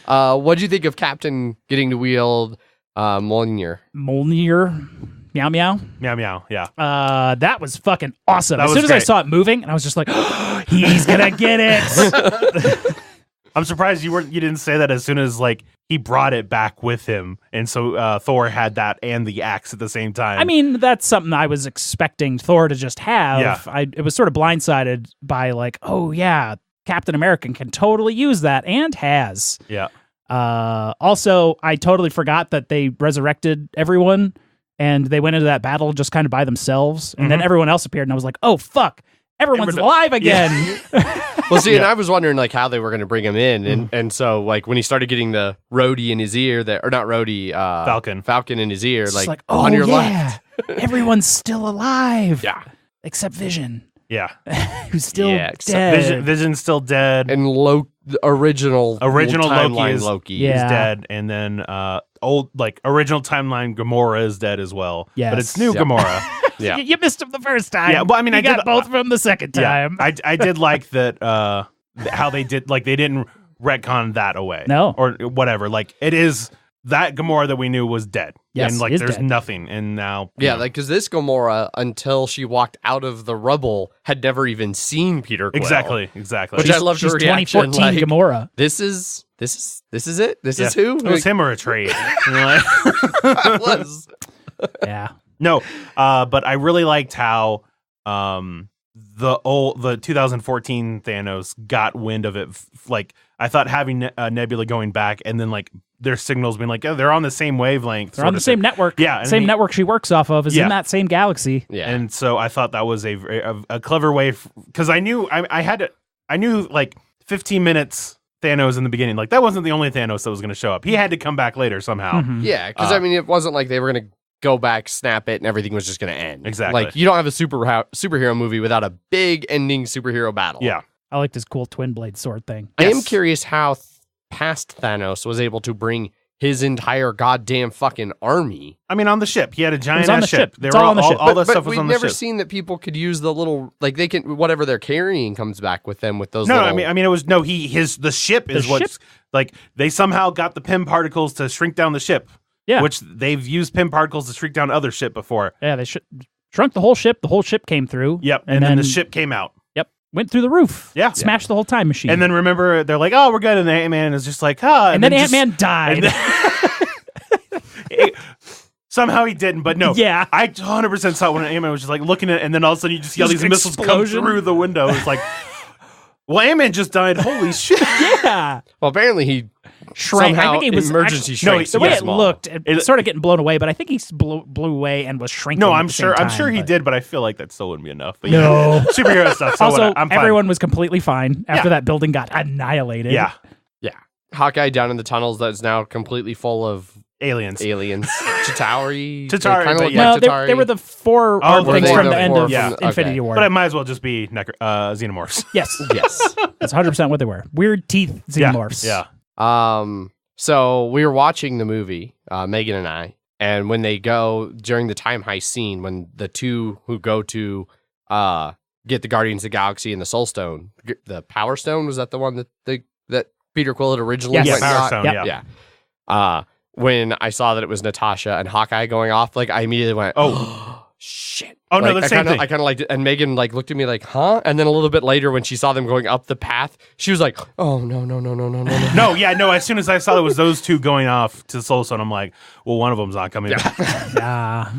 Speaker 1: What'd you think of Captain getting to wield Mjolnir?
Speaker 3: Mjolnir. Meow meow.
Speaker 2: Meow meow. Yeah.
Speaker 3: That was fucking awesome.
Speaker 2: That
Speaker 3: As
Speaker 2: was
Speaker 3: soon as I
Speaker 2: great.
Speaker 3: saw it moving, and I was just like, he's gonna get it.
Speaker 2: I'm surprised you didn't say that as soon as like he brought it back with him, and so Thor had that and the axe at the same time.
Speaker 3: I mean, that's something I was expecting Thor to just have.
Speaker 2: Yeah.
Speaker 3: It was sort of blindsided by like, oh yeah, Captain America can totally use that and has.
Speaker 2: Yeah.
Speaker 3: Also, I totally forgot that they resurrected everyone and they went into that battle just kind of by themselves, and then everyone else appeared, and I was like, oh fuck, everyone's alive again.
Speaker 1: Well, see, and I was wondering like how they were going to bring him in, and so like when he started getting the Rhodey in his ear, or not Rhodey, Falcon in his ear,
Speaker 3: It's
Speaker 1: like
Speaker 3: oh,
Speaker 1: on your
Speaker 3: yeah,
Speaker 1: left.
Speaker 3: everyone's still alive.
Speaker 1: Yeah,
Speaker 3: except Vision,
Speaker 2: Yeah.
Speaker 3: who's still
Speaker 1: except
Speaker 3: dead.
Speaker 2: Vision's still dead.
Speaker 1: and the original timeline Loki
Speaker 2: is
Speaker 3: Yeah.
Speaker 2: dead, and then original timeline Gamora is dead as well.
Speaker 3: Yes.
Speaker 2: But it's new
Speaker 1: Yep.
Speaker 2: Gamora.
Speaker 1: Yeah.
Speaker 3: You missed him the first time.
Speaker 2: Yeah, well, I mean,
Speaker 3: you
Speaker 2: I
Speaker 3: got
Speaker 2: did-
Speaker 3: both of them the second time.
Speaker 2: I did like that how they did, like, they didn't retcon that away.
Speaker 3: No.
Speaker 2: Or whatever. Like, it is that Gamora that we knew was dead.
Speaker 3: Yes,
Speaker 2: and like
Speaker 3: is
Speaker 2: there's
Speaker 3: dead.
Speaker 2: nothing. And now
Speaker 1: Yeah, like because this Gamora, until she walked out of the rubble, had never even seen Peter Quill.
Speaker 2: Exactly.
Speaker 1: Which I loved
Speaker 3: She's
Speaker 1: her reaction.
Speaker 3: 2014
Speaker 1: Like,
Speaker 3: Gamora.
Speaker 1: this is it. This is who
Speaker 2: It was him or a trade. Like-
Speaker 1: It was.
Speaker 3: Yeah.
Speaker 2: No, but I really liked how the 2014 Thanos got wind of it. Like, I thought having Nebula going back and then like their signals being like, oh, they're on the same wavelength.
Speaker 3: They're on the same network.
Speaker 2: Yeah, and
Speaker 3: Same network she works off of is
Speaker 2: Yeah.
Speaker 3: in that same galaxy.
Speaker 1: Yeah.
Speaker 2: And so I thought that was a clever way, because I knew I knew like 15 minutes Thanos in the beginning. Like, that wasn't the only Thanos that was going to show up. He had to come back later somehow.
Speaker 3: Mhm.
Speaker 1: Yeah, because I mean, it wasn't like they were going to go back, snap it, and everything was just going to end.
Speaker 2: Exactly.
Speaker 1: Like, you don't have a superhero movie without a big ending superhero battle.
Speaker 2: Yeah.
Speaker 3: I like this cool twin blade sword thing.
Speaker 1: I am
Speaker 2: Yes.
Speaker 1: curious how past Thanos was able to bring his entire goddamn fucking army.
Speaker 2: I mean, on the ship, he had a giant
Speaker 3: on
Speaker 2: ass
Speaker 3: the ship.
Speaker 2: They
Speaker 3: It's
Speaker 2: were
Speaker 3: all on the ship.
Speaker 2: all the
Speaker 1: But
Speaker 2: stuff was
Speaker 1: we've
Speaker 2: on the
Speaker 1: never
Speaker 2: ship.
Speaker 1: seen that people could use the little, like, they can, whatever they're carrying comes back with them with those
Speaker 2: No,
Speaker 1: little...
Speaker 2: I mean, it was the ship is what's like, they somehow got the Pym particles to shrink down the ship.
Speaker 3: Yeah.
Speaker 2: Which they've used Pym particles to shrink down other ship before.
Speaker 3: Yeah, they shrunk the whole ship. The whole ship came through.
Speaker 2: Yep. And then the ship came out.
Speaker 3: Yep. Went through the roof.
Speaker 2: Yeah.
Speaker 3: Smashed the whole time machine.
Speaker 2: And then remember, they're like, oh, we're good. And then Ant-Man is just like, ah.
Speaker 3: And then
Speaker 2: just-
Speaker 3: Ant-Man died.
Speaker 2: Somehow he didn't, but no.
Speaker 3: Yeah.
Speaker 2: I 100% saw when Ant-Man was just like looking at, and then all of a sudden you just see all
Speaker 3: Just
Speaker 2: these missiles come
Speaker 3: explosion.
Speaker 2: through the window. It's like, well, Ant-Man just died. Holy shit.
Speaker 3: Yeah.
Speaker 1: Well, apparently he
Speaker 3: Shrank. I
Speaker 1: somehow
Speaker 3: think it was
Speaker 1: emergency
Speaker 3: actually-
Speaker 1: shrank.
Speaker 3: the way
Speaker 1: so
Speaker 3: it
Speaker 1: small.
Speaker 3: looked, it started getting blown away, but I think he blew away and was shrinking.
Speaker 2: No,
Speaker 3: at
Speaker 2: I'm
Speaker 3: the
Speaker 2: sure.
Speaker 3: same
Speaker 2: I'm sure
Speaker 3: time,
Speaker 2: he
Speaker 3: but-
Speaker 2: did, but I feel like that still wouldn't be enough. But
Speaker 3: No.
Speaker 2: yeah, superhero stuff. So
Speaker 3: Also,
Speaker 2: I'm fine.
Speaker 3: everyone was completely fine after
Speaker 2: Yeah.
Speaker 3: that building got annihilated.
Speaker 2: Yeah,
Speaker 1: Yeah. Hawkeye down in the tunnels that's now completely full of
Speaker 2: aliens.
Speaker 1: aliens. Chitauri.
Speaker 2: Chitauri,
Speaker 1: Kind of
Speaker 2: but
Speaker 1: look
Speaker 2: yeah.
Speaker 3: No,
Speaker 1: like Chitauri.
Speaker 3: they were the four
Speaker 2: Oh, were
Speaker 3: things
Speaker 2: they
Speaker 3: from
Speaker 2: the
Speaker 3: the end
Speaker 2: four?
Speaker 3: of
Speaker 2: Yeah.
Speaker 3: Infinity
Speaker 1: Okay.
Speaker 3: War.
Speaker 2: But it might as well just be xenomorphs.
Speaker 3: Yes,
Speaker 1: Yes.
Speaker 3: that's 100% what they were. Weird teeth xenomorphs.
Speaker 2: Yeah.
Speaker 1: So we were watching the movie, Megan and I, and when they go during the time heist scene, when the two who go to get the Guardians of the Galaxy and the Soul Stone, the Power Stone, was that the one that Peter Quill had originally
Speaker 3: Yes.
Speaker 2: Yeah,
Speaker 1: went and
Speaker 2: Power
Speaker 1: got?
Speaker 2: Stone.
Speaker 3: Yep.
Speaker 2: Yeah.
Speaker 1: Yeah. When I saw that it was Natasha and Hawkeye going off, like I immediately went,
Speaker 2: Oh.
Speaker 1: shit.
Speaker 2: Oh, no,
Speaker 1: Like,
Speaker 2: the same thing.
Speaker 1: I kind of liked it. And Megan like looked at me like, huh? And then a little bit later when she saw them going up the path, she was like, oh, no.
Speaker 2: No, yeah, no. As soon as I saw it was those two going off to Soul Stone, I'm like, well, one of them's not coming back.
Speaker 3: Yeah.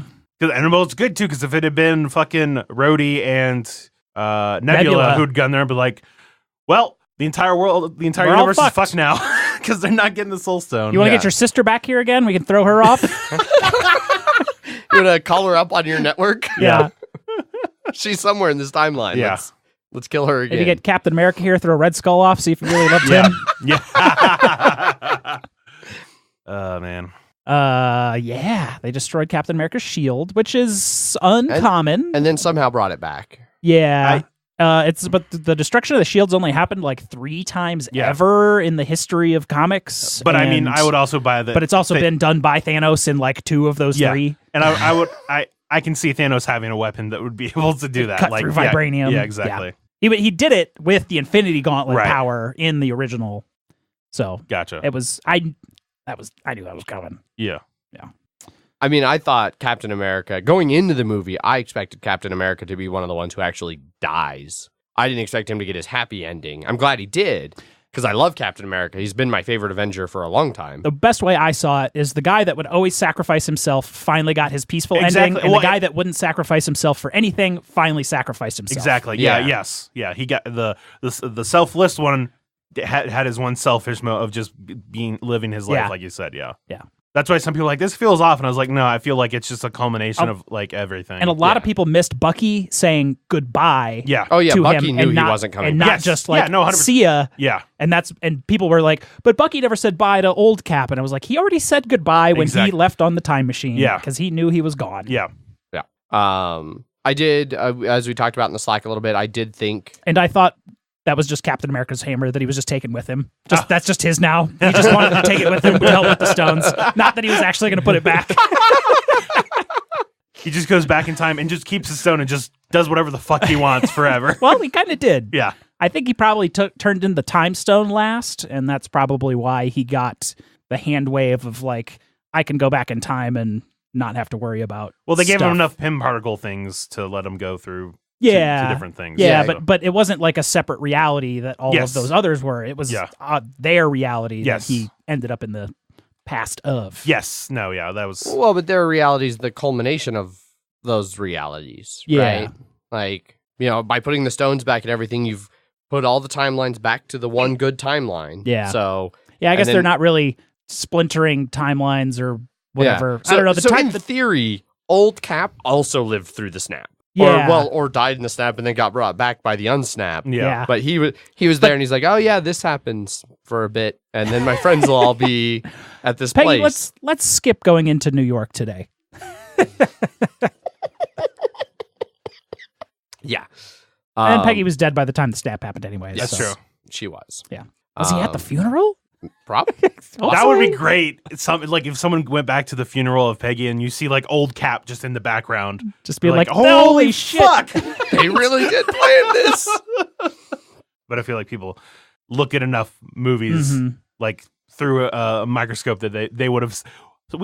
Speaker 2: And well, it's good too, because if it had been fucking Rhodey and Nebula who'd gone there and be like, well, the entire world, the entire
Speaker 3: We're all
Speaker 2: universe is
Speaker 3: fucked.
Speaker 2: fucked now because they're not getting the Soul Stone.
Speaker 3: You want to
Speaker 1: Yeah.
Speaker 3: get your sister back here again? We can throw her off.
Speaker 1: You want to call her up on your network?
Speaker 3: Yeah.
Speaker 1: She's somewhere in this timeline.
Speaker 2: Yeah.
Speaker 1: Let's kill her again.
Speaker 3: If you get Captain America here, throw Red Skull off. See if you really loved
Speaker 2: Yeah.
Speaker 3: him.
Speaker 2: Yeah. Oh, man.
Speaker 3: Yeah. They destroyed Captain America's shield, which is uncommon.
Speaker 1: and then somehow brought it back.
Speaker 3: Yeah. But the destruction of the shields only happened like 3 times
Speaker 2: Yeah.
Speaker 3: ever in the history of comics.
Speaker 2: But I mean,
Speaker 3: and-
Speaker 2: I would also buy that.
Speaker 3: But it's also been done by Thanos in like 2 of those 3.
Speaker 2: And I can see Thanos having a weapon that would be able to do that.
Speaker 3: Cut
Speaker 2: like
Speaker 3: through vibranium.
Speaker 2: Yeah, exactly.
Speaker 3: He did it with the Infinity Gauntlet
Speaker 2: Right.
Speaker 3: power in the original. So
Speaker 2: Gotcha.
Speaker 3: it was I knew that was coming.
Speaker 2: Yeah.
Speaker 1: I mean, I thought Captain America, going into the movie, I expected Captain America to be one of the ones who actually dies. I didn't expect him to get his happy ending. I'm glad he did. because I love Captain America. He's been my favorite Avenger for a long time.
Speaker 3: The best way I saw it is the guy that would always sacrifice himself finally got his peaceful ending, and the guy that wouldn't sacrifice himself for anything finally sacrificed himself.
Speaker 2: Exactly. Yeah. Yes. Yeah. He got the selfless one had his one selfish mode of just living his life, like you said. Yeah.
Speaker 3: Yeah.
Speaker 2: That's why some people are like, this feels off, and I was like, no, I feel like it's just a culmination of like everything.
Speaker 3: And a lot of people missed Bucky saying goodbye.
Speaker 2: Yeah.
Speaker 1: Oh yeah,
Speaker 3: to
Speaker 1: Bucky
Speaker 3: him
Speaker 1: knew
Speaker 3: and
Speaker 1: he wasn't coming.
Speaker 3: and not just like
Speaker 2: 100%.
Speaker 3: see ya.
Speaker 2: Yeah.
Speaker 3: And people were like, but Bucky never said bye to old Cap, and I was like, he already said goodbye when he left on the time machine.
Speaker 2: Yeah.
Speaker 3: Because he knew he was gone.
Speaker 2: Yeah.
Speaker 1: Yeah. I did, as we talked about in the Slack a little bit, I did think,
Speaker 3: And I thought that was just Captain America's hammer that he was just taking with him. That's just his now. He just wanted to take it with him to help with the stones. Not that he was actually going to put it back.
Speaker 2: He just goes back in time and just keeps the stone and just does whatever the fuck he wants forever.
Speaker 3: Well, he kind of did.
Speaker 2: Yeah.
Speaker 3: I think he probably turned in the time stone last, and that's probably why he got the hand wave of like, I can go back in time and not have to worry about
Speaker 2: Well, they gave
Speaker 3: stuff.
Speaker 2: him enough Pym particle things to let him go through two different things.
Speaker 3: Yeah,
Speaker 2: So-
Speaker 3: but it wasn't like a separate reality that all
Speaker 2: Yes.
Speaker 3: of those others were. It was their reality that he ended up in the past of.
Speaker 2: Yes. No, yeah, that was...
Speaker 1: well, but their reality is the culmination of those realities,
Speaker 3: Yeah.
Speaker 1: right? Like, by putting the stones back and everything, you've put all the timelines back to the one good timeline.
Speaker 3: Yeah.
Speaker 1: So
Speaker 3: Yeah, I guess they're not really splintering timelines or whatever.
Speaker 1: So,
Speaker 3: I don't know.
Speaker 1: in theory, old Cap also lived through the snap.
Speaker 3: Yeah.
Speaker 1: Or died in the snap and then got brought back by the unsnap.
Speaker 3: Yeah.
Speaker 1: But he was there and he's like, oh yeah, this happens for a bit, and then my friends will all be at this
Speaker 3: Peggy,
Speaker 1: place.
Speaker 3: let's skip going into New York today.
Speaker 1: Yeah.
Speaker 3: And Peggy was dead by the time the snap happened anyway.
Speaker 2: That's true.
Speaker 1: She was.
Speaker 3: Yeah. Was he at the funeral?
Speaker 1: Probably.
Speaker 2: That would be great. It's something like if someone went back to the funeral of Peggy and you see like old Cap just in the background.
Speaker 3: Just be
Speaker 2: You're
Speaker 3: like,
Speaker 2: holy
Speaker 3: holy shit.
Speaker 2: fuck.
Speaker 1: They really did plan this.
Speaker 2: But I feel like people look at enough movies like through a microscope that they would have...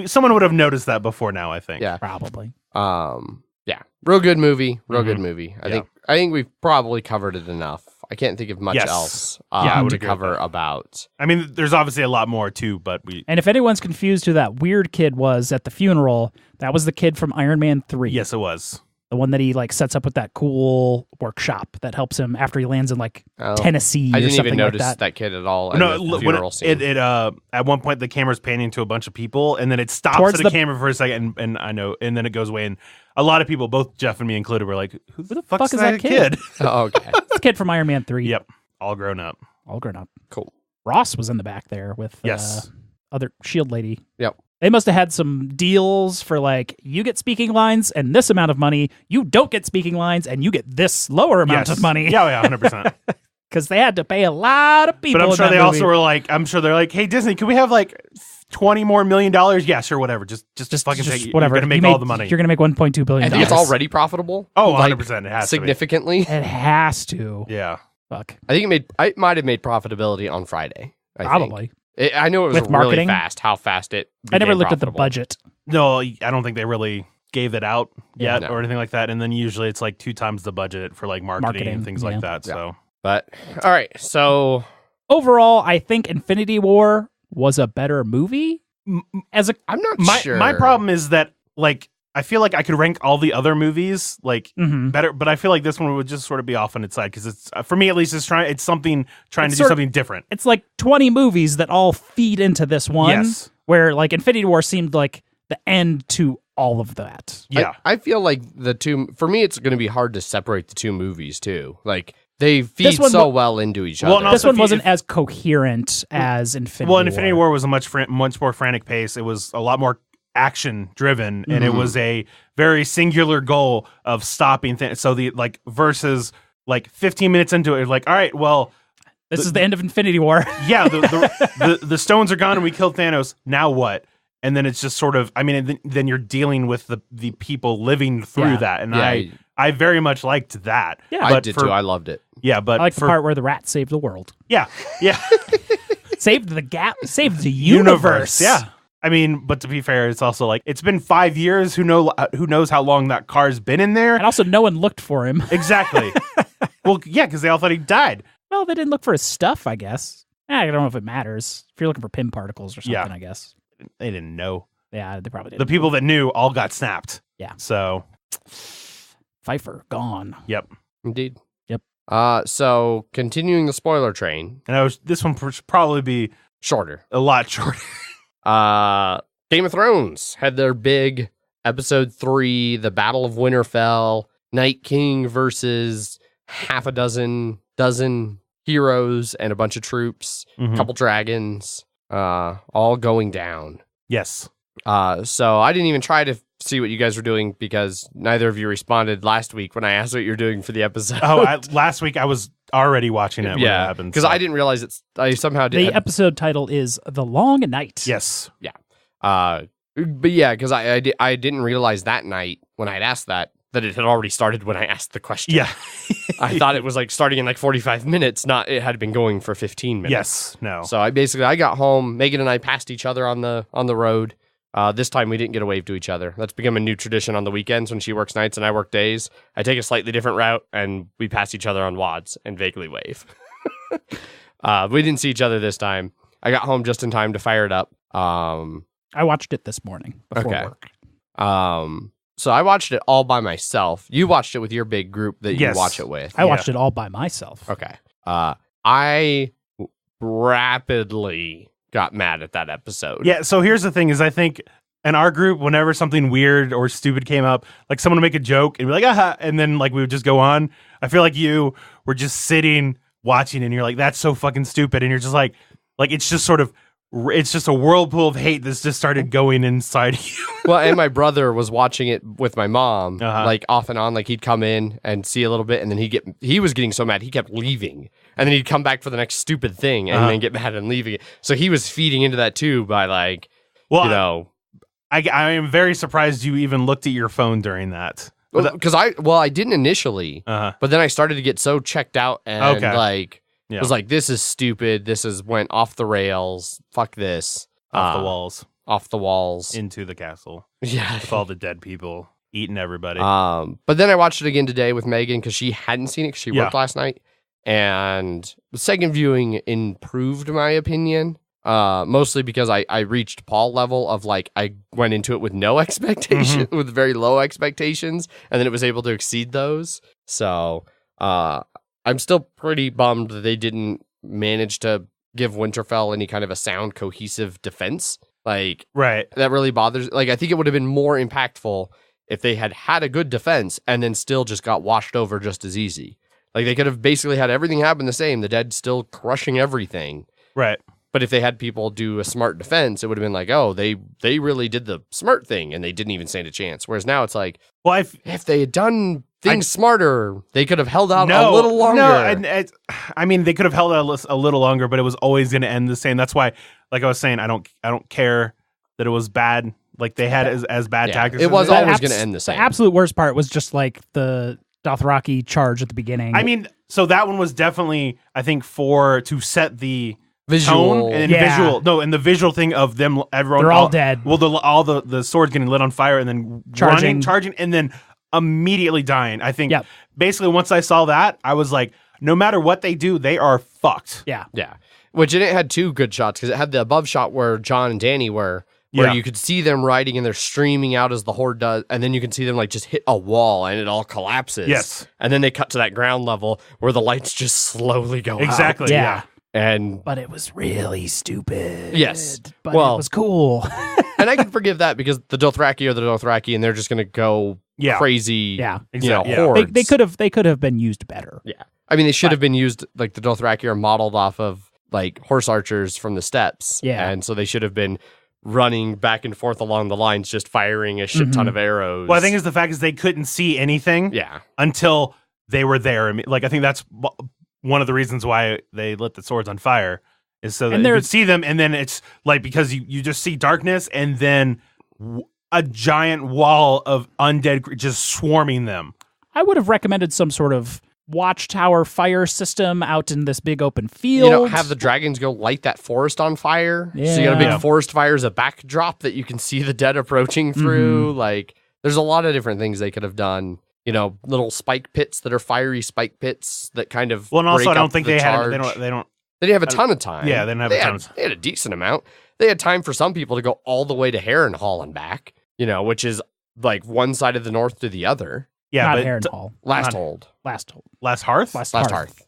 Speaker 2: Someone would have noticed that before now, I think.
Speaker 1: Yeah.
Speaker 3: Probably.
Speaker 1: Yeah. Real good movie. Good movie. I think we've probably covered it enough. I can't think of much else
Speaker 2: I would
Speaker 1: to
Speaker 2: agree
Speaker 1: cover
Speaker 2: with that.
Speaker 1: about.
Speaker 2: I mean, there's obviously a lot more too, but we...
Speaker 3: And if anyone's confused who that weird kid was at the funeral, that was the kid from Iron Man 3.
Speaker 2: Yes, it was.
Speaker 3: The one that he like sets up with that cool workshop that helps him after he lands in like Tennessee
Speaker 1: I
Speaker 3: or
Speaker 1: didn't
Speaker 3: something
Speaker 1: even notice
Speaker 3: like that.
Speaker 1: kid at all.
Speaker 2: No,
Speaker 1: in the
Speaker 2: when
Speaker 1: funeral scene.
Speaker 2: it at one point the camera's panning to a bunch of people, and then it stops
Speaker 3: Towards
Speaker 2: at the camera for a second, and I know, and then it goes away, and a lot of people, both Jeff and me included, were like, "Who the fuck is that kid?"
Speaker 1: Oh, okay.
Speaker 3: It's the kid from Iron Man 3.
Speaker 2: Yep, all grown up.
Speaker 3: All grown up.
Speaker 1: Cool.
Speaker 3: Ross was in the back there with
Speaker 2: Yes.
Speaker 3: other Shield lady.
Speaker 1: Yep.
Speaker 3: They must have had some deals for like, you get speaking lines and this amount of money. You don't get speaking lines and you get this lower amount of money.
Speaker 2: Yeah, 100%.
Speaker 3: Because they had to pay a lot of people.
Speaker 2: But I'm
Speaker 3: in
Speaker 2: sure
Speaker 3: that
Speaker 2: they
Speaker 3: movie.
Speaker 2: also were like, they're like, "Hey Disney, can we have like $20 more million?" Yeah, sure, whatever. Just fucking take it.
Speaker 3: whatever.
Speaker 2: You're gonna make
Speaker 3: You
Speaker 2: all the money.
Speaker 3: You're gonna make $1.2 billion.
Speaker 1: I think it's already profitable.
Speaker 2: Oh,
Speaker 1: like,
Speaker 2: 100%. It has
Speaker 1: significantly.
Speaker 3: It has to.
Speaker 2: to be. Yeah.
Speaker 3: Fuck.
Speaker 1: I think it might have made profitability on Friday.
Speaker 3: Probably.
Speaker 1: I know it was
Speaker 3: With
Speaker 1: really
Speaker 3: marketing?
Speaker 1: fast. How fast it?
Speaker 3: I never
Speaker 1: became
Speaker 3: looked at the
Speaker 1: profitable.
Speaker 3: budget.
Speaker 2: No, I don't think they really gave it out yet
Speaker 1: No.
Speaker 2: or anything like that. And then usually it's like 2 times the budget for like marketing and things
Speaker 3: yeah.
Speaker 2: like that.
Speaker 1: Yeah.
Speaker 2: So
Speaker 1: But all right, so
Speaker 3: Overall, I think Infinity War was a better movie.
Speaker 1: I'm not sure.
Speaker 2: my problem is that like I feel like I could rank all the other movies like better, but I feel like this one would just sort of be off on its side because it's for me at least it's trying to do something different.
Speaker 3: It's like 20 movies that all feed into this one.
Speaker 2: Yes.
Speaker 3: Where like Infinity War seemed like the end to all of that.
Speaker 2: Yeah.
Speaker 1: I feel like the two. For me, it's going to be hard to separate the two movies too. Like they feed
Speaker 3: This one
Speaker 1: so well into each other.
Speaker 2: Well, and
Speaker 3: This
Speaker 2: also
Speaker 3: one
Speaker 2: if you-
Speaker 3: wasn't as coherent as Infinity
Speaker 2: Well,
Speaker 3: War.
Speaker 2: Infinity War was a much more frantic pace. It was a lot more action driven, and it was a very singular goal of stopping things. So the like versus like 15 minutes into it, like all right, well,
Speaker 3: This is the end of Infinity War.
Speaker 2: yeah, the stones are gone and we killed Thanos. Now what? And then it's just sort of, I mean, then you're dealing with the people living through
Speaker 3: Yeah.
Speaker 2: that, and
Speaker 1: Yeah.
Speaker 2: I very much liked that.
Speaker 3: Yeah.
Speaker 1: I
Speaker 2: but
Speaker 1: did
Speaker 2: for-
Speaker 1: too. I loved it.
Speaker 2: Yeah, but
Speaker 3: I like the
Speaker 2: for,
Speaker 3: part where the rat saved the world.
Speaker 2: yeah,
Speaker 3: Saved the gap. Saved the universe.
Speaker 2: Yeah. I mean, but to be fair, it's also like it's been 5 years. Who knows how long that car's been in there?
Speaker 3: And also, no one looked for him.
Speaker 2: Exactly. Well, yeah, because they all thought he died.
Speaker 3: Well, they didn't look for his stuff, I guess. I don't know if it matters. If you're looking for pin particles or something,
Speaker 2: Yeah.
Speaker 3: I guess.
Speaker 2: They didn't know.
Speaker 3: Yeah, they probably did.
Speaker 2: The people that knew all got snapped.
Speaker 3: Yeah.
Speaker 2: So,
Speaker 3: Pfeiffer gone.
Speaker 2: yep.
Speaker 1: Indeed.
Speaker 3: Yep.
Speaker 1: So continuing the spoiler train,
Speaker 2: And this one should probably be
Speaker 1: shorter.
Speaker 2: a lot shorter.
Speaker 1: Game of Thrones had their big episode 3, the Battle of Winterfell, Night King versus half a dozen heroes and a bunch of troops,
Speaker 2: Mhm.
Speaker 1: couple dragons, all going down.
Speaker 2: Yes.
Speaker 1: So I didn't even try to see what you guys were doing because neither of you responded last week when I asked what you're doing for the episode.
Speaker 2: Last week I was already watching it when it
Speaker 1: yeah,
Speaker 2: happened.
Speaker 1: because I didn't realize I somehow did.
Speaker 3: The episode title is The Long Night.
Speaker 2: Yes.
Speaker 1: But yeah, because I didn't realize that night when I'd asked that it had already started when I asked the question.
Speaker 2: Yeah.
Speaker 1: I thought it was like starting in like 45 minutes, not it had been going for 15 minutes.
Speaker 2: Yes. No.
Speaker 1: So I got home. Megan and I passed each other on the road. This time we didn't get a wave to each other. That's become a new tradition on the weekends when she works nights and I work days. I take a slightly different route and we pass each other on WADs and vaguely wave. We didn't see each other this time. I got home just in time to fire it up.
Speaker 3: I watched it this morning before work.
Speaker 1: So I watched it all by myself. You watched it with your big group that
Speaker 2: Yes.
Speaker 1: you watch it with.
Speaker 3: I watched it all by myself.
Speaker 1: Okay. I rapidly got mad at that episode.
Speaker 2: Yeah, so here's the thing is I think in our group, whenever something weird or stupid came up, like someone would make a joke and be like, aha, and then like we would just go on. I feel like you were just sitting watching and you're like, that's so fucking stupid. And you're just like it's just sort of, it's just a whirlpool of hate that's just started going inside you.
Speaker 1: Well, and my brother was watching it with my mom,
Speaker 2: Uh-huh.
Speaker 1: like off and on. Like he'd come in and see a little bit, and then he was getting so mad he kept leaving, and then he'd come back for the next stupid thing, and then get mad and leaving it. So he was feeding into that too by like,
Speaker 2: Well, I am very surprised you even looked at your phone during that.
Speaker 1: because I didn't initially,
Speaker 2: Uh-huh.
Speaker 1: but then I started to get so checked out and
Speaker 2: Okay. Yeah.
Speaker 1: was like, this is stupid. This went off the rails. Fuck this.
Speaker 2: Off the walls,
Speaker 1: Off the walls.
Speaker 2: into the castle
Speaker 1: Yeah.
Speaker 2: with all the dead people eating everybody.
Speaker 1: But then I watched it again today with Megan because she hadn't seen it because she
Speaker 2: Yeah.
Speaker 1: worked last night. And the second viewing improved my opinion. Mostly because I reached Paul level of like I went into it with no expectation, with very low expectations, and then it was able to exceed those. So I'm still pretty bummed that they didn't manage to give Winterfell any kind of a sound, cohesive defense. Like
Speaker 2: Right.
Speaker 1: that really bothers. Like I think it would have been more impactful if they had a good defense and then still just got washed over just as easy. Like they could have basically had everything happen the same. The dead still crushing everything.
Speaker 2: Right.
Speaker 1: But if they had people do a smart defense, it would have been like, oh, they really did the smart thing and they didn't even stand a chance. Whereas now it's like,
Speaker 2: Well,
Speaker 1: if they had done things smarter, they could have held out a little longer.
Speaker 2: No, I mean they could have held out a little longer, but it was always going to end the same. That's why, like I was saying, I don't care that it was bad. Like they had as bad tactics.
Speaker 1: It was
Speaker 2: as
Speaker 1: always going to end the same.
Speaker 3: The absolute worst part was just like the Dothraki charge at the beginning.
Speaker 2: I mean, so that one was definitely, I think, to set the
Speaker 1: Visual.
Speaker 2: tone and
Speaker 3: Yeah.
Speaker 2: visual. No, and the visual thing of them, everyone,
Speaker 3: They're all dead.
Speaker 2: Well, all the swords getting lit on fire and then charging, and then immediately dying. I think basically once I saw that, I was like, no matter what they do, they are fucked.
Speaker 3: Yeah.
Speaker 1: Which it had two good shots because it had the above shot where John and Dany were, where you could see them riding and they're streaming out as the horde does, and then you can see them like just hit a wall and it all collapses.
Speaker 2: Yes.
Speaker 1: And then they cut to that ground level where the lights just slowly go out.
Speaker 2: Exactly.
Speaker 3: Yeah.
Speaker 1: But
Speaker 3: it was really stupid.
Speaker 1: Yes.
Speaker 3: But
Speaker 1: Well-
Speaker 3: it was cool.
Speaker 1: and I can forgive that because the Dothraki are the Dothraki and they're just going to go crazy,
Speaker 3: Yeah.
Speaker 2: Exactly.
Speaker 1: hordes.
Speaker 3: They could have been used better.
Speaker 1: Yeah. I mean, they should have been used, like the Dothraki are modeled off of like horse archers from the steppes.
Speaker 3: Yeah.
Speaker 1: And so they should have been running back and forth along the lines, just firing a shit ton of arrows.
Speaker 2: Well, I think is the fact is they couldn't see anything until they were there. I mean, like I think that's one of the reasons why they lit the swords on fire is so that you could see them, and then it's like because you just see darkness and then a giant wall of undead just swarming them.
Speaker 3: I would have recommended some sort of watchtower fire system out in this big open field.
Speaker 1: You know, have the dragons go light that forest on fire. So you got a big forest fire as a backdrop that you can see the dead approaching through. Like, there's a lot of different things they could have done. You know, little spike pits that are fiery spike pits that kind of
Speaker 2: Well, and also
Speaker 1: break
Speaker 2: I don't
Speaker 1: up
Speaker 2: think
Speaker 1: the
Speaker 2: they
Speaker 1: charge.
Speaker 2: had they don't
Speaker 1: They didn't have a ton of time.
Speaker 2: Yeah, they didn't have a ton of time.
Speaker 1: They had a decent amount. They had time for some people to go all the way to Harrenhal and back, which is like one side of the north to the other.
Speaker 2: Yeah,
Speaker 3: not
Speaker 2: but
Speaker 3: Harrenhal.
Speaker 1: Last hold.
Speaker 3: Last hold.
Speaker 2: Last Hearth?
Speaker 3: Last
Speaker 1: Hearth.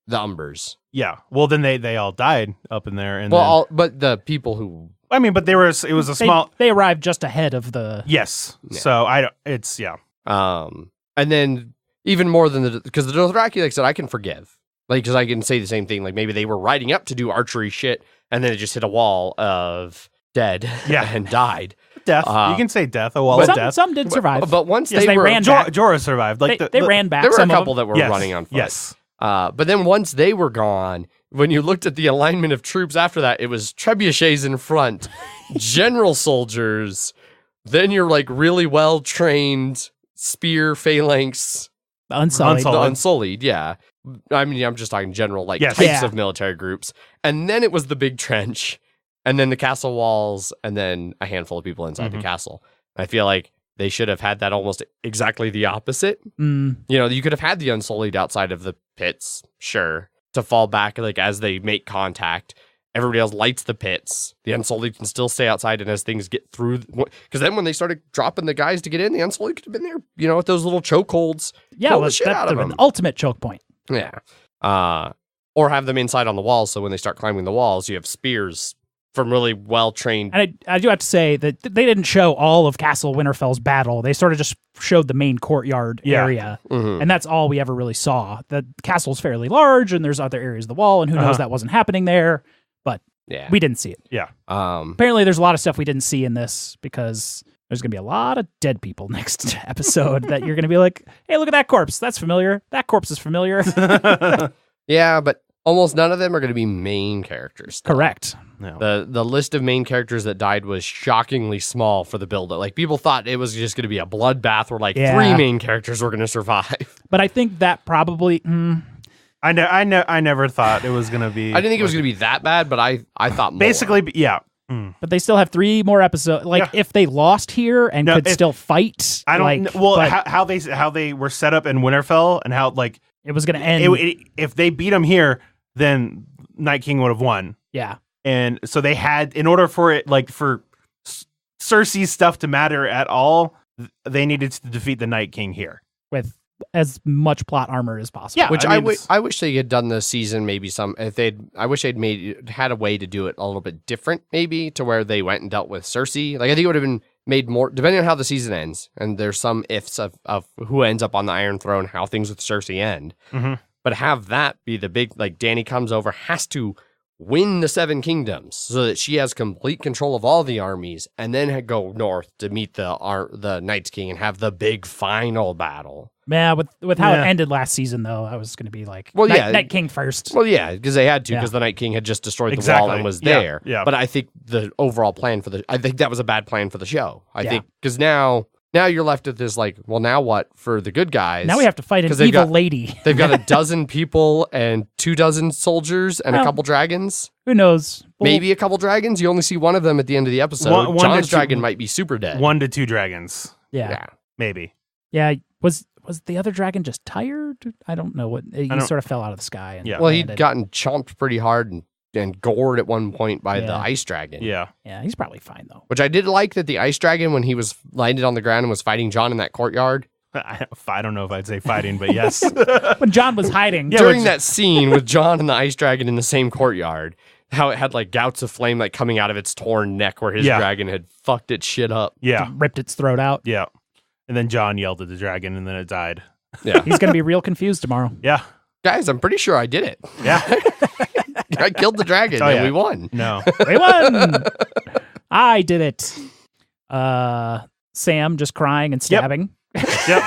Speaker 1: The Umbers.
Speaker 2: Yeah. Well, then they all died up in there. And
Speaker 1: but the people who...
Speaker 2: I mean, but it was a small...
Speaker 3: They arrived just ahead of the...
Speaker 2: Yes.
Speaker 1: Yeah.
Speaker 2: So, it's, yeah.
Speaker 1: And then even more than because the Dothraki, like I said, I can forgive. Like, because I can say the same thing. Like, maybe they were riding up to do archery shit, and then it just hit a wall of dead and died.
Speaker 2: Death. You can say death, a wall of death.
Speaker 3: Some did survive.
Speaker 1: But once
Speaker 3: Yes,
Speaker 1: they were...
Speaker 3: ran back.
Speaker 2: Jorah survived. Like
Speaker 3: They ran back.
Speaker 1: There were a
Speaker 3: some of
Speaker 1: couple
Speaker 3: them.
Speaker 1: that were running on foot.
Speaker 2: Yes.
Speaker 1: But then once they were gone, when you looked at the alignment of troops after that, it was trebuchets in front, general soldiers, then you're like really well-trained spear phalanx...
Speaker 3: The Unsullied.
Speaker 1: The Unsullied, yeah. I mean, I'm just talking general, types of military groups. And then it was the big trench, and then the castle walls, and then a handful of people inside the castle. I feel like they should have had that almost exactly the opposite. You could have had the Unsullied outside of the pits, sure, to fall back, like, as they make contact. Everybody else lights the pits. The Unsullied can still stay outside, and as things get through... Because then when they started dropping the guys to get in, the Unsullied could have been there, with those little chokeholds.
Speaker 3: Yeah,
Speaker 1: pull the shit out of them.
Speaker 3: An ultimate choke point.
Speaker 1: Yeah. Or have them inside on the walls, so when they start climbing the walls, you have spears from really well-trained...
Speaker 3: And I do have to say that they didn't show all of Castle Winterfell's battle. They sort of just showed the main courtyard area, and that's all we ever really saw. The castle's fairly large, and there's other areas of the wall, and who knows that wasn't happening there. But we didn't see it.
Speaker 2: Yeah.
Speaker 3: Apparently, there's a lot of stuff we didn't see in this because there's going to be a lot of dead people next episode that you're going to be like, hey, look at that corpse. That's familiar. That corpse is familiar.
Speaker 1: Yeah, but almost none of them are going to be main characters.
Speaker 3: Correct.
Speaker 2: No.
Speaker 1: The list of main characters that died was shockingly small for the build-up. Like, people thought it was just going to be a bloodbath where, 3 main characters were going to survive.
Speaker 3: But I think that probably...
Speaker 2: I never thought it was gonna be.
Speaker 1: I didn't think it was gonna be that bad, but I thought more.
Speaker 2: Basically, yeah.
Speaker 3: But they still have 3 more episodes. If they lost here and could still fight,
Speaker 2: I don't. How they were set up in Winterfell and how
Speaker 3: it was gonna end.
Speaker 2: If they beat them here, then Night King would have won.
Speaker 3: Yeah,
Speaker 2: and so they had, in order for it, for Cersei's stuff to matter at all, they needed to defeat the Night King here
Speaker 3: with as much plot armor as possible.
Speaker 1: Yeah, which I wish they had done this season. Maybe I wish they'd had a way to do it a little bit different, maybe to where they went and dealt with Cersei. I think it would have been made more, depending on how the season ends. And there's some ifs of who ends up on the Iron Throne, how things with Cersei end. But have that be the big, Dany comes over, has to win the 7 kingdoms so that she has complete control of all the armies, and then go north to meet the Night King and have the big final battle.
Speaker 3: Yeah, with how it ended last season, though, I was going to be Night King first.
Speaker 1: Well, yeah, because they had to, because the Night King had just destroyed the wall and was there.
Speaker 2: Yeah.
Speaker 1: But I think the overall plan I think that was a bad plan for the show. I think, because now you're left at this, well, now what for the good guys?
Speaker 3: Now we have to fight an evil lady.
Speaker 1: They've got 12 people and 24 soldiers and a couple dragons.
Speaker 3: Who knows?
Speaker 1: Maybe a couple dragons. You only see one of them at the end of the episode. Jon's dragon might be super dead.
Speaker 2: 1 to 2 dragons.
Speaker 3: Yeah.
Speaker 2: Maybe.
Speaker 3: Yeah. Was the other dragon just tired? I don't know what. He sort of fell out of the sky. And
Speaker 1: Well, he'd gotten chomped pretty hard and gored at one point by the ice dragon.
Speaker 2: Yeah.
Speaker 3: Yeah, he's probably fine, though.
Speaker 1: Which I did like that the ice dragon, when he was landed on the ground and was fighting Jon in that courtyard.
Speaker 2: I don't know if I'd say fighting, but yes.
Speaker 3: When Jon was hiding.
Speaker 1: During that scene with Jon and the ice dragon in the same courtyard, how it had gouts of flame coming out of its torn neck where his dragon had fucked its shit up.
Speaker 2: Yeah.
Speaker 3: Ripped its throat out.
Speaker 2: Yeah. And then Jon yelled at the dragon and then it died.
Speaker 1: Yeah.
Speaker 3: He's going to be real confused tomorrow.
Speaker 2: Yeah.
Speaker 1: Guys, I'm pretty sure I did it.
Speaker 2: Yeah.
Speaker 1: I killed the dragon and we won.
Speaker 2: No.
Speaker 3: We won! I did it. Sam just crying and stabbing.
Speaker 2: Yep.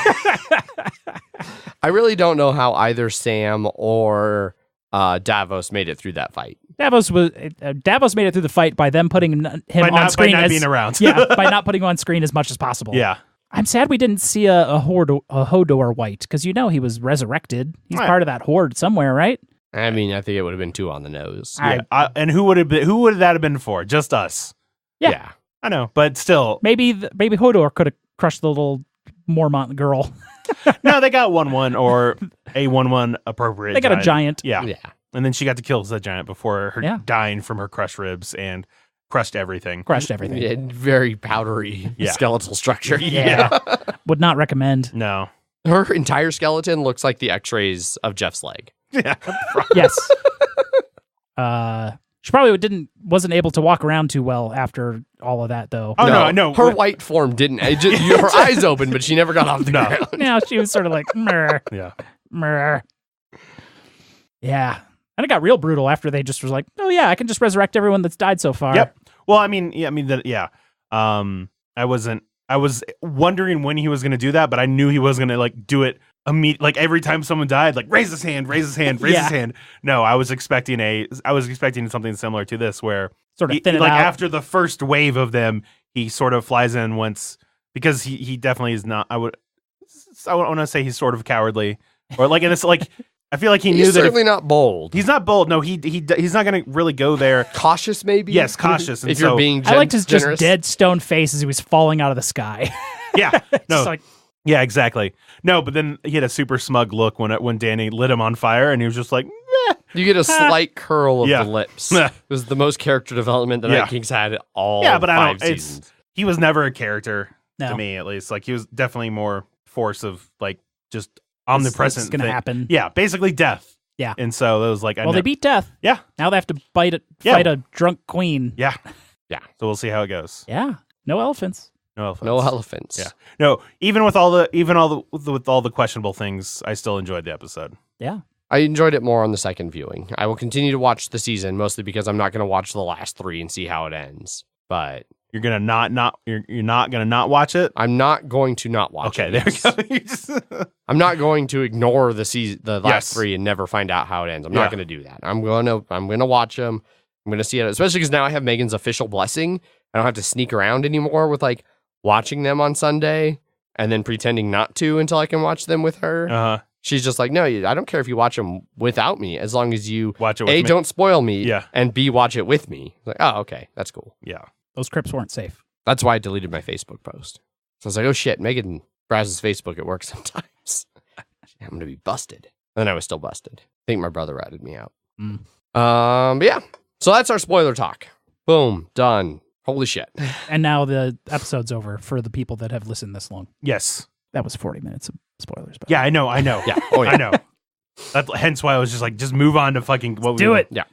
Speaker 1: I really don't know how either Sam or Davos made it through that fight.
Speaker 3: Davos made it through the fight by them putting him on screen.
Speaker 2: By not being around.
Speaker 3: By not putting him on screen as much as possible.
Speaker 2: Yeah.
Speaker 3: I'm sad we didn't see a Hodor White, because he was resurrected. He's part of that horde somewhere, right?
Speaker 1: I mean, I think it would have been 2 on the nose.
Speaker 2: Yeah. And who would that have been for? Just us.
Speaker 3: Yeah.
Speaker 2: I know, but still.
Speaker 3: Maybe Hodor could have crushed the little Mormont girl.
Speaker 2: No, they got 1/1 or a 1/1 appropriate.
Speaker 3: They got a giant.
Speaker 2: Yeah.
Speaker 1: Yeah.
Speaker 2: And then she got to kill the giant before her
Speaker 3: Yeah.
Speaker 2: dying from her crushed ribs and crushed everything.
Speaker 3: Crushed everything.
Speaker 1: Yeah, very powdery
Speaker 2: Yeah.
Speaker 1: skeletal structure.
Speaker 3: Yeah. Would not recommend.
Speaker 2: No.
Speaker 1: Her entire skeleton looks like the x-rays of Jeff's leg.
Speaker 2: Yeah.
Speaker 3: Yes. She probably wasn't able to walk around too well after all of that, though.
Speaker 2: Oh, no, no.
Speaker 1: Her white form didn't. Her eyes opened, but she never got off the
Speaker 2: No.
Speaker 1: ground.
Speaker 3: Yeah, she was sort of like, meh,
Speaker 2: Yeah.
Speaker 3: meh. Yeah. And it got real brutal after they just was like, oh, yeah, I can just resurrect everyone that's died so far.
Speaker 2: Yep. Well, I mean, I was wondering when he was going to do that, but I knew he was going to like do it immediately. Like every time someone died, like raise his hand, raise his hand, raise
Speaker 3: Yeah.
Speaker 2: his hand. No, I was expecting something similar to this, where
Speaker 3: Sort of thin it
Speaker 2: like
Speaker 3: out.
Speaker 2: after the first wave of them, he sort of flies in once because he definitely is not. I want to say he's sort of cowardly, or like, and it's like I feel like he knew
Speaker 1: He's
Speaker 2: that
Speaker 1: certainly not bold.
Speaker 2: he's not bold. No, he's not going to really go there.
Speaker 1: Cautious, maybe.
Speaker 2: Yes, cautious. And
Speaker 1: if you're
Speaker 2: so-
Speaker 1: being
Speaker 3: I liked his
Speaker 1: generous.
Speaker 3: just dead stone face as he was falling out of the sky.
Speaker 2: Yeah, no,
Speaker 3: Just like,
Speaker 2: yeah, exactly. No, but then he had a super smug look when Danny lit him on fire, and he was just like, "Meh."
Speaker 1: You get a slight curl of
Speaker 2: Yeah.
Speaker 1: the lips. It was the most character development that
Speaker 2: Yeah.
Speaker 1: Night King's had all
Speaker 2: Yeah, but I
Speaker 1: five
Speaker 2: don't. It's
Speaker 1: seasons.
Speaker 2: he was never a character
Speaker 3: no.
Speaker 2: to me, at least. Like he was definitely more force of like just
Speaker 3: This
Speaker 2: omnipresent.
Speaker 3: is going to
Speaker 2: thing.
Speaker 3: happen.
Speaker 2: Yeah, basically death.
Speaker 3: Yeah.
Speaker 2: and so it was like,
Speaker 3: Well, they beat death.
Speaker 2: Yeah.
Speaker 3: Now they have to fight a drunk queen.
Speaker 2: Yeah,
Speaker 1: Yeah.
Speaker 2: So we'll see how it goes.
Speaker 3: Yeah. No elephants.
Speaker 2: No elephants.
Speaker 1: No elephants.
Speaker 2: Yeah. No, even with all the questionable things, I still enjoyed the episode.
Speaker 3: Yeah.
Speaker 1: I enjoyed it more on the second viewing. I will continue to watch the season, mostly because I'm not going to watch the last 3 and see how it ends. But
Speaker 2: You're gonna you're not gonna not watch it.
Speaker 1: I'm not going to not watch
Speaker 2: Okay,
Speaker 1: it.
Speaker 2: there
Speaker 1: yes.
Speaker 2: we go. You just-
Speaker 1: I'm not going to ignore the last
Speaker 2: Yes.
Speaker 1: 3 and never find out how it ends. I'm
Speaker 2: Yeah.
Speaker 1: not going to do that. I'm going to watch them. I'm going to see it, especially because now I have Megan's official blessing. I don't have to sneak around anymore with like watching them on Sunday and then pretending not to until I can watch them with her. She's just like, no, I don't care if you watch them without me, as long as you
Speaker 2: Watch it with
Speaker 1: A,
Speaker 2: me.
Speaker 1: don't spoil me,
Speaker 2: Yeah.
Speaker 1: and B, watch it with me. Like, oh, okay, that's cool.
Speaker 2: Yeah.
Speaker 3: Those crypts weren't safe.
Speaker 1: That's why I deleted my Facebook post. So I was like, oh shit, Megan browses Facebook at work sometimes. I'm going to be busted. And then I was still busted. I think my brother ratted me out.
Speaker 3: Mm.
Speaker 1: But yeah, so that's our spoiler talk. Boom, done. Holy shit.
Speaker 3: And now the episode's over for the people that have listened this long.
Speaker 2: Yes.
Speaker 3: That was 40 minutes of spoilers. But
Speaker 2: Yeah, I know.
Speaker 1: Yeah. Oh, yeah.
Speaker 2: I know. Hence why I was just like, just move on to fucking what we
Speaker 3: do it.
Speaker 1: Yeah.